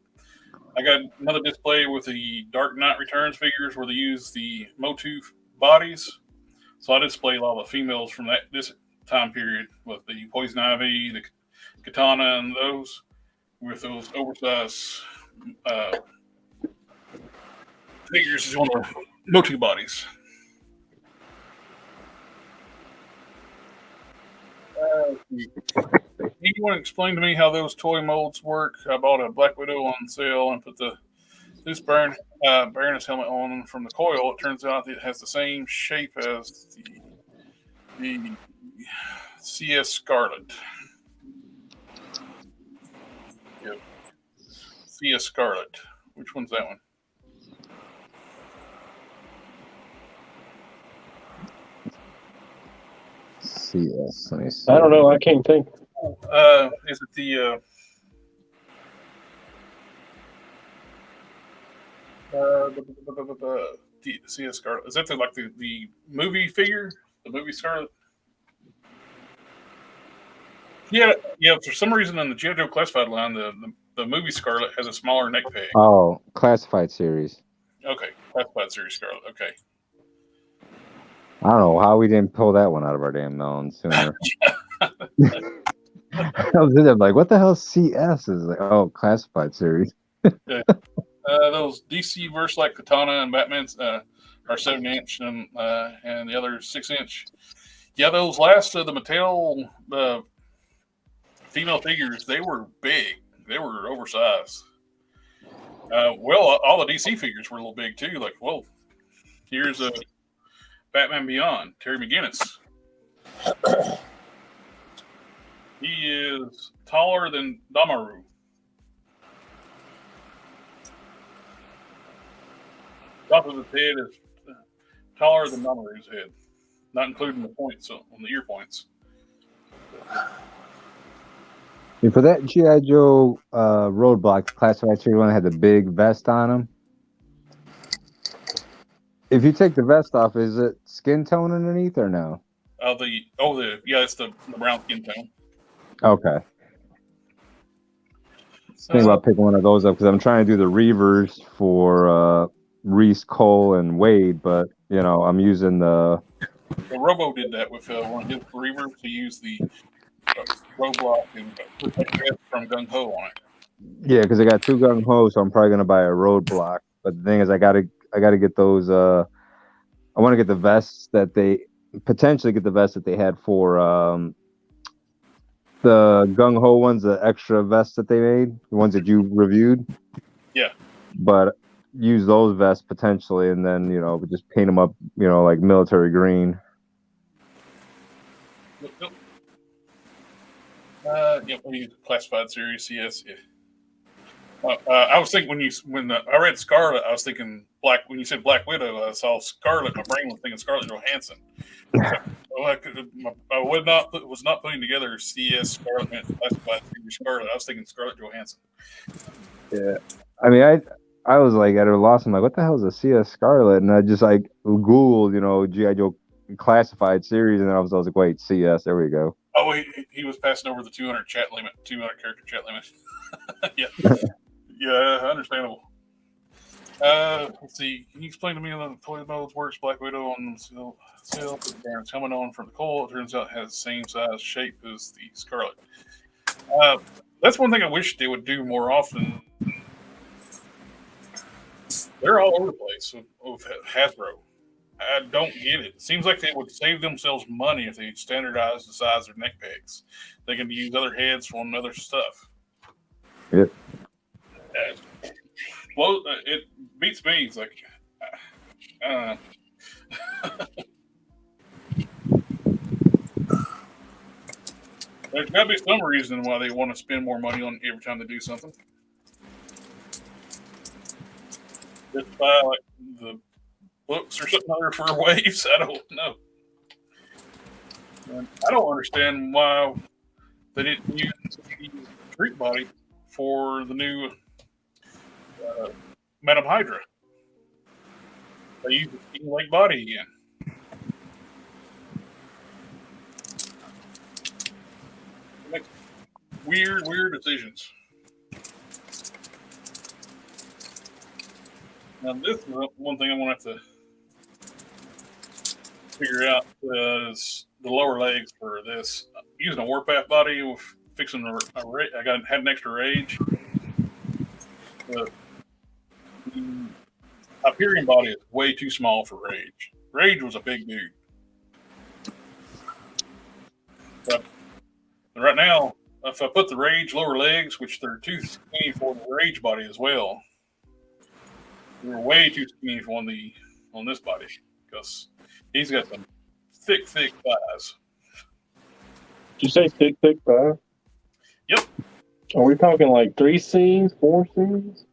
got another display with the Dark Knight Returns figures where they use the Motu bodies. So I display a lot of the females from this time period with the Poison Ivy, the Katana, and those with those oversized figures on the Motu bodies. Anyone explain to me how those toy molds work? I bought a Black Widow on sale and put this This bearing his helmet on from the coil. It turns out it has the same shape as the CS Scarlet. Yep. CS Scarlet. Which one's that one? CS. Let me see. I don't know. I can't think. Is it the CS Scarlet? Is that the movie figure? The movie Scarlet? Yeah. For some reason, in the G.I. Joe Classified line, the movie Scarlet has a smaller neck peg. Oh, classified series. Okay, Classified series Scarlet. Okay. I don't know how we didn't pull that one out of our damn melons sooner. I was in there like, what the hell? CS is like, oh, classified series. Yeah. Those DC verse like Katana and Batman's are 7-inch and the other 6-inch. Yeah, those last of the Mattel female figures, they were big. They were oversized. All the DC figures were a little big too. Like, whoa, here's a Batman Beyond, Terry McGinnis. He is taller than Damaru. Top of his head is taller than Damaru's head, not including the points on the ear points. And for that G.I. Joe Roadblock classified series one that had the big vest on him, if you take the vest off, is it skin tone underneath or no? It's the brown skin tone. Okay. Think about picking one of those up because I'm trying to do the Reavers for Reese, Cole, and Wade, but I'm using the. Well, Robo did that with one of his Reavers. He used the Roadblock and put that from Gung Ho on it. Yeah, because I got 2 Gung Ho, so I'm probably gonna buy a Roadblock. But the thing is, I gotta get those. I want to get the vests that they had for the Gung Ho ones, the extra vests that they made, the ones that you reviewed. Yeah. But use those vests potentially, and then just paint them up, like military green. We use classified series. Yes. Yeah. I was thinking when I read Scarlet, I was thinking Black. When you said Black Widow, I saw Scarlet. My brain was thinking Scarlett Johansson. I was not putting together CS Scarlet and classified series Scarlet. I was thinking Scarlett Johansson. Yeah, I mean, I was like at a loss. I'm like, what the hell is a CS Scarlet? And I just like Googled, G.I. Joe classified series, and I was like, wait, CS. There we go. Oh, he was passing over the 200 character chat limit. Yeah. Yeah, understandable. Let's see. Can you explain to me how the toy modes works? Black Widow on the sale, put the Baron's helmet on from the Cole. It turns out it has the same size shape as the Scarlet. That's one thing I wish they would do more often. They're all over the place with Hasbro. I don't get it. It seems like they would save themselves money if they standardized the size of neck pegs. They can use other heads from other stuff. Yep. Well, it beats me. It's like, there's got to be some reason why they want to spend more money on every time they do something. Just buy like the books or something other for waves. I don't know. And I don't understand why they didn't use the street body for the new Madam Hydra. They used the King Lake body again. They make weird decisions. Now this is one thing I'm gonna have to figure out is the lower legs for this. Using a Warpath body with fixing had an extra rage. The Hyperion body is way too small for Rage. Rage was a big dude. But right now, if I put the Rage lower legs, which they're too skinny for the Rage body as well, You're way too skinny on this body because he's got some thick thighs. Did you say thick thigh? Yep. Are we talking like 3 C's, 4 C's?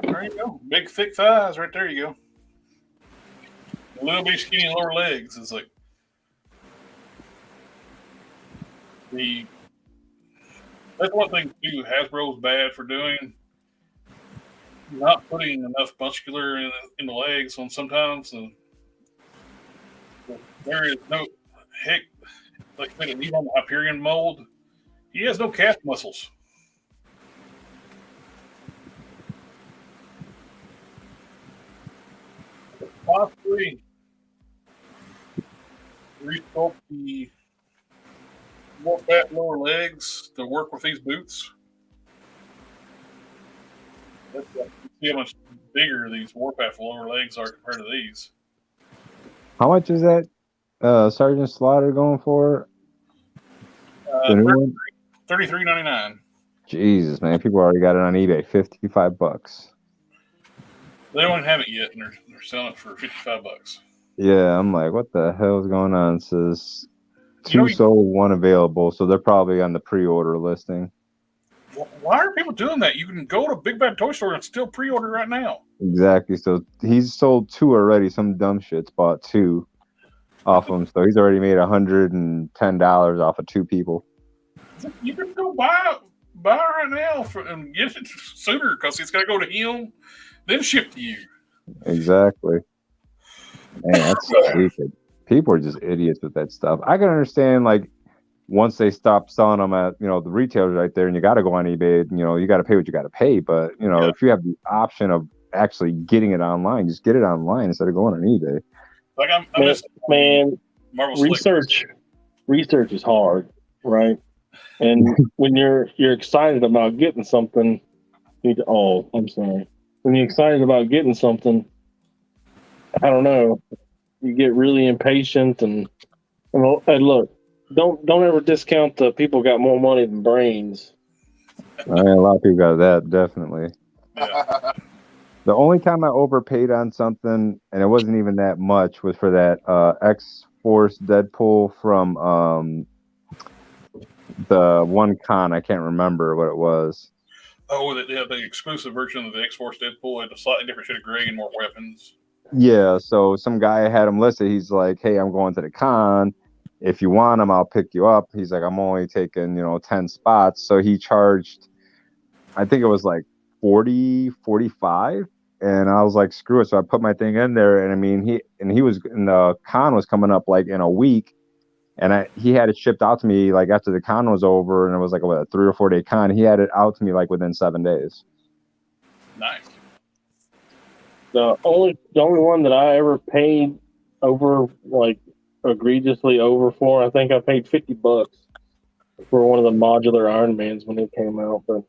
There you go. Big thick thighs right there. You go. A little bit skinny lower legs. It's like that's one thing too. Hasbro's bad for doing. Not putting enough muscular in the legs on sometimes. And there is no heck, like even on the Hyperion mold, he has no calf muscles. Possibly resculpt the more fat lower legs to work with these boots. See how much bigger these Warpath lower legs are compared to these. How much is that Sergeant Slaughter going for? The new one? $33.99. Jesus, man, people already got it on eBay. $55. They don't have it yet, and they're selling it for $55. Yeah, I'm like, what the hell is going on? It says You know, two sold, one available, so they're probably on the pre-order listing. why are people doing that? You can go to Big Bad Toy Store and still pre-order right now. Exactly. So he's sold 2 already. Some dumb shit's bought 2 off him, so he's already made $110 off of 2 people. You can go buy right now and get it sooner because it's got to go to him, then ship to you. Exactly. Man, that's stupid. People are just idiots with that stuff. I can understand, like, once they stop selling them at, the retailers right there, and you got to go on eBay, you got to pay what you got to pay. But, if you have the option of actually getting it online, just get it online instead of going on eBay. Like I'm just Man, Marvel research is hard, right? And when you're excited about getting something, I'm sorry. When you're excited about getting something, I don't know, you get really impatient and look, don't ever discount the people got more money than brains. A lot of people got that, definitely. Yeah. The only time I overpaid on something, and it wasn't even that much, was for that X-Force Deadpool from the one con. I can't remember what it was. Oh, the exclusive version of the X-Force Deadpool had a slightly different shade of gray and more weapons. Yeah, so some guy had him listed. He's like, hey, I'm going to the con. If you want them, I'll pick you up. He's like, I'm only taking, 10 spots. So he charged, I think it was like 40, 45. And I was like, screw it. So I put my thing in there. And I mean, the con was coming up like in a week. And he had it shipped out to me like after the con was over. And it was like a 3 or 4 day con. He had it out to me like within 7 days. Nice. The only one that I ever paid over, like, egregiously over for, I think I paid $50 for one of the modular Iron Mans when it came out. But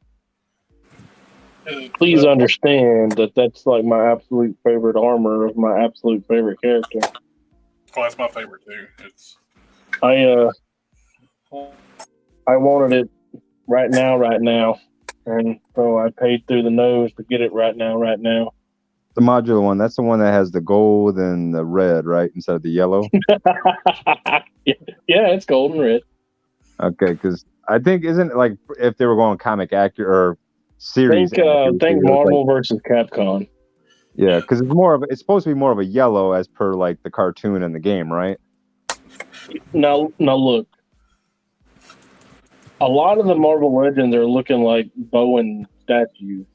please understand that that's like my absolute favorite armor of my absolute favorite character. Oh, that's my favorite too. I wanted it right now, and so I paid through the nose to get it right now. The modular one, that's the one that has the gold and the red, right, instead of the yellow. Yeah, it's gold and red. Okay, because I think isn't it like if they were going comic accurate or series? Think Marvel versus Capcom. Yeah, because it's supposed to be more of a yellow as per like the cartoon and the game, right? Now look, a lot of the Marvel Legends are looking like Bowen statues,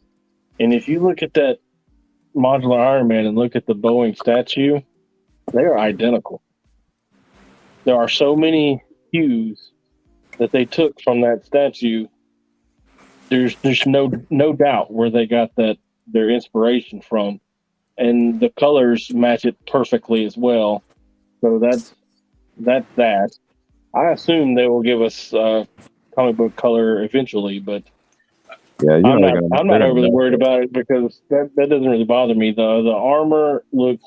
and if you look at that modular Iron Man and look at the Boeing statue, they are identical. There are so many hues that they took from that statue. There's no doubt where they got their inspiration from, and the colors match it perfectly as well. So that's that. I assume they will give us comic book color eventually, but yeah, I'm not overly worried about it because that doesn't really bother me. The armor looks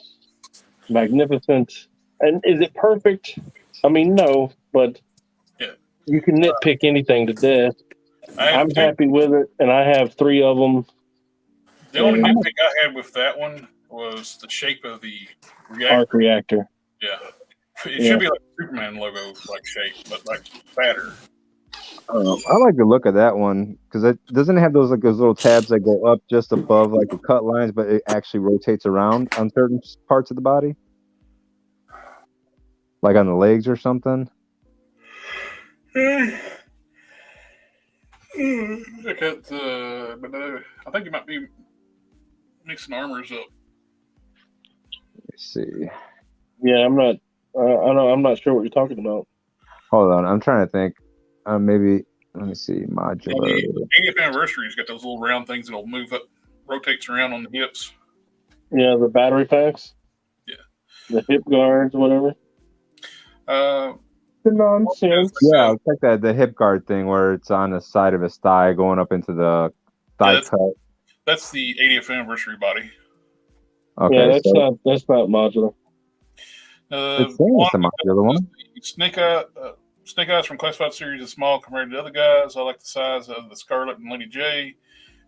magnificent. And is it perfect? I mean, no, but you can nitpick anything to death. I'm happy with it, and I have 3 of them. The only nitpick I had with that one was the shape of the Arc reactor. reactor. Yeah. It should be like a Superman logo like shape, but like fatter. I like the look of that one because it doesn't have those little tabs that go up just above like the cut lines, but it actually rotates around on certain parts of the body, like on the legs or something. I think you might be mixing armors up. Let's see. Yeah, I'm not. I'm not sure what you're talking about. Hold on, I'm trying to think. Maybe let me see. Modular. The 80th anniversary's got those little round things that'll move up, rotates around on the hips. Yeah, the battery packs. Yeah. The hip guards, whatever. Nonsense. Yeah, it's like that the hip guard thing where it's on the side of his thigh going up into the thigh cut. That's the 80th anniversary body. Okay, Yeah, that's not modular. It's saying it's a modular one. Snake Eyes from Classified Series is small compared to other guys. I like the size of the Scarlet and Lady J.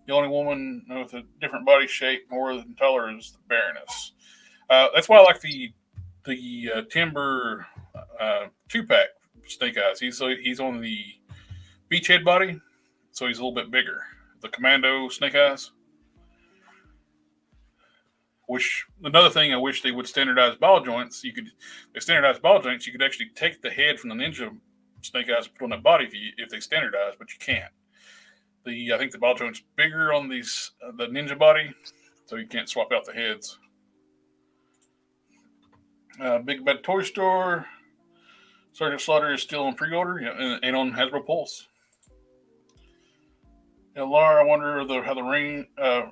The only woman with a different body shape, more than taller, is the Baroness. That's why I like the Timber 2-pack Snake Eyes. He's on the beachhead body, so he's a little bit bigger. The Commando Snake Eyes. Another thing, I wish they would standardize ball joints. You could actually take the head from the Ninja Snake Eyes and put on that body if they standardize, but you can't. I think the ball joint's bigger on the Ninja body, so you can't swap out the heads. Big Bad Toy Store. Sergeant Slaughter is still on pre-order and on Hasbro Pulse. Laura, I wonder how the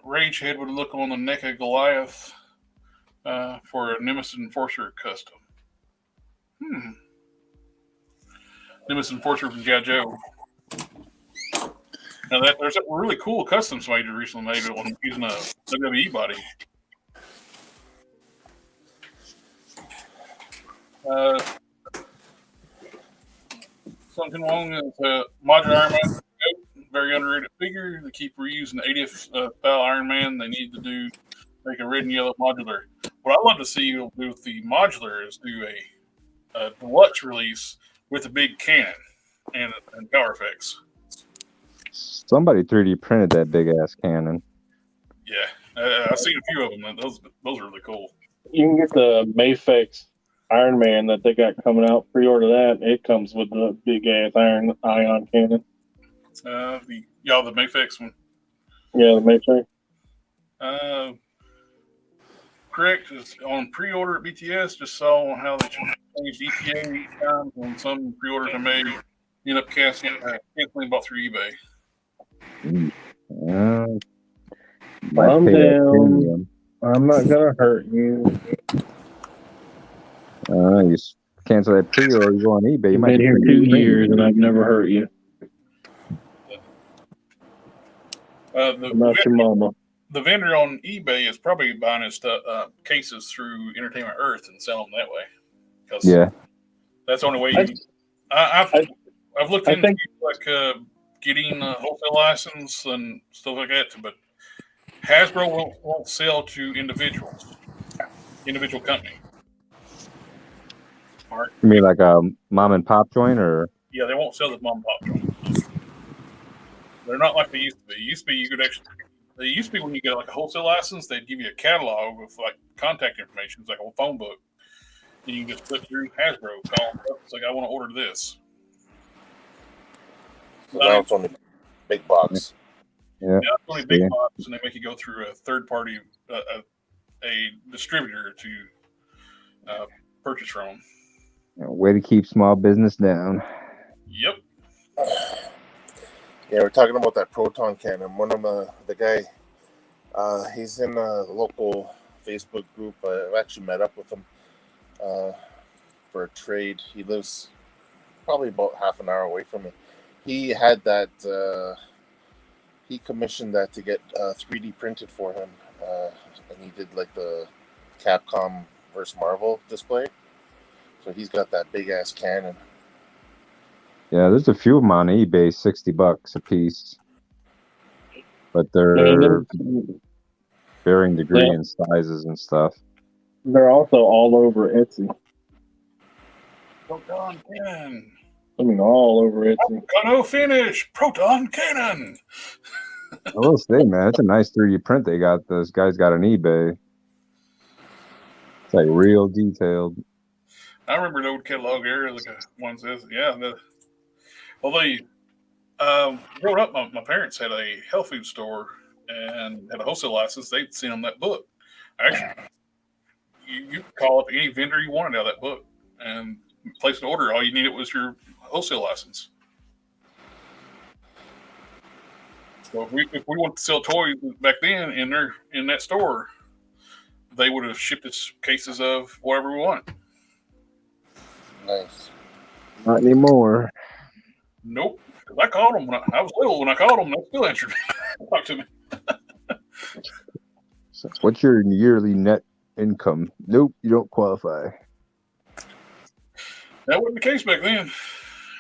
Rage head would look on the neck of Goliath for a Nemesis Enforcer custom. Nemesis Enforcer from G.I. Joe. Now there's a really cool customs made recently made on using a WWE body. Something wrong is modular Iron Man. Very underrated figure. They keep reusing the 80th style Iron Man. They need to make a red and yellow modular. What I'd love to see do with the modular is do a deluxe release with a big cannon and power effects. Somebody 3D printed that big ass cannon. Yeah, I've seen a few of them. Those are really cool. You can get the Mayfix Iron Man that they got coming out. Pre-order that. It comes with the big ass ion cannon. The Mayfix one. Yeah, the Mayfix. Correct. It's on pre-order at BTS. Just saw how they changed ETA times when some pre-orders are made. End up canceling bought through eBay. I'm down. I'm not gonna hurt you. You cancel that pre-order, you go on eBay. You I've might been here 2 years and I've never hurt you. Not your mama. The vendor on eBay is probably buying his cases through Entertainment Earth and selling them that way. Yeah, that's the only way. I've looked into getting a wholesale license and stuff like that, but Hasbro won't sell to individual company. You mean like a mom and pop joint, or? Yeah, they won't sell the mom and pop joint. They're not like they used to be. They used to be when you get like a wholesale license, they'd give you a catalog with like contact information. It's like a phone book. And you can just flip through Hasbro, call them up. It's like, I want to order this. So now it's only big box. Yeah, it's only big box, and they make you go through a third party, a distributor to purchase from. Way to keep small business down. Yep. Yeah, we're talking about that proton cannon. One of the guy, he's in a local Facebook group. I've actually met up with him for a trade. He lives probably about half an hour away from me. He had that. He commissioned that to get 3D printed for him, and he did like the Capcom versus Marvel display. So he's got that big ass cannon. Yeah, there's a few of them on eBay, $60 a piece. But they're varying degree and sizes and stuff. They're also all over Etsy. Proton cannon. I mean, all over Etsy. Gonna finish. Proton cannon. I will say, man, it's a nice 3D print they got. Those guys got on eBay. It's like real detailed. I remember the old catalog area. Like one says, yeah. They growing up, my parents had a health food store and had a wholesale license. They'd seen them that book. Actually, you could call up any vendor you wanted out of that book and place an order. All you needed was your wholesale license. So if we wanted to sell toys back then in that store, they would have shipped us cases of whatever we want. Nice. Not anymore. Nope. Because I called them when I was little. When I called them, they still answered me. Talk to me. So what's your yearly net income? Nope, you don't qualify. That wasn't the case back then.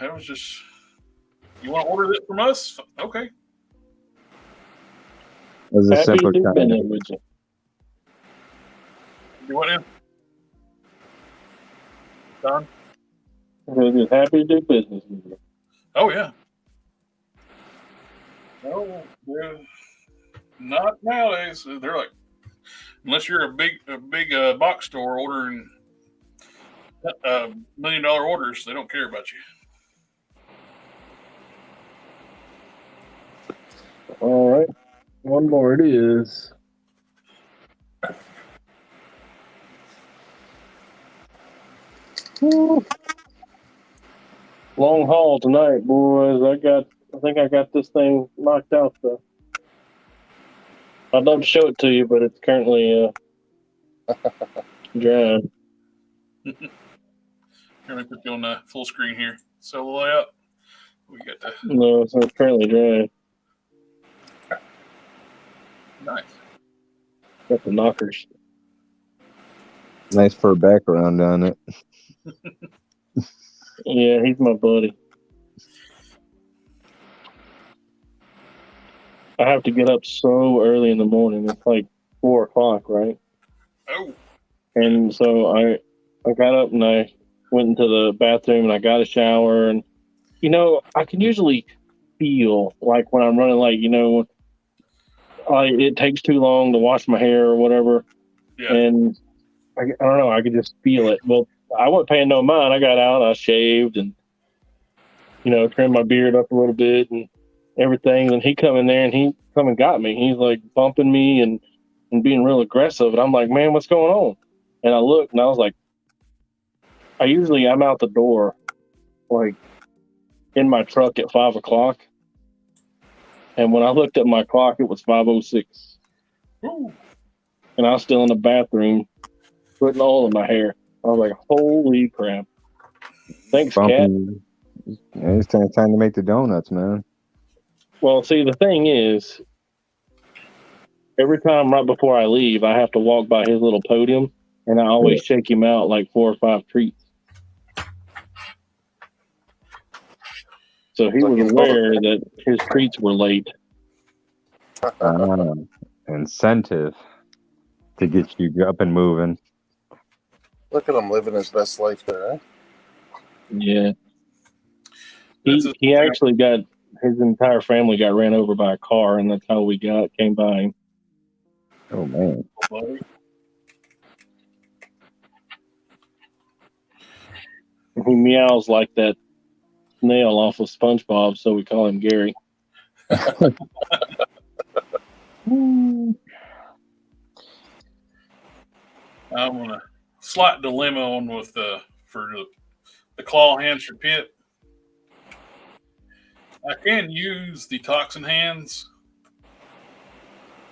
That was just, you want to order this from us? Okay. It was a Happy simpler to do time. business with you. You want in? Don? We're just happy to do business with you. Oh, yeah. No, not nowadays. They're like, unless you're a big box store ordering $1 million orders, they don't care about you. All right. One more it is. Woo. Long haul tonight, boys. I think I got this thing knocked out though. I'd love to show it to you, but it's currently dry. Let me put you on the full screen here. So the layout, we got the No, it's currently dry. nice. Got the knockers. Nice fur background on it. Yeah, he's my buddy. I have to get up so early in the morning. It's like 4 o'clock, right? Oh, And so I got up and I went into the bathroom and I got a shower. And, I can usually feel like when I'm running late, it takes too long to wash my hair or whatever. yeah. And I don't know, I could just feel it. Well, I wasn't paying no mind. I got out, I shaved and, trimmed my beard up a little bit and everything. And he come in there and he come and got me. He's like bumping me and being real aggressive. And I'm like, man, what's going on? And I looked and I was like, I'm out the door, like in my truck at 5 o'clock. And when I looked at my clock, it was 5:06. Ooh. And I was still in the bathroom putting oil in my hair. I was like, holy crap. Thanks, Kat. Yeah, it's time to make the donuts, man. Well, see, the thing is, every time right before I leave, I have to walk by his little podium, and I always shake him out like 4 or 5 treats. So he was aware that his treats were late. Incentive to get you up and moving. Look at him living his best life there, eh? Yeah. He actually got, his entire family got ran over by a car, and that's how we came by him. Oh, man. He meows like that snail off of SpongeBob, so we call him Gary. I'm on a slight dilemma on with for the claw hands for Pitt. I can use the toxin hands.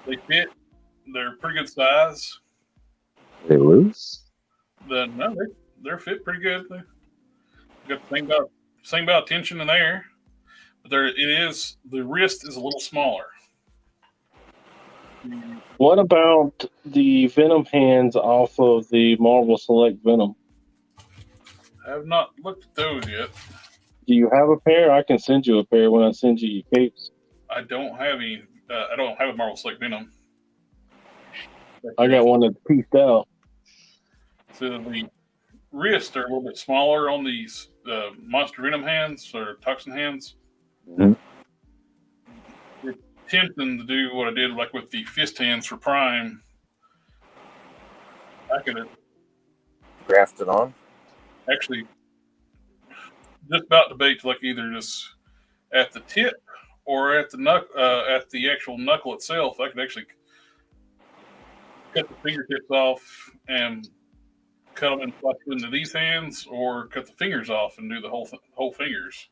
They fit. They're pretty good size. They loose? They're fit pretty good. They got the same about tension in there, but the wrist is a little smaller. What about the Venom hands off of the Marvel Select Venom? I have not looked at those yet. Do you have a pair? I can send you a pair when I send you your capes. I don't have any. I don't have a Marvel Select Venom. I got one that's pieced out. So the wrists are a little bit smaller on these monster venom hands or toxin hands. Mhm. We're attempting to do what I did like with the fist hands for Prime. I could have Grafted on. actually just about debate like either just at the tip or at the actual knuckle itself. I could actually cut the fingertips off and cut them into these hands, or cut the fingers off and do the whole fingers.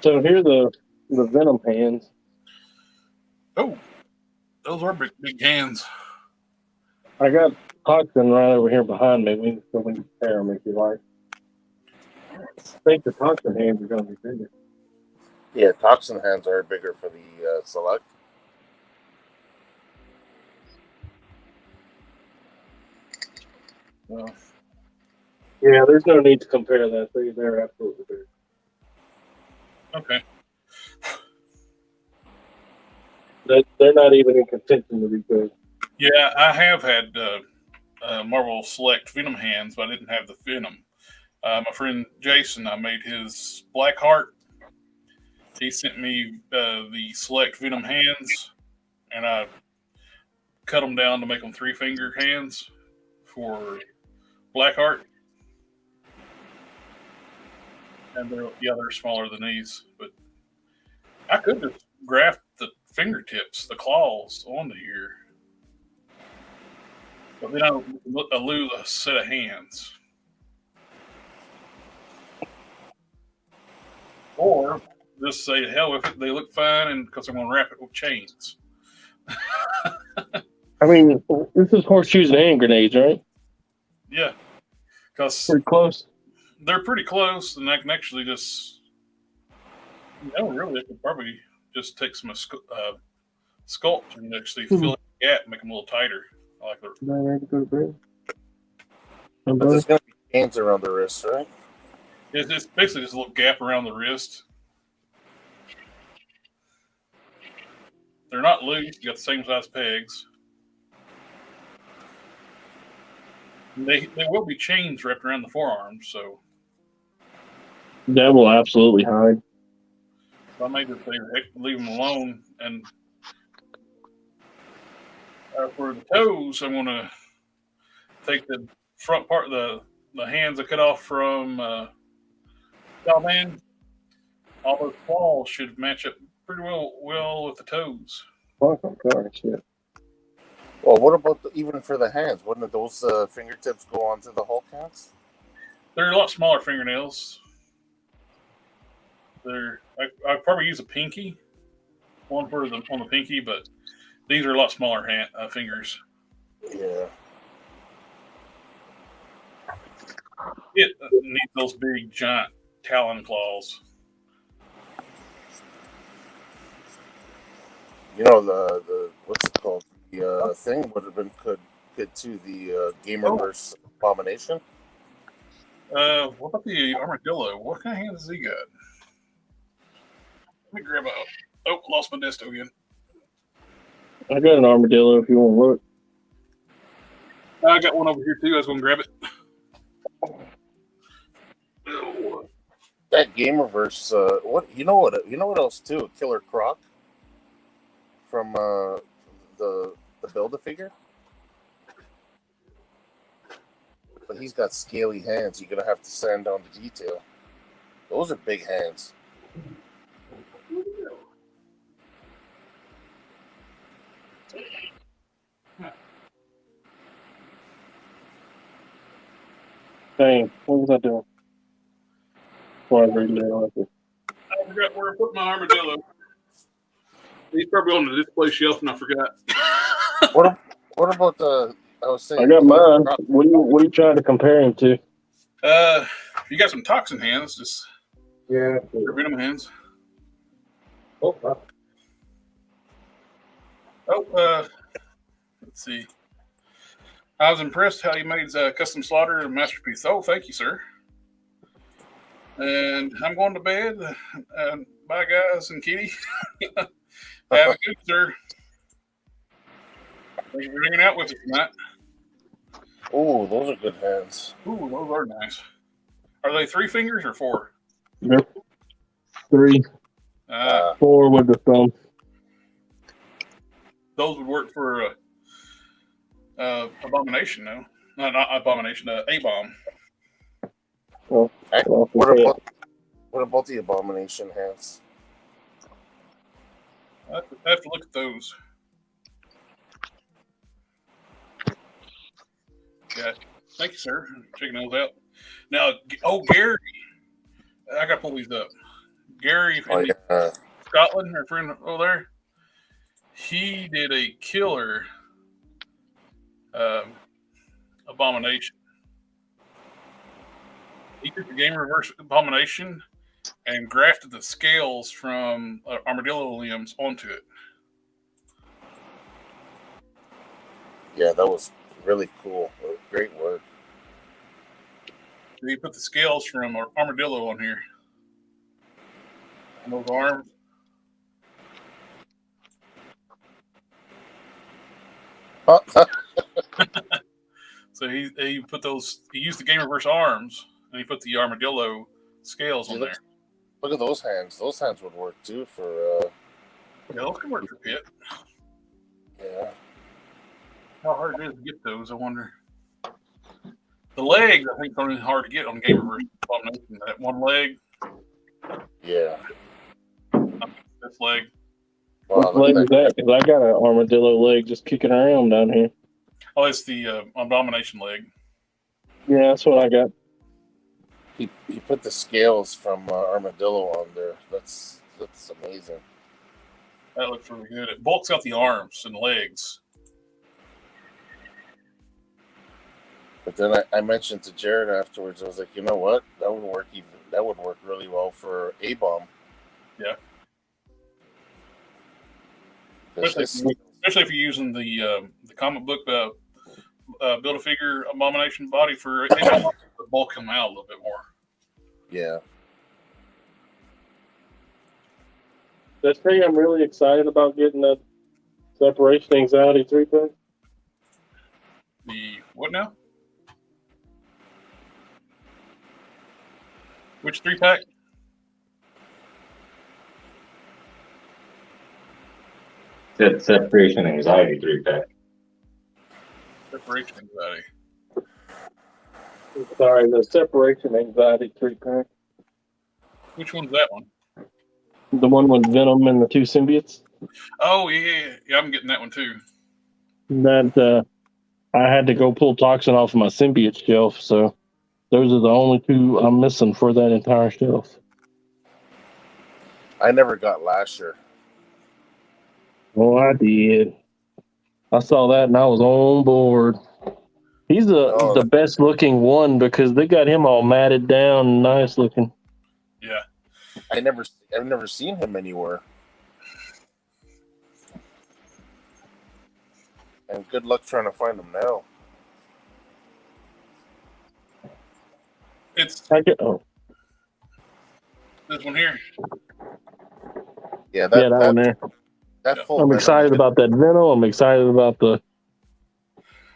So here the venom hands. Oh, those are big hands. I got toxin right over here behind me. We can compare them if you like. I think the toxin hands are going to be bigger. Yeah, toxin hands are bigger for the select. Well, Yeah, there's no need to compare that. They're absolutely big. okay. They're not even in contention to be good. Yeah, I have had Marvel Select Venom hands, but I didn't have the Venom. My friend Jason, I made his Black Heart. He sent me the Select Venom hands, and I cut them down to make them 3-finger hands for Blackheart. And they're smaller than these, but I could just graft the fingertips, the claws onto here, but then I lose a set of hands. Or just say hell with it, they look fine, and because I'm going to wrap it with chains. I mean, this is horseshoes and hand grenades, right? Yeah, because Pretty close. they're pretty close, and I can actually just, really, I could probably just take some sculpt and actually fill in the gap, make them a little tighter. I like the. But there's going to be chains around the wrist, right? It's basically just a little gap around the wrist. They're not loose. You got the same size pegs. And they will be chains wrapped around the forearms, so. That will absolutely hide. So I may just leave them alone. And for the toes, I'm going to take the front part of the hands I cut off from Salman. All those claws should match up pretty well with the toes. Fuck, I'm sorry, shit. Well, what about even for the hands? Wouldn't those fingertips go onto the Hulk hands? They're a lot smaller fingernails. I'd probably use a pinky, one for on the pinky, but these are a lot smaller fingers. Yeah. It needs those big giant talon claws. You know the what's it called? The thing would have been good to the Gamerverse Abomination. What about the armadillo? What kind of hands has he got? Let me grab out. Oh, lost my desto again. I got an armadillo if you want to look. I got one over here too. I was going to grab it. That Gamerverse. What else too? Killer Croc from the Build-A-Figure. But he's got scaly hands. You're gonna have to sand down the detail. Those are big hands. Dang, what was I doing? Before I read it out. I forgot where I put my armadillo. He's probably on the display shelf, and I forgot. What about the? I was saying. I got mine. What are you trying to compare him to? If you got some toxin hands, just Yeah. venom hands. Oh, wow. Let's see. I was impressed how you made custom slaughter a masterpiece. Oh, thank you, sir. And I'm going to bed. Bye, guys and Kitty. Have a good, sir. Thank you for hanging out with us tonight. Oh, those are good hands. Ooh, those are nice. Are they 3 fingers or 4? They're 3, 4 with the thumb. Those would work for Abomination, no? No, not Abomination, A-Bomb. Well, What about the Abomination hands? I have to look at those. Yeah. Thank you, sir. Checking those out. Now, Gary. I got to pull these up. Gary from Scotland, our friend over there, he did a killer Abomination. He took the Game Reverse Abomination and grafted the scales from armadillo limbs onto it. Yeah, that was really cool. Great work. He put the scales from armadillo on here. On those arms. So he put those. He used the Game Reverse arms, and he put the armadillo scales on there. Look at those hands. Those hands would work too for. Yeah, those can work for Pitt. Yeah. How hard it is to get those, I wonder. The legs, I think, are really hard to get on Game Reverse Abomination. That one leg. Yeah. This leg. What leg is that? Because I got an armadillo leg just kicking around down here. Oh, it's the Abomination leg. Yeah, that's what I got. He put the scales from armadillo on there. That's amazing. That looks really good. It bulks out the arms and legs. But then I mentioned to Jared afterwards. I was like, you know what? That would work really well for A-Bomb. Yeah. Especially if you're using the comic book Build-A-Figure Abomination body for A-Bomb, to bulk him out a little bit more. Yeah. Did I say I'm really excited about getting that separation anxiety 3-pack? The what now? Which 3-pack? That separation anxiety 3-pack. Separation anxiety. Sorry, the separation anxiety 3-pack. Which one's that one? The one with Venom and the 2 symbiotes? Oh, yeah, I'm getting that one too. That I had to go pull toxin off of my symbiote shelf, so those are the only 2 I'm missing for that entire shelf. I never got Lasher. Oh, I did. I saw that and I was on board. He's the best looking one because they got him all matted down and nice looking. Yeah. I've never seen him anywhere. And good luck trying to find him now. It's this one here. Yeah, that one there. I'm excited about that Venom. I'm excited about the.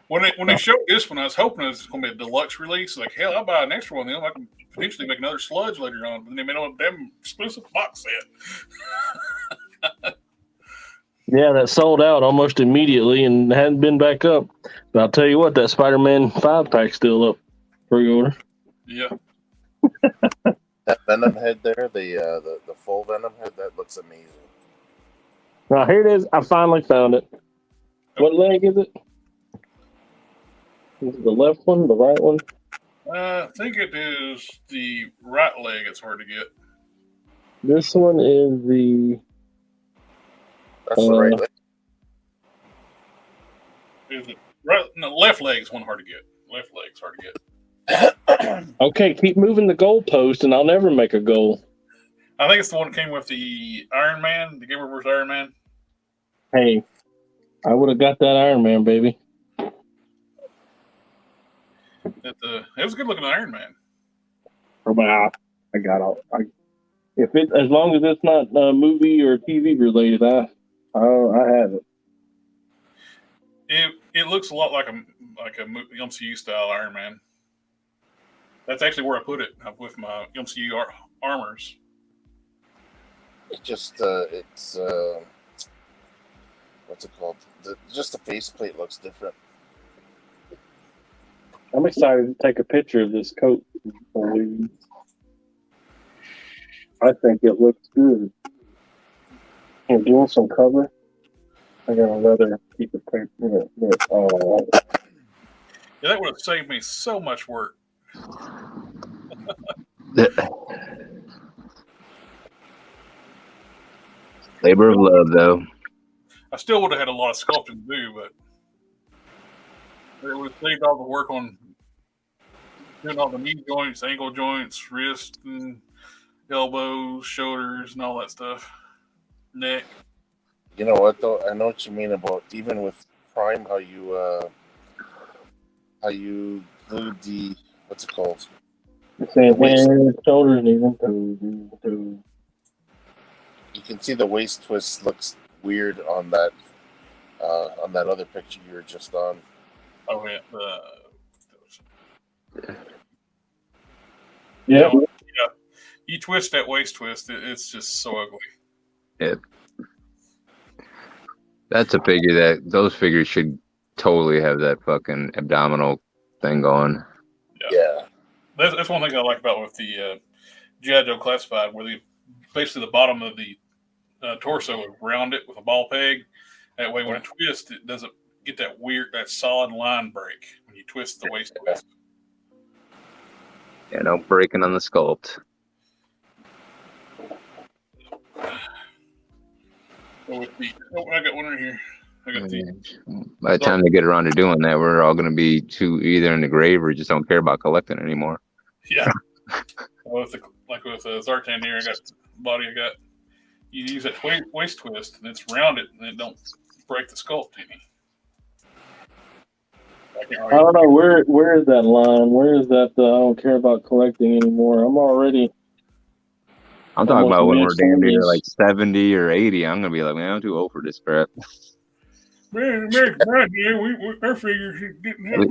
When they showed this one, I was hoping it was going to be a deluxe release. Like, hell, I'll buy an extra one. Then I can potentially make another sludge later on. But they made a damn exclusive box set. Yeah, that sold out almost immediately and hadn't been back up. But I'll tell you what, that Spider-Man 5-pack's still up pre-order. Yeah. That Venom head there, the full Venom head, that looks amazing. Now here it is. I finally found it. What leg is it? Is it the left one, the right one? I think it is the right leg. It's hard to get. This one is the. That's the right leg. Is it right? No, left leg is one hard to get. Left leg's hard to get. Okay, keep moving the goalpost, and I'll never make a goal. I think it's the one that came with the Iron Man, the Game Reverse Iron Man. Hey, I would have got that Iron Man, baby. It was a good looking Iron Man. I got all. As long as it's not movie or TV related, I have it. It looks a lot like a MCU style Iron Man. That's actually where I put it with my MCU armors. It just it's what's it called? Just the faceplate looks different. I'm excited to take a picture of this coat. I think it looks good. You're doing some cover. I got another piece of paper. Oh, Yeah, that would have saved me so much work. Labor of love, though. I still would have had a lot of sculpting to do, but it would have saved all the work on doing all the knee joints, ankle joints, wrists, and elbows, shoulders, and all that stuff. Neck. You know what though? I know what you mean about even with Prime, how you glued the what's it called? saying waist. head, shoulders, and even You can see the waist twist looks weird on that other picture you were just on. Oh yeah. yeah. You twist that waist twist, it's just so ugly. Yeah. That's a figure that those figures should totally have that fucking abdominal thing going. Yeah. That's one thing I like about with the G.I. Joe Classified, where basically the bottom of the torso is rounded with a ball peg. That way, when it twists, it doesn't get that solid line break when you twist the waist twist. Yeah, no breaking on the sculpt. I got one right here. I got the. By the time they get around to doing that, we're all going to be either in the grave or just don't care about collecting anymore. Yeah. With Zartan here, I got the body. You use that waist twist, and it's rounded, and it don't break the sculpt any. I don't know where is that line? Where is that? I don't care about collecting anymore. I'm talking about when we're damn near mid-40s. like 70 or 80. I'm gonna be like, man, I'm too old for this crap. Man, our figures didn't have.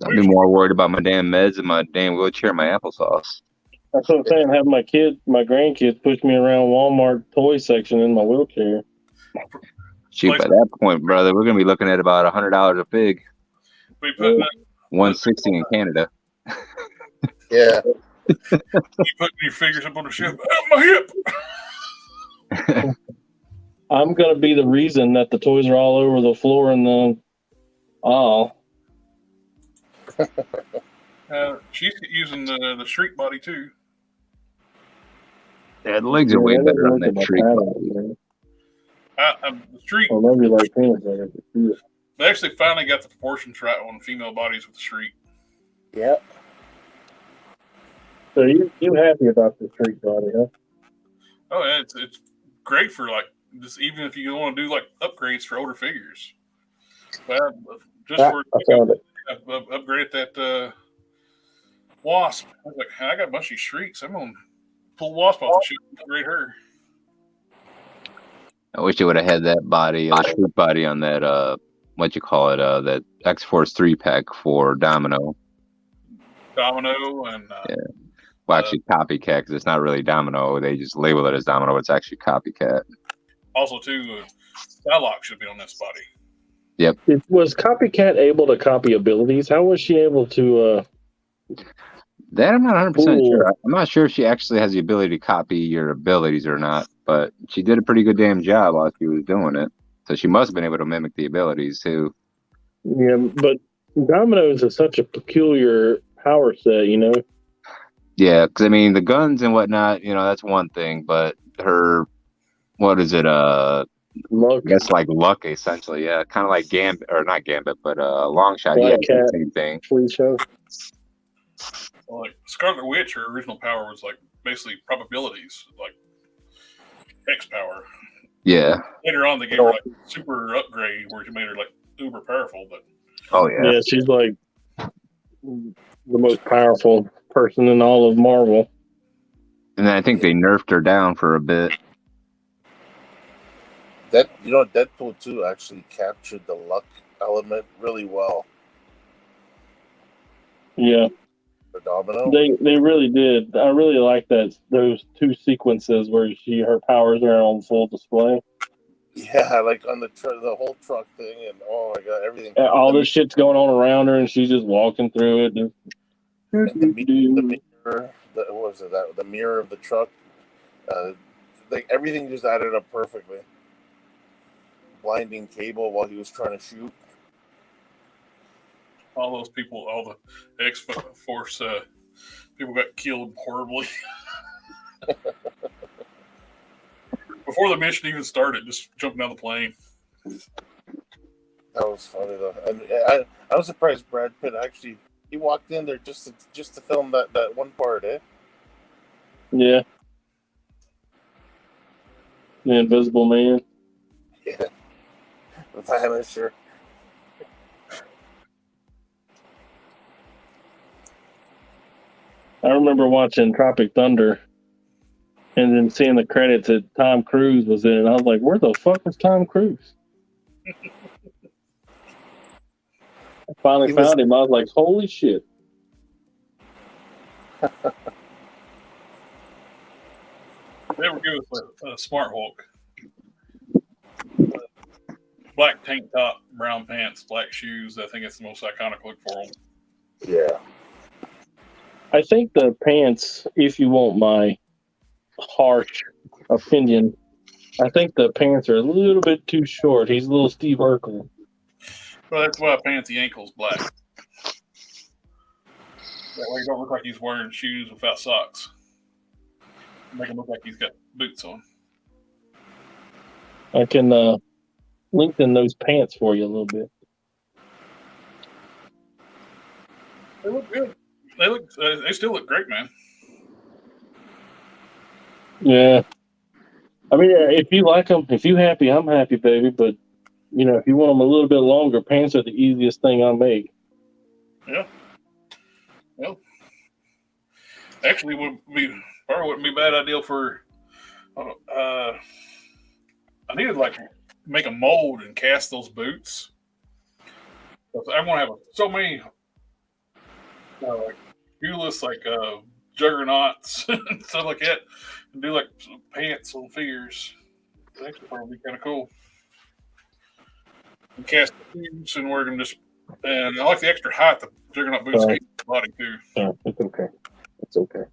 I'd be more worried about my damn meds and my damn wheelchair and my applesauce. That's what I'm saying. Have my grandkids push me around Walmart toy section in my wheelchair. Shoot, by that point, brother, we're gonna be looking at about $100 a fig. We put $160 in Canada. Yeah. You putting your figures up on the shelf. My hip. I'm gonna be the reason that the toys are all over the floor in the aisle. She's using the Shriek body too. Yeah, the legs are way better on that tree. The Shriek. I love you like peanut butter. They actually finally got the proportions right on female bodies with the Shriek. Yep. So you happy about the street body, huh? Oh yeah, it's great for like just even if you want to do like upgrades for older figures. Well, just I found it. Upgrade that Wasp. I was like, I got a bunch of these Shrieks. I'm gonna pull Wasp off the ship and upgrade her. I wish they would have had that body, the Shriek body on that that X-Force 3-pack for Domino. Domino and yeah. Well, actually, Copycat, because it's not really Domino. They just label it as Domino. It's actually Copycat. Also, too, Psylocke should be on this body. Yep. Was Copycat able to copy abilities? How was she able to? That I'm not 100% sure. I'm not sure if she actually has the ability to copy your abilities or not, but she did a pretty good damn job while she was doing it. So she must have been able to mimic the abilities, too. Yeah, but Domino's is such a peculiar power set, you know? Yeah, because I mean the guns and whatnot, that's one thing, but her, what is it? Luck. I guess like luck, essentially. Yeah, kind of like Gambit, or not Gambit, but Longshot. Yeah, the same thing. Show. Well, like Scarlet Witch, her original power was like basically probabilities, like X power. Yeah. Later on, they gave her like super upgrade where she made her like uber powerful. But oh yeah, yeah, she's like the most powerful person in all of Marvel. And then I think they nerfed her down for a bit. Deadpool 2 actually captured the luck element really well. Yeah, The domino. they really did. I really like those two sequences where her powers are on full display. Yeah, like on the whole truck thing, and oh my god, everything. And all The, this shit's going on around her, and she's just walking through it. and the mirror, what was it? The mirror of the truck. Like everything just added up perfectly. Blinding Cable while he was trying to shoot. All those people, all the X-Force people got killed horribly. Before the mission even started, just jumping down the plane. That was funny though, and I was surprised Brad Pitt actually he walked in there just to film that one part, eh? Yeah. The Invisible Man. Yeah, the Vanisher. I remember watching Tropic Thunder and then seeing the credits that Tom Cruise was in, and I was like, where the fuck is Tom Cruise? I finally found him. I was like, holy shit. They ever give us a Smart Hulk. Black tank top, brown pants, black shoes. I think it's the most iconic look for them. Yeah. I think the pants, if you want my harsh opinion, I think the pants are a little bit too short. He's a little Steve Urkel. Well, that's why I paint the ankles black. That way, it don't look like he's wearing shoes without socks. Make him look like he's got boots on. I can lengthen those pants for you a little bit. They look good. They still look great, man. Yeah. I mean, if you like them, if you happy, I'm happy, baby. But, you know, if you want them a little bit longer, pants are the easiest thing I make. Yeah. Well, actually, probably wouldn't be a bad idea for. I needed make a mold and cast those boots. I want to have so many shoeless juggernauts and stuff like that, and do some pants on figures. That actually probably be kind of cool. And cast the boots and wear them and I like the extra height the juggernaut boots get the body too. Yeah, it's okay. It's okay.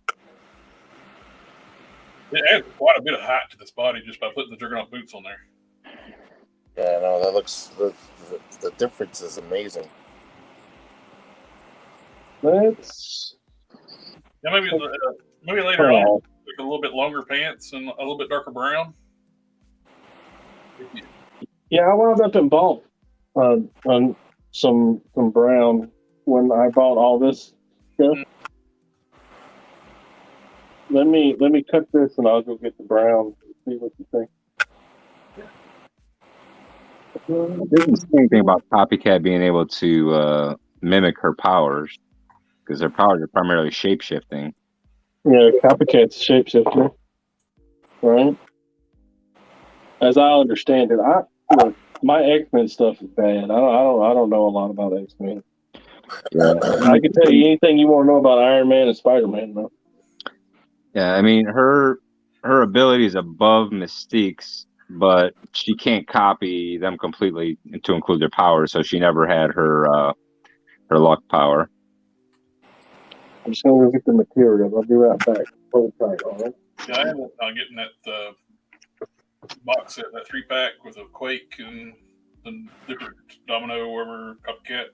It adds quite a bit of height to this body just by putting the juggernaut boots on there. Yeah, no, that looks the difference is amazing. Let's. Yeah, maybe later on, a little bit longer pants and a little bit darker brown. Yeah, I wound up and bought some brown when I bought all this stuff. Let me cut this and I'll go get the brown. See what you think. This is the same thing about Copycat being able to mimic her powers, because her powers are primarily shape shifting. Yeah, Copycat's shapeshifter, right? As I understand it, look, my X-Men stuff is bad. I don't know a lot about X-Men. Yeah. I can tell you anything you want to know about Iron Man and Spider-Man, though. Yeah, I mean her ability is above Mystique's, but she can't copy them completely to include their powers, so she never had her luck power. I'm just gonna go get the materials. I'll be right back. Hold tight, all right? Yeah, I ended up getting that box set, that 3-pack with a Quake and the different Domino, whatever, Copycat.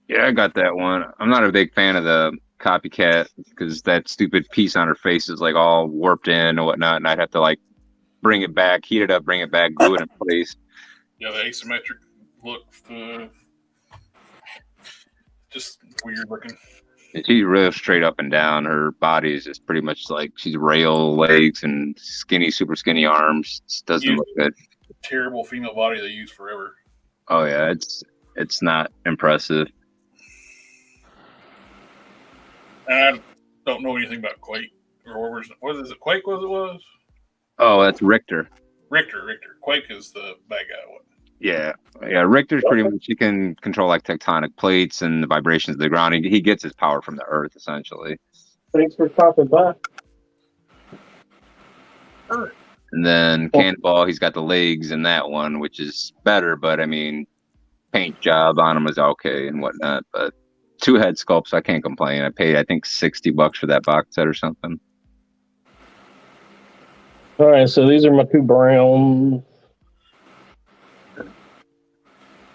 Yeah, I got that one. I'm not a big fan of the Copycat because that stupid piece on her face is all warped in and whatnot, and I'd have to bring it back, heat it up, bring it back, glue it in place. Yeah, the asymmetric look, just weird looking. She's real straight up and down. Her body is just pretty much she's rail legs and super skinny arms. It doesn't look good. Terrible female body they use forever. Oh yeah, it's not impressive. And I don't know anything about Quake or what is it? Quake was? Oh, that's Richter. Richter. Quake is the bad guy one. Yeah. Richter's pretty much, he can control like tectonic plates and the vibrations of the ground. He gets his power from the earth, essentially. Thanks for stopping by. And then Cannonball, he's got the legs in that one, which is better, but I mean, paint job on him was okay and whatnot. But 2 head sculpts, I can't complain. I paid, I think, $60 for that box set or something. All right, so these are my 2 browns.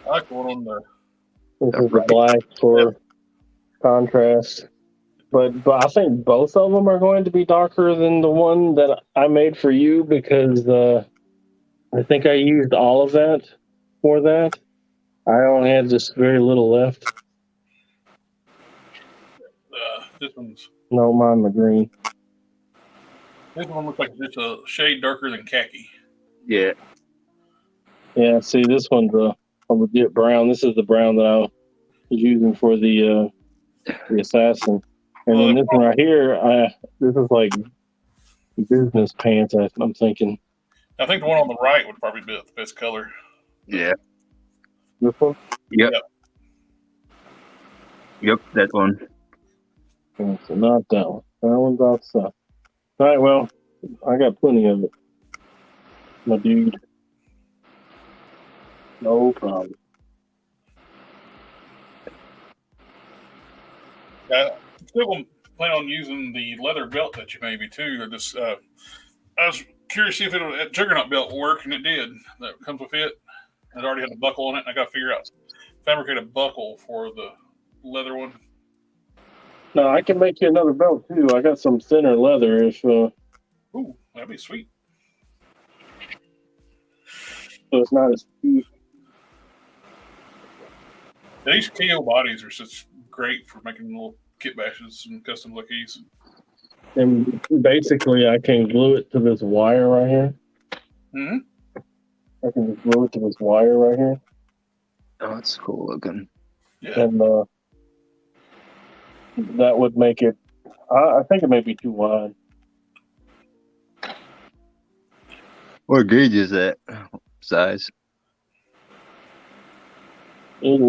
I like the one on the. This is the black for contrast. But I think both of them are going to be darker than the one that I made for you because I think I used all of that for that. I only had just very little left. This one's. No, mine the green. This one looks like it's a shade darker than khaki. Yeah. Yeah, see, this one's a legit brown. This is the brown that I was using for the assassin. And then this one right here, this is like business pants, I'm thinking. I think the one on the right would probably be the best color. Yeah. This one? Yep, that one. Okay, so not that one. That one's outside. All right, well, I got plenty of it. My dude. No problem. I still plan on using the leather belt that you made me too. I was curious if a Juggernaut belt will work, and it did. That comes with it. It already had a buckle on it, and I got to figure out fabricate a buckle for the leather one. No, I can make you another belt too. I got some thinner leather. If Ooh, that'd be sweet. so, it's not as cheap. These KO bodies are such great for making little kit bashes and custom like these. And basically, I can glue it to this wire right here. Mm-hmm. I can just glue it to this wire right here. Oh, that's cool looking. Yeah. And that would make it, I think it may be too wide. What gauge is that size? It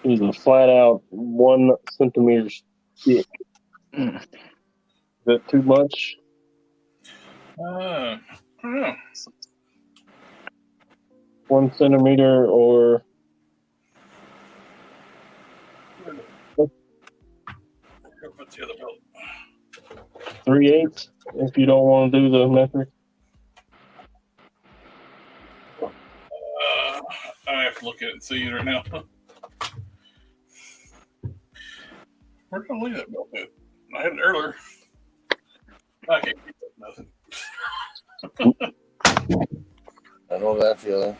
is a flat out 1 centimeter thick. Is that too much? I don't know. 1 centimeter or What's the other belt? 3/8 if you don't want to do the metric. I have to look at it and see it right now. Where did I leave that belt at? I had it earlier. I can't keep up nothing. I know that feeling.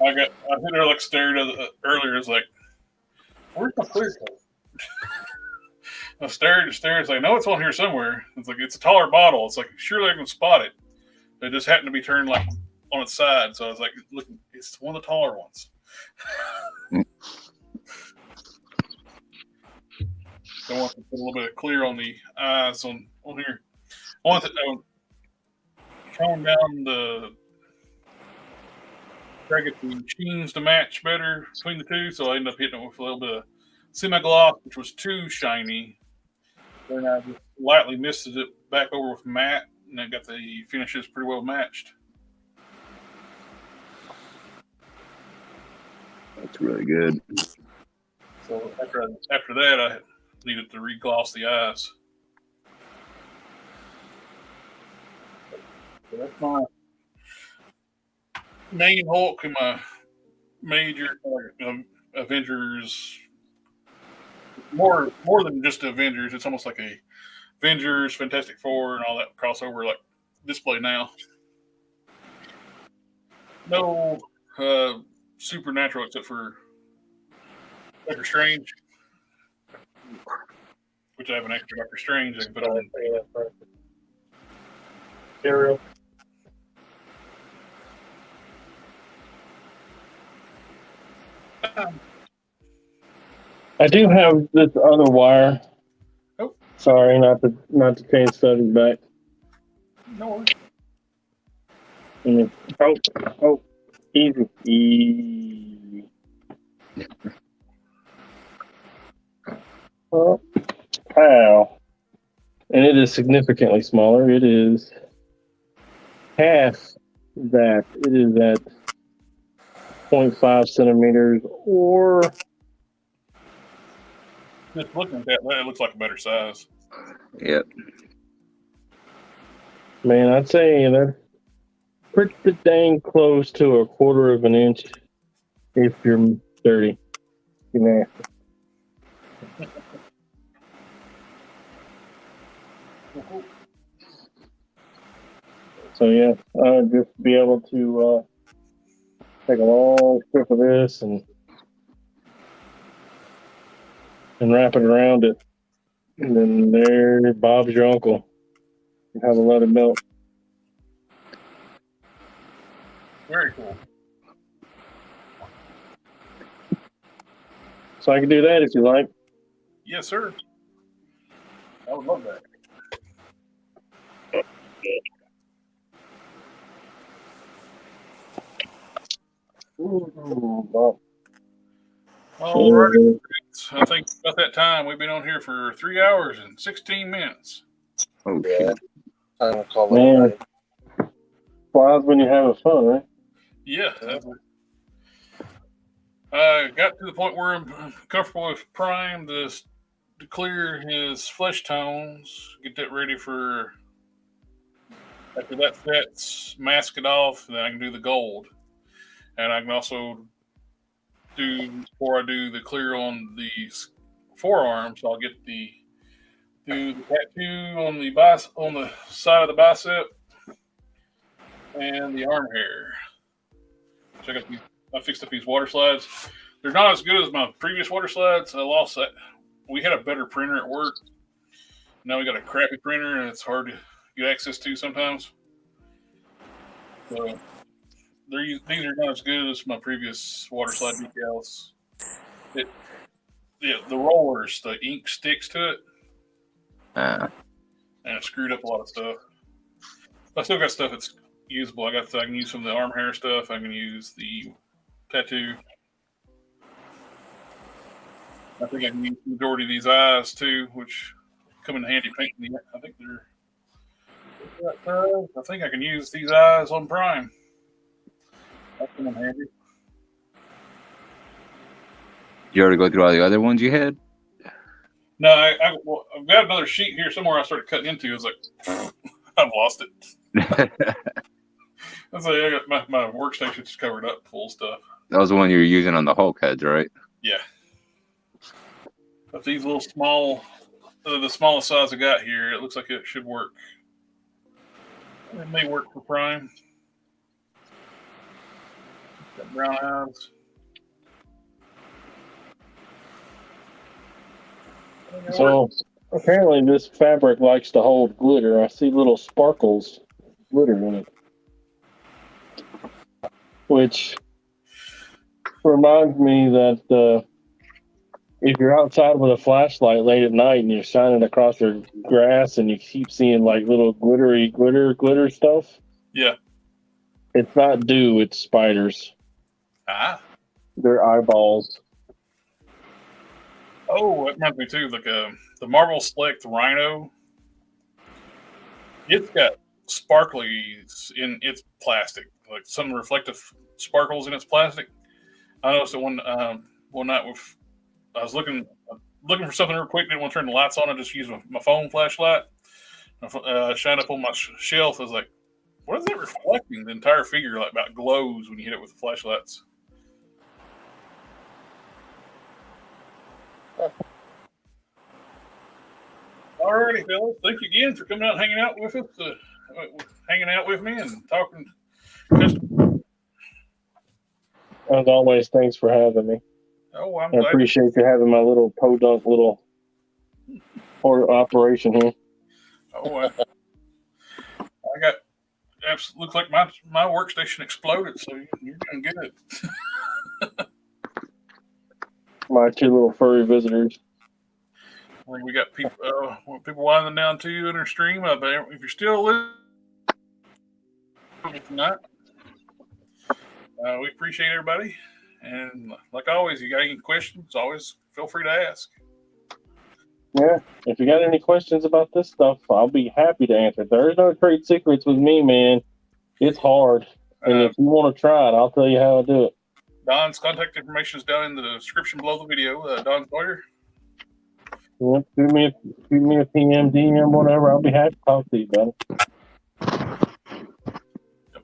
I hit her like stared at it earlier. It's like, where's my clear coat? I stared. It's like, no, it's on here somewhere. It's like, it's a taller bottle. It's like, surely I can spot it. It just happened to be turned like on its side. So I was like, look, it's one of the taller ones. I want to put a little bit of clear on the eyes on here. I want to tone down try to get the sheens to match better between the two. So I ended up hitting it with a little bit of semi-gloss, which was too shiny. Then I just lightly misted it back over with matte, and I got the finishes pretty well matched. That's really good. So after that, I needed to re-gloss the eyes. So that's my main Hulk and my major Avengers. More than just Avengers. It's almost like a Avengers, Fantastic Four, and all that crossover like display now. No supernatural except for Doctor Strange, which I have an extra Doctor Strange I can put on. Ariel. I do have this other wire. Oh. Sorry, not to change subject back. No worries. Oh, easy. Oh, pow. And it is significantly smaller. It is half that. It is at 0.5 centimeters, or Just looking at that, it looks like a better size. Yep. man, I'd say they're pretty dang close to a quarter of an inch if you're dirty. You know. So yeah, I'd just be able to take a long strip of this and wrap it around it, and then there, Bob's your uncle. You have a let it melt. Very cool. So I can do that if you like. Yes, sir. I would love that. Ooh, Bob. All right. I think about that time. We've been on here for 3 hours and 16 minutes. Oh Yeah. shit. Time to call it a Man. night. Flies when you're having fun, right? Yeah. I got to the point where I'm comfortable with Prime to clear his flesh tones, get that ready for, after that sets, mask it off, then I can do the gold. And I can also do, before I do the clear on the forearms, I'll get do the tattoo on the side of the bicep and the arm hair. So I fixed up these water slides. They're not as good as my previous water slides. I lost that. We had a better printer at work. Now we got a crappy printer, and it's hard to get access to sometimes. So these are not as good as my previous water slide decals. The rollers, the ink sticks to it, and it screwed up a lot of stuff. I still got stuff that's usable. I can use some of the arm hair stuff. I can use the tattoo. I think I can use the majority of these eyes too, which come in handy painting. I think I can use these eyes on Prime. That's come in handy. You already go through all the other ones you had? No, I've got another sheet here somewhere I started cutting into. It's like, I've lost it. That's like, I got my workstation just covered up full of stuff. That was the one you were using on the Hulk heads, right? Yeah. But these little small, the smallest size I got here, it looks like it should work. It may work for Prime. Got brown eyes. So apparently this fabric likes to hold glitter. I see little sparkles, glitter in it, which reminds me that if you're outside with a flashlight late at night and you're shining across your grass and you keep seeing like little glitter stuff, Yeah. it's not dew, it's spiders. Ah. They're eyeballs. Oh, it reminds me too. Like the Marvel Select Rhino. It's got sparklies in its plastic, like some reflective sparkles in its plastic. I noticed it one night with I was looking for something real quick. Didn't want to turn the lights on. I just used my phone flashlight. Shined up on my shelf. I was like, "What is that reflecting?" The entire figure like about glows when you hit it with the flashlights. Alrighty, fellas. Thank you again for coming out and hanging out with us, hanging out with me and talking. As always, thanks for having me. Oh, I'm I glad. appreciate you having my little podunk little operation here. Oh, I got. Looks like my workstation exploded, so you're doing good. My two little furry visitors. We got people winding down to you in our stream. If you're still listening tonight, We appreciate everybody. And like always, you got any questions, always feel free to ask. Yeah. If you got any questions about this stuff, I'll be happy to answer. There is no trade secrets with me, man. It's hard. And if you want to try it, I'll tell you how to do it. Don's contact information is down in the description below the video. Don Sawyer. Yep. Shoot me a PM, DM, whatever. I'll be happy to talk to you about it.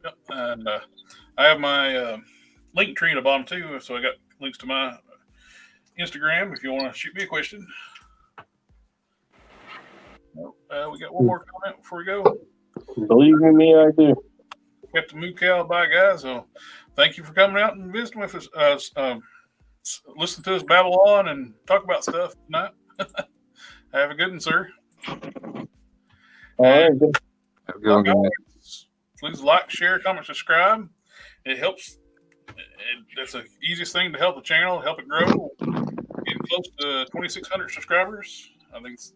Yep. And I have my link tree at the bottom too, so I got links to my Instagram if you want to shoot me a question. We got one more comment before we go. Believe me, I do. Captain Moo Cow, bye guys. So thank you for coming out and visiting with us. Listen to us babble on and talk about stuff tonight. Have a good one, sir. All right. Have a good one, guys. Please like, share, comment, subscribe. It helps. That's the easiest thing to help the channel, help it grow. Getting close to 2,600 subscribers. I think it's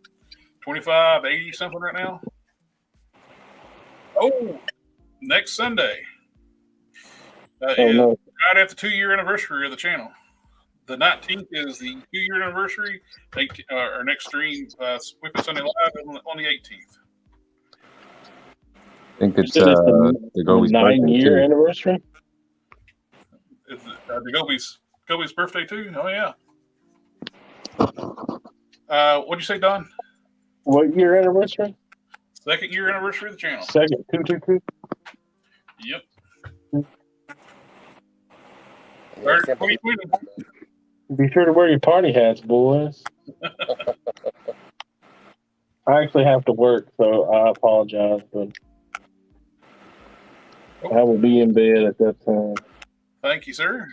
2,580 something right now. Oh, next Sunday is right at the 2-year anniversary of the channel. The 19th is the 2-year anniversary. Our next stream, WIP IT Sunday Live, on the 18th. I think it's the DaGobi's 9-year anniversary. Is DaGobi's birthday too? Oh yeah. What'd you say, Don? What year anniversary? 2nd year anniversary of the channel. Second, 222. Yep. Yeah, I can't believe 2020. Be sure to wear your party hats, boys. I actually have to work, so I apologize, but I will be in bed at that time. Thank you, sir.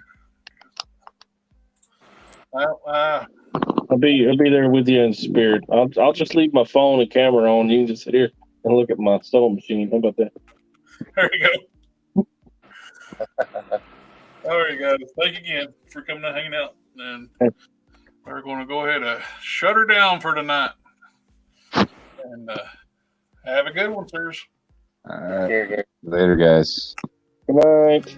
Well, I'll be there with you in spirit. I'll just leave my phone and camera on. You can just sit here and look at my sewing machine. How about that? there you go. All right, guys. Thank you again for coming and hanging out. And we're going to go ahead and shut her down for tonight. And have a good one, sirs. All right. Later, guys. Good night.